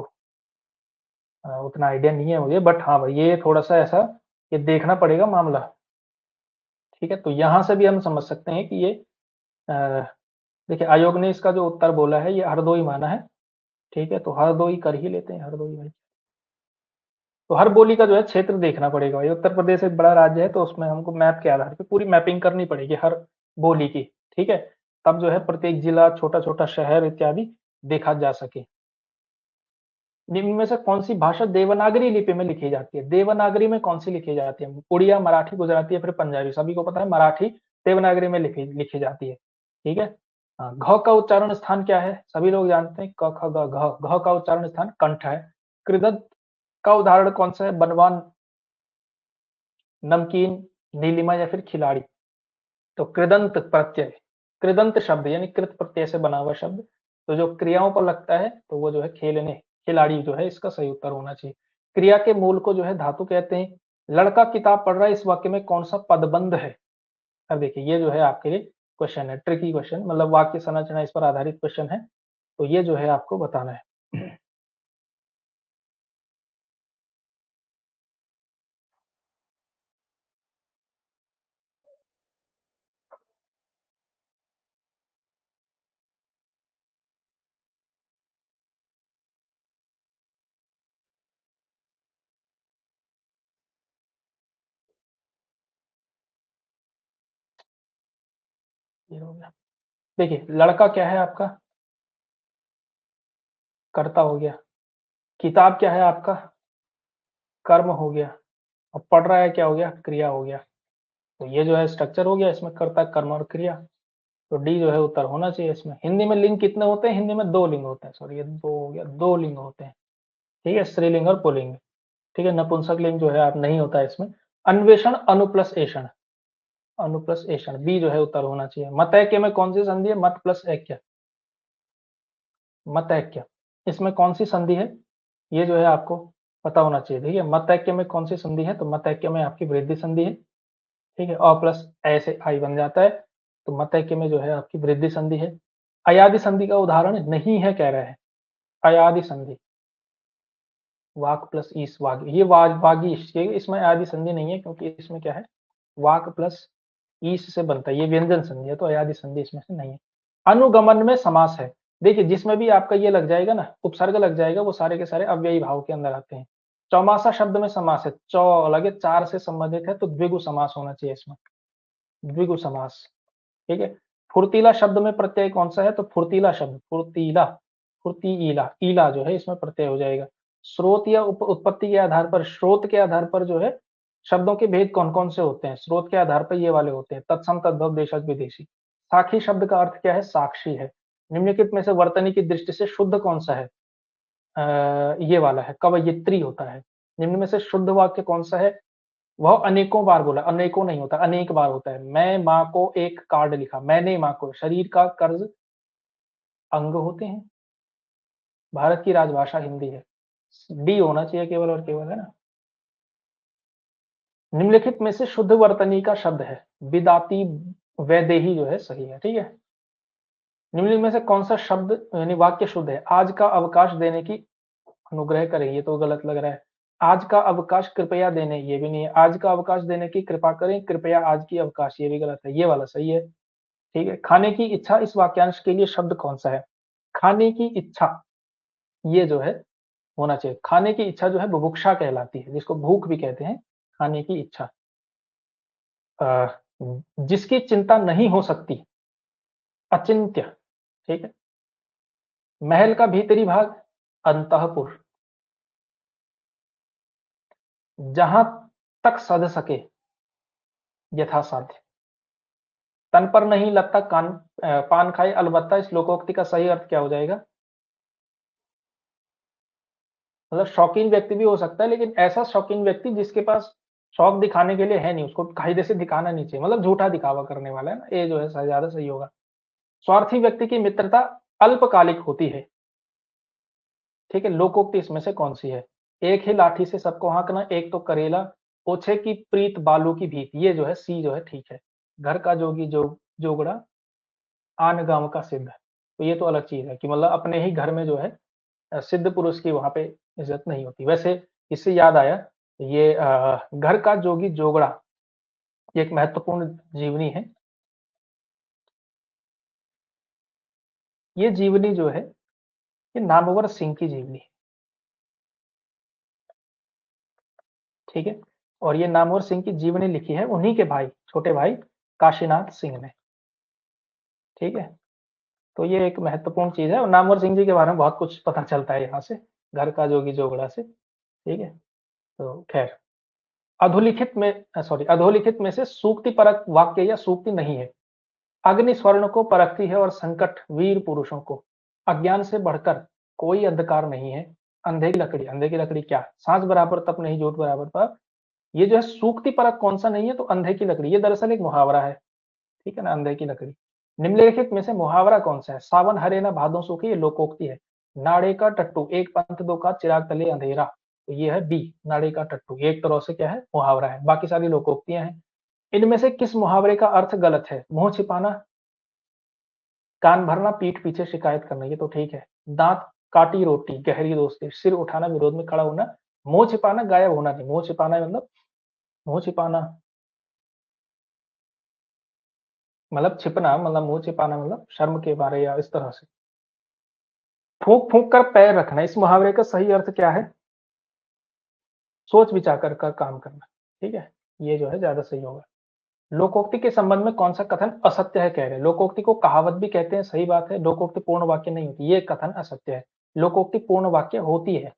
उतना आइडिया नहीं है मुझे, बट हाँ भाई ये थोड़ा सा ऐसा ये देखना पड़ेगा मामला, ठीक है। तो यहाँ से भी हम समझ सकते हैं कि ये देखिए आयोग ने इसका जो उत्तर बोला है ये हरदोई माना है, ठीक है, तो हरदोई कर ही लेते हैं, हरदोई भाई। तो हर बोली का जो है क्षेत्र देखना पड़ेगा, ये उत्तर प्रदेश एक बड़ा राज्य है तो उसमें हमको मैप के आधार पर पूरी मैपिंग करनी पड़ेगी हर बोली की, ठीक है, तब जो है प्रत्येक जिला, छोटा छोटा शहर इत्यादि देखा जा सके। निम्न में से कौन सी भाषा देवनागरी लिपि में लिखी जाती है? देवनागरी में कौन सी लिखी जाती है? उड़िया, मराठी, गुजराती या फिर पंजाबी? सभी को पता है मराठी देवनागरी में लिखी लिखी जाती है, ठीक है। हाँ, घ का उच्चारण स्थान क्या है? सभी लोग जानते हैं, क ख ग घ, घ का उच्चारण स्थान कंठ है। कृदंत का उदाहरण कौन सा है? बनवान, नमकीन, नीलिमा या फिर खिलाड़ी। तो कृदंत प्रत्यय, कृदंत शब्द यानी कृत प्रत्यय से बना हुआ शब्द, तो जो क्रियाओं पर लगता है तो वो जो है खेलने, खिलाड़ी जो है इसका सही उत्तर होना चाहिए। क्रिया के मूल को जो है धातु कहते हैं। लड़का किताब पढ़ रहा है, इस वाक्य में कौन सा पदबंध है? अब देखिए ये जो है आपके लिए क्वेश्चन है, ट्रिकी क्वेश्चन, मतलब वाक्य संरचना इस पर आधारित क्वेश्चन है, तो ये जो है आपको बताना है। ये हो गया। देखिए लड़का क्या है आपका? कर्ता हो गया। किताब क्या है आपका? कर्म हो गया। अब पढ़ रहा है क्या हो गया? क्रिया हो गया। तो ये जो है स्ट्रक्चर हो गया, इसमें कर्ता, कर्म और क्रिया। तो डी जो है उत्तर होना चाहिए इसमें। हिंदी में लिंग कितने होते हैं? हिंदी में दो लिंग होते हैं, सॉरी ये दो हो गया, दो लिंग होते हैं। ठीक है, स्त्रीलिंग और पुल्लिंग। ठीक है, नपुंसक लिंग जो है आप नहीं होता है इसमें। अन्वेषण, अनुप्लस एषण, अनुप्लस एषण, बी जो है उत्तर होना चाहिए। मतैक्य में कौन सी संधि है? मत प्लस ऐक्य, मतैक्य, इसमें कौन सी संधि है? ये जो है आपको पता होना चाहिए। ठीक है, मतैक्य में कौन सी संधि है? तो मतैक्य में आपकी वृद्धि संधि है। ठीक है, अ प्लस ऐसे आई बन जाता है, तो मतैक्य में जो है आपकी वृद्धि संधि है। अयादि संधि का उदाहरण नहीं है कह रहे हैं। अयादि संधि, वाक प्लस ईस वाग, ये वागीश, ये इसमें अयादि संधि नहीं है, क्योंकि इसमें क्या है, वाक प्लस ईस से बनता है, ये व्यंजन संधि है, तो अयादि संधि इसमें से नहीं है। अनुगमन में समास है। देखिए जिसमें भी आपका ये लग जाएगा ना, उपसर्ग लग जाएगा, वो सारे के सारे अव्ययी भाव के अंदर आते हैं। चौमासा शब्द में समास है, चौ लगे चार से संबंधित है, तो द्विगु समास होना चाहिए इसमें, द्विगु समास। ठीक है, फुर्तीला शब्द में प्रत्यय कौन सा है? तो फुर्तीला शब्द, फुर्तीला, फुर्तीला, ईला जो है इसमें प्रत्यय हो जाएगा। स्रोत या उत्पत्ति के आधार पर, स्रोत के आधार पर जो है शब्दों के भेद कौन कौन से होते हैं? स्रोत के आधार पर ये वाले होते हैं, तत्सम, तद्भव, देशज, विदेशी। साखी शब्द का अर्थ क्या है? साक्षी है। निम्नलिखित में से वर्तनी की दृष्टि से शुद्ध कौन सा है? ये वाला है, कवयित्री होता है। निम्न में से शुद्ध वाक्य कौन सा है? वह अनेकों बार बोला, अनेकों नहीं होता, अनेक बार होता है। मैं माँ को एक कार्ड लिखा, मैंने माँ को, शरीर का कर्ज अंग होते हैं। भारत की राजभाषा हिंदी है। डी होना चाहिए केवल और केवल, है ना। निम्नलिखित में से शुद्ध वर्तनी का शब्द है, विदाती, वैदेही जो है सही है। ठीक है, निम्नलिखित में से कौन सा शब्द यानी वाक्य शुद्ध है? आज का अवकाश देने की अनुग्रह करें, ये तो गलत लग रहा है। आज का अवकाश कृपया देने, ये भी नहीं है। आज का अवकाश देने की कृपा करें, कृपया आज की अवकाश, ये भी गलत है, ये वाला सही है। ठीक है, खाने की इच्छा, इस वाक्यांश के लिए शब्द कौन सा है? खाने की इच्छा, ये जो है होना चाहिए। खाने की इच्छा जो है बुभुक्षा कहलाती है, जिसको भूख भी कहते हैं, खाने की इच्छा। जिसकी चिंता नहीं हो सकती, अचिंत्य। ठीक है, महल का भीतरी भाग, अंतःपुर। जहां तक सध सके, यथासाध्य। तन पर नहीं लगता कान, पान खाए अलबत्ता, इस लोकोक्ति का सही अर्थ क्या हो जाएगा? मतलब शौकीन व्यक्ति भी हो सकता है, लेकिन ऐसा शौकीन व्यक्ति जिसके पास शौक दिखाने के लिए है नहीं, उसको कायदे से दिखाना नहीं चाहिए, मतलब झूठा दिखावा करने वाला है ना, ये जो है ज्यादा सही होगा। स्वार्थी व्यक्ति की मित्रता अल्पकालिक होती है। ठीक है, लोकोक्ति इसमें से कौन सी है? एक ही लाठी से सबको हाँकना, एक तो करेला, ओछे की प्रीत बालू की भीत, ये जो है सी जो है ठीक है। घर का जोगी जोगड़ा, आन गांव का सिद्ध, तो ये तो अलग चीज है कि मतलब अपने ही घर में जो है सिद्ध पुरुष की वहां पे इज्जत नहीं होती। वैसे इससे याद आया, ये घर का जोगी जोगड़ा, ये एक महत्वपूर्ण जीवनी है। ये जीवनी जो है, ये नामवर सिंह की जीवनी है। ठीक है, और ये नामवर सिंह की जीवनी लिखी है उन्हीं के भाई, छोटे भाई काशीनाथ सिंह ने। ठीक है, तो ये एक महत्वपूर्ण चीज है, और नामवर सिंह जी के बारे में बहुत कुछ पता चलता है यहाँ से, घर का जोगी जोगड़ा से। ठीक है, तो खैर, अधोलिखित में, सॉरी, अधोलिखित में से सूक्ति परक वाक्य या सूक्ति नहीं है। अग्नि स्वर्ण को परखती है और संकट वीर पुरुषों को। अज्ञान से बढ़कर कोई अंधकार नहीं है। अंधे की लकड़ी, अंधे की लकड़ी क्या? सांस बराबर तप नहीं, झूठ बराबर पाप। ये जो है सूखती परत कौन सा नहीं है, तो अंधे की लकड़ी, ये दरअसल एक मुहावरा है, ठीक है ना, अंधे की लकड़ी। निम्नलिखित में से मुहावरा कौन सा है? सावन हरे ना भादों सूखे, ये लोकोक्ति है। नाड़े का टट्टू एक पंथ दो का चिराग तले अंधेरा, तो ये है बी, नाड़े का टट्टू, ये एक तरह से क्या है, मुहावरा है, बाकी सारी लोकोक्तियां हैं। इनमें से किस मुहावरे का अर्थ गलत है? मुंह छिपाना, कान भरना, पीठ पीछे शिकायत करना, ये तो ठीक है। दांत काटी रोटी, गहरी दोस्ती, सिर उठाना, विरोध में खड़ा होना। मुंह छिपाना गायब होना नहीं, मुंह छिपाना मतलब मुंह छिपाना मतलब छिपना, मतलब मुंह छिपाना मतलब शर्म के मारे या इस तरह से। फूंक फूंक कर पैर रखना, इस मुहावरे का सही अर्थ क्या है? सोच विचार कर काम करना, ठीक है, ये जो है ज्यादा सही होगा। लोकोक्ति के संबंध में कौन सा कथन असत्य है कह रहे हैं? लोकोक्ति को कहावत भी कहते हैं, सही बात है। लोकोक्ति पूर्ण वाक्य नहीं होती, ये कथन असत्य है। लोकोक्ति पूर्ण वाक्य होती है,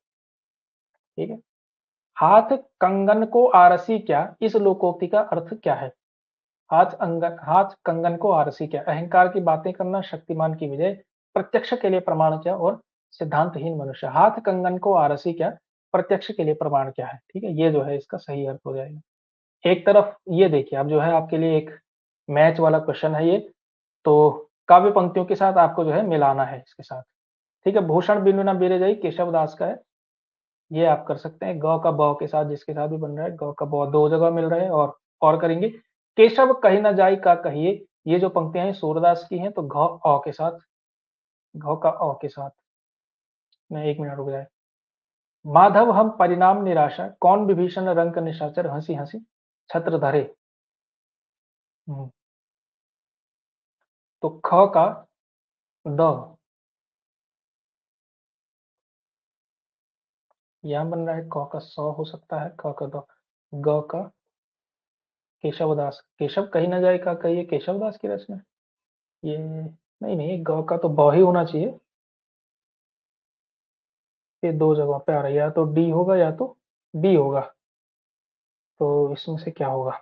ठीक है। हाथ कंगन को आरसी क्या, इस लोकोक्ति का अर्थ क्या है? हाथ कंगन को आरसी क्या, अहंकार की बातें करना, शक्तिमान की विजय, प्रत्यक्ष के लिए प्रमाण क्या, और सिद्धांतहीन मनुष्य। हाथ कंगन को आरसी क्या, प्रत्यक्ष के लिए प्रमाण क्या है, ठीक है, ये जो है इसका सही अर्थ हो जाएगा। एक तरफ ये देखिए, अब जो है आपके लिए एक मैच वाला क्वेश्चन है ये, तो काव्य पंक्तियों के साथ आपको जो है मिलाना है इसके साथ, ठीक है। भूषण बिनु न बिरे जाई केशव दास का है, ये आप कर सकते हैं। ग का ब के साथ जिसके साथ भी बन रहा है, ग का ब दो जगह मिल रहा है, और करेंगे। केशव कहीं न जाई का कहिए, ये जो पंक्तियां हैं सूरदास की हैं, तो घ अ के साथ, घ का अ के साथ में 1 मिनट रुक जाए। माधव हम परिणाम निराशा, कौन विभीषण रंक निशाचर, हंसी हंसी छत्र धरे। हम्म, तो ख का द, यहाँ बन रहा है। क का स हो सकता है, ख का द, ग का केशवदास, केशव कहीं न जाए का कहिए, केशवदास की रचना ये, नहीं नहीं, ग का तो ब ही होना चाहिए, ये दो जगहों पे आ रहा है, या तो डी होगा या तो बी होगा, तो इसमें से क्या होगा?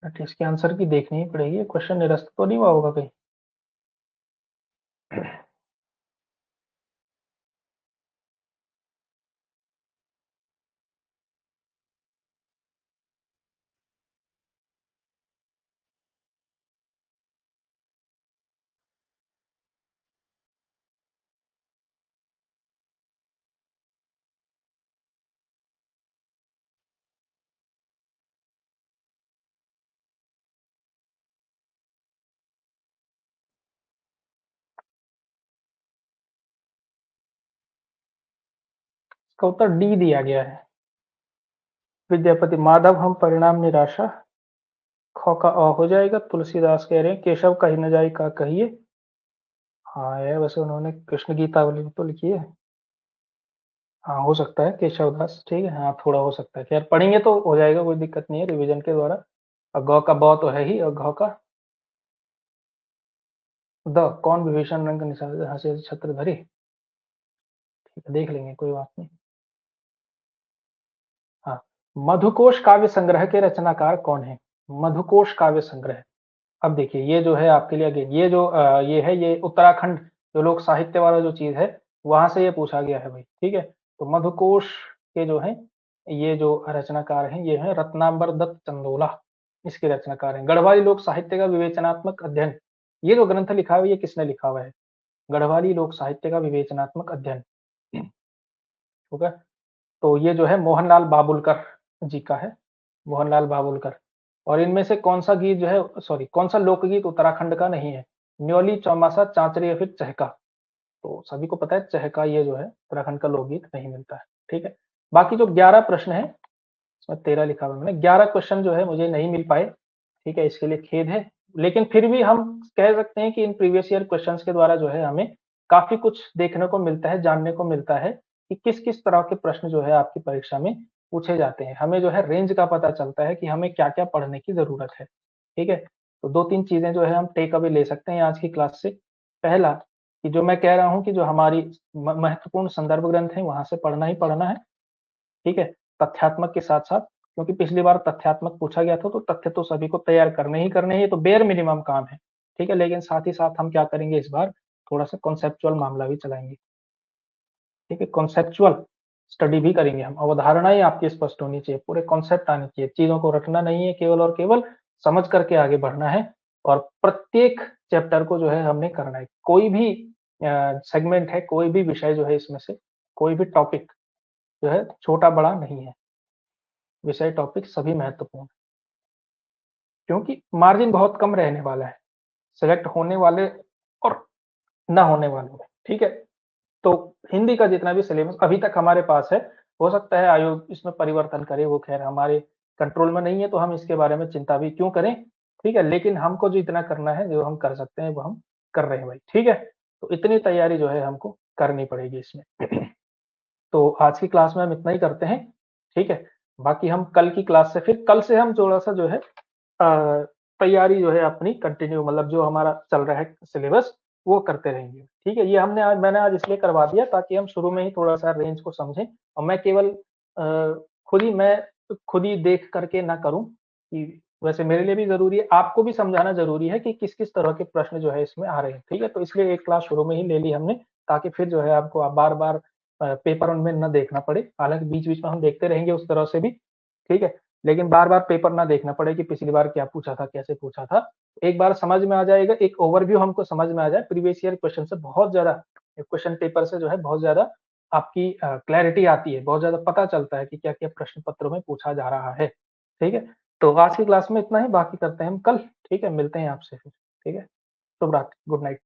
बट इसके आंसर की देखनी ही पड़ेगी, क्वेश्चन निरस्त तो नहीं हुआ होगा कहीं। इसका उत्तर डी दिया गया है, विद्यापति। माधव हम परिणाम निराशा, ख का अ हो जाएगा। तुलसीदास कह रहे हैं केशव कहीं न जाए का कहिए, हाँ है, वैसे उन्होंने कृष्ण गीतावली में तो लिखी है। हाँ हो सकता है केशवदास, ठीक है, हाँ थोड़ा हो सकता है, खैर पढ़ेंगे तो हो जाएगा, कोई दिक्कत नहीं है रिवीजन के द्वारा। और ग का ब तो है ही, और घ का द, कौन विभीषण रंग निशाचर हंसी हंसी छत्र धरी, ठीक है, देख लेंगे, कोई बात नहीं। हाँ, मधुकोश काव्य संग्रह के रचनाकार कौन है? मधुकोश काव्य संग्रह, अब देखिए ये जो है आपके लिए अगेन, ये जो ये है, ये उत्तराखंड जो लोक साहित्य वाला जो चीज है, वहां से ये पूछा गया है भाई, ठीक है। तो मधुकोश के जो है, ये जो रचनाकार हैं, ये है रत्नांबर दत्त चंदोला, इसके रचनाकार हैं। गढ़वाली लोक साहित्य का विवेचनात्मक अध्ययन, ये जो ग्रंथ लिखा हुआ है, ये किसने लिखा हुआ है? गढ़वाली लोक साहित्य का विवेचनात्मक अध्ययन, ठीक है। तो ये जो है मोहनलाल बाबुलकर जी का है, मोहनलाल बाबुलकर। और इनमें से कौन सा गीत जो है, सॉरी, कौन सा लोकगीत उत्तराखंड का नहीं है? न्योली, चौमासा, चांचरी या फिर चहका। तो सभी को पता है चहका, ये जो है उत्तराखंड का लोकगीत नहीं मिलता है, ठीक है। बाकी जो 11 प्रश्न है, इसमें 13 लिखा हुआ है मैंने, 11 क्वेश्चन जो है मुझे नहीं मिल पाए, ठीक है, इसके लिए खेद है। लेकिन फिर भी हम कह सकते हैं कि इन प्रीवियस ईयर क्वेश्चंस के द्वारा जो है हमें काफी कुछ देखने को मिलता है, जानने को मिलता है कि किस किस तरह के प्रश्न जो है आपकी परीक्षा में पूछे जाते हैं। हमें जो है रेंज का पता चलता है कि हमें क्या क्या पढ़ने की जरूरत है, ठीक है। तो 2-3 चीजें जो है हम टेक अवे ले सकते हैं आज की क्लास से। पहला, कि जो मैं कह रहा हूँ कि जो हमारी महत्वपूर्ण संदर्भ ग्रंथ है वहां से पढ़ना ही पढ़ना है, ठीक है, तथ्यात्मक के साथ साथ, क्योंकि पिछली बार तथ्यात्मक पूछा गया था तो तथ्य तो सभी को तैयार करने ही करने हैं, ये तो बेयर मिनिमम काम है, ठीक है, लेकिन साथ ही साथ हम क्या करेंगे इस बार थोड़ा सा कॉन्सेप्चुअल मामला भी चलाएंगे, ठीक है, कॉन्सेप्चुअल स्टडी भी करेंगे हम, अवधारणाएं आपकी स्पष्ट होनी चाहिए, पूरे कॉन्सेप्ट आने चाहिए, चीजों को रटना नहीं है केवल और केवल समझ करके आगे बढ़ना है, और प्रत्येक चैप्टर को जो है हमने करना है, कोई भी सेगमेंट है, कोई भी विषय जो है इसमें से, कोई भी टॉपिक जो है छोटा बड़ा नहीं है, विषय टॉपिक सभी महत्वपूर्ण है, क्योंकि मार्जिन बहुत कम रहने वाला है सिलेक्ट होने वाले और ना होने वाले में, ठीक है। तो हिंदी का जितना भी सिलेबस अभी तक हमारे पास है, हो सकता है आयोग इसमें परिवर्तन करे, वो खैर हमारे कंट्रोल में नहीं है, तो हम इसके बारे में चिंता भी क्यों करें, ठीक है, लेकिन हमको जो इतना करना है, जो हम कर सकते हैं वो हम कर रहे हैं भाई, ठीक है। तो इतनी तैयारी जो है हमको करनी पड़ेगी इसमें। तो आज की क्लास में हम इतना ही करते हैं, ठीक है, बाकी हम कल की क्लास से, फिर कल से हम थोड़ा-सा जो है तैयारी जो है अपनी कंटिन्यू, मतलब जो हमारा चल रहा है सिलेबस वो करते रहेंगे, ठीक है। ये मैंने आज इसलिए करवा दिया ताकि हम शुरू में ही थोड़ा-सा रेंज को समझें, और मैं केवल खुद ही देख करके ना करूँ, कि वैसे मेरे लिए भी ज़रूरी है, आपको भी समझाना ज़रूरी है कि किस-किस तरह के प्रश्न जो है इसमें आ रहे हैं, ठीक है। तो इसलिए एक क्लास शुरू में ही ले ली हमने, ताकि फिर जो है आपको बार-बार पेपर उनमें ना देखना पड़े, हालाँकि बीच-बीच में हम देखते रहेंगे उस तरह से भी, ठीक है, लेकिन बार-बार पेपर ना देखना पड़े कि पिछली बार क्या पूछा था, कैसे पूछा था। एक बार समझ में आ जाएगा, एक ओवरव्यू हमको समझ में आ जाए, प्रीवियस ईयर क्वेश्चन से बहुत ज़्यादा, क्वेश्चन पेपर से जो है बहुत ज़्यादा आपकी क्लैरिटी आती है, बहुत ज़्यादा पता चलता है कि क्या-क्या प्रश्न पत्रों में पूछा जा रहा है, ठीक है। तो आज की क्लास में इतना ही, बाकी करते हैं हम कल, ठीक है, मिलते हैं आपसे फिर, ठीक है। शुभ रात्रि, गुड नाइट।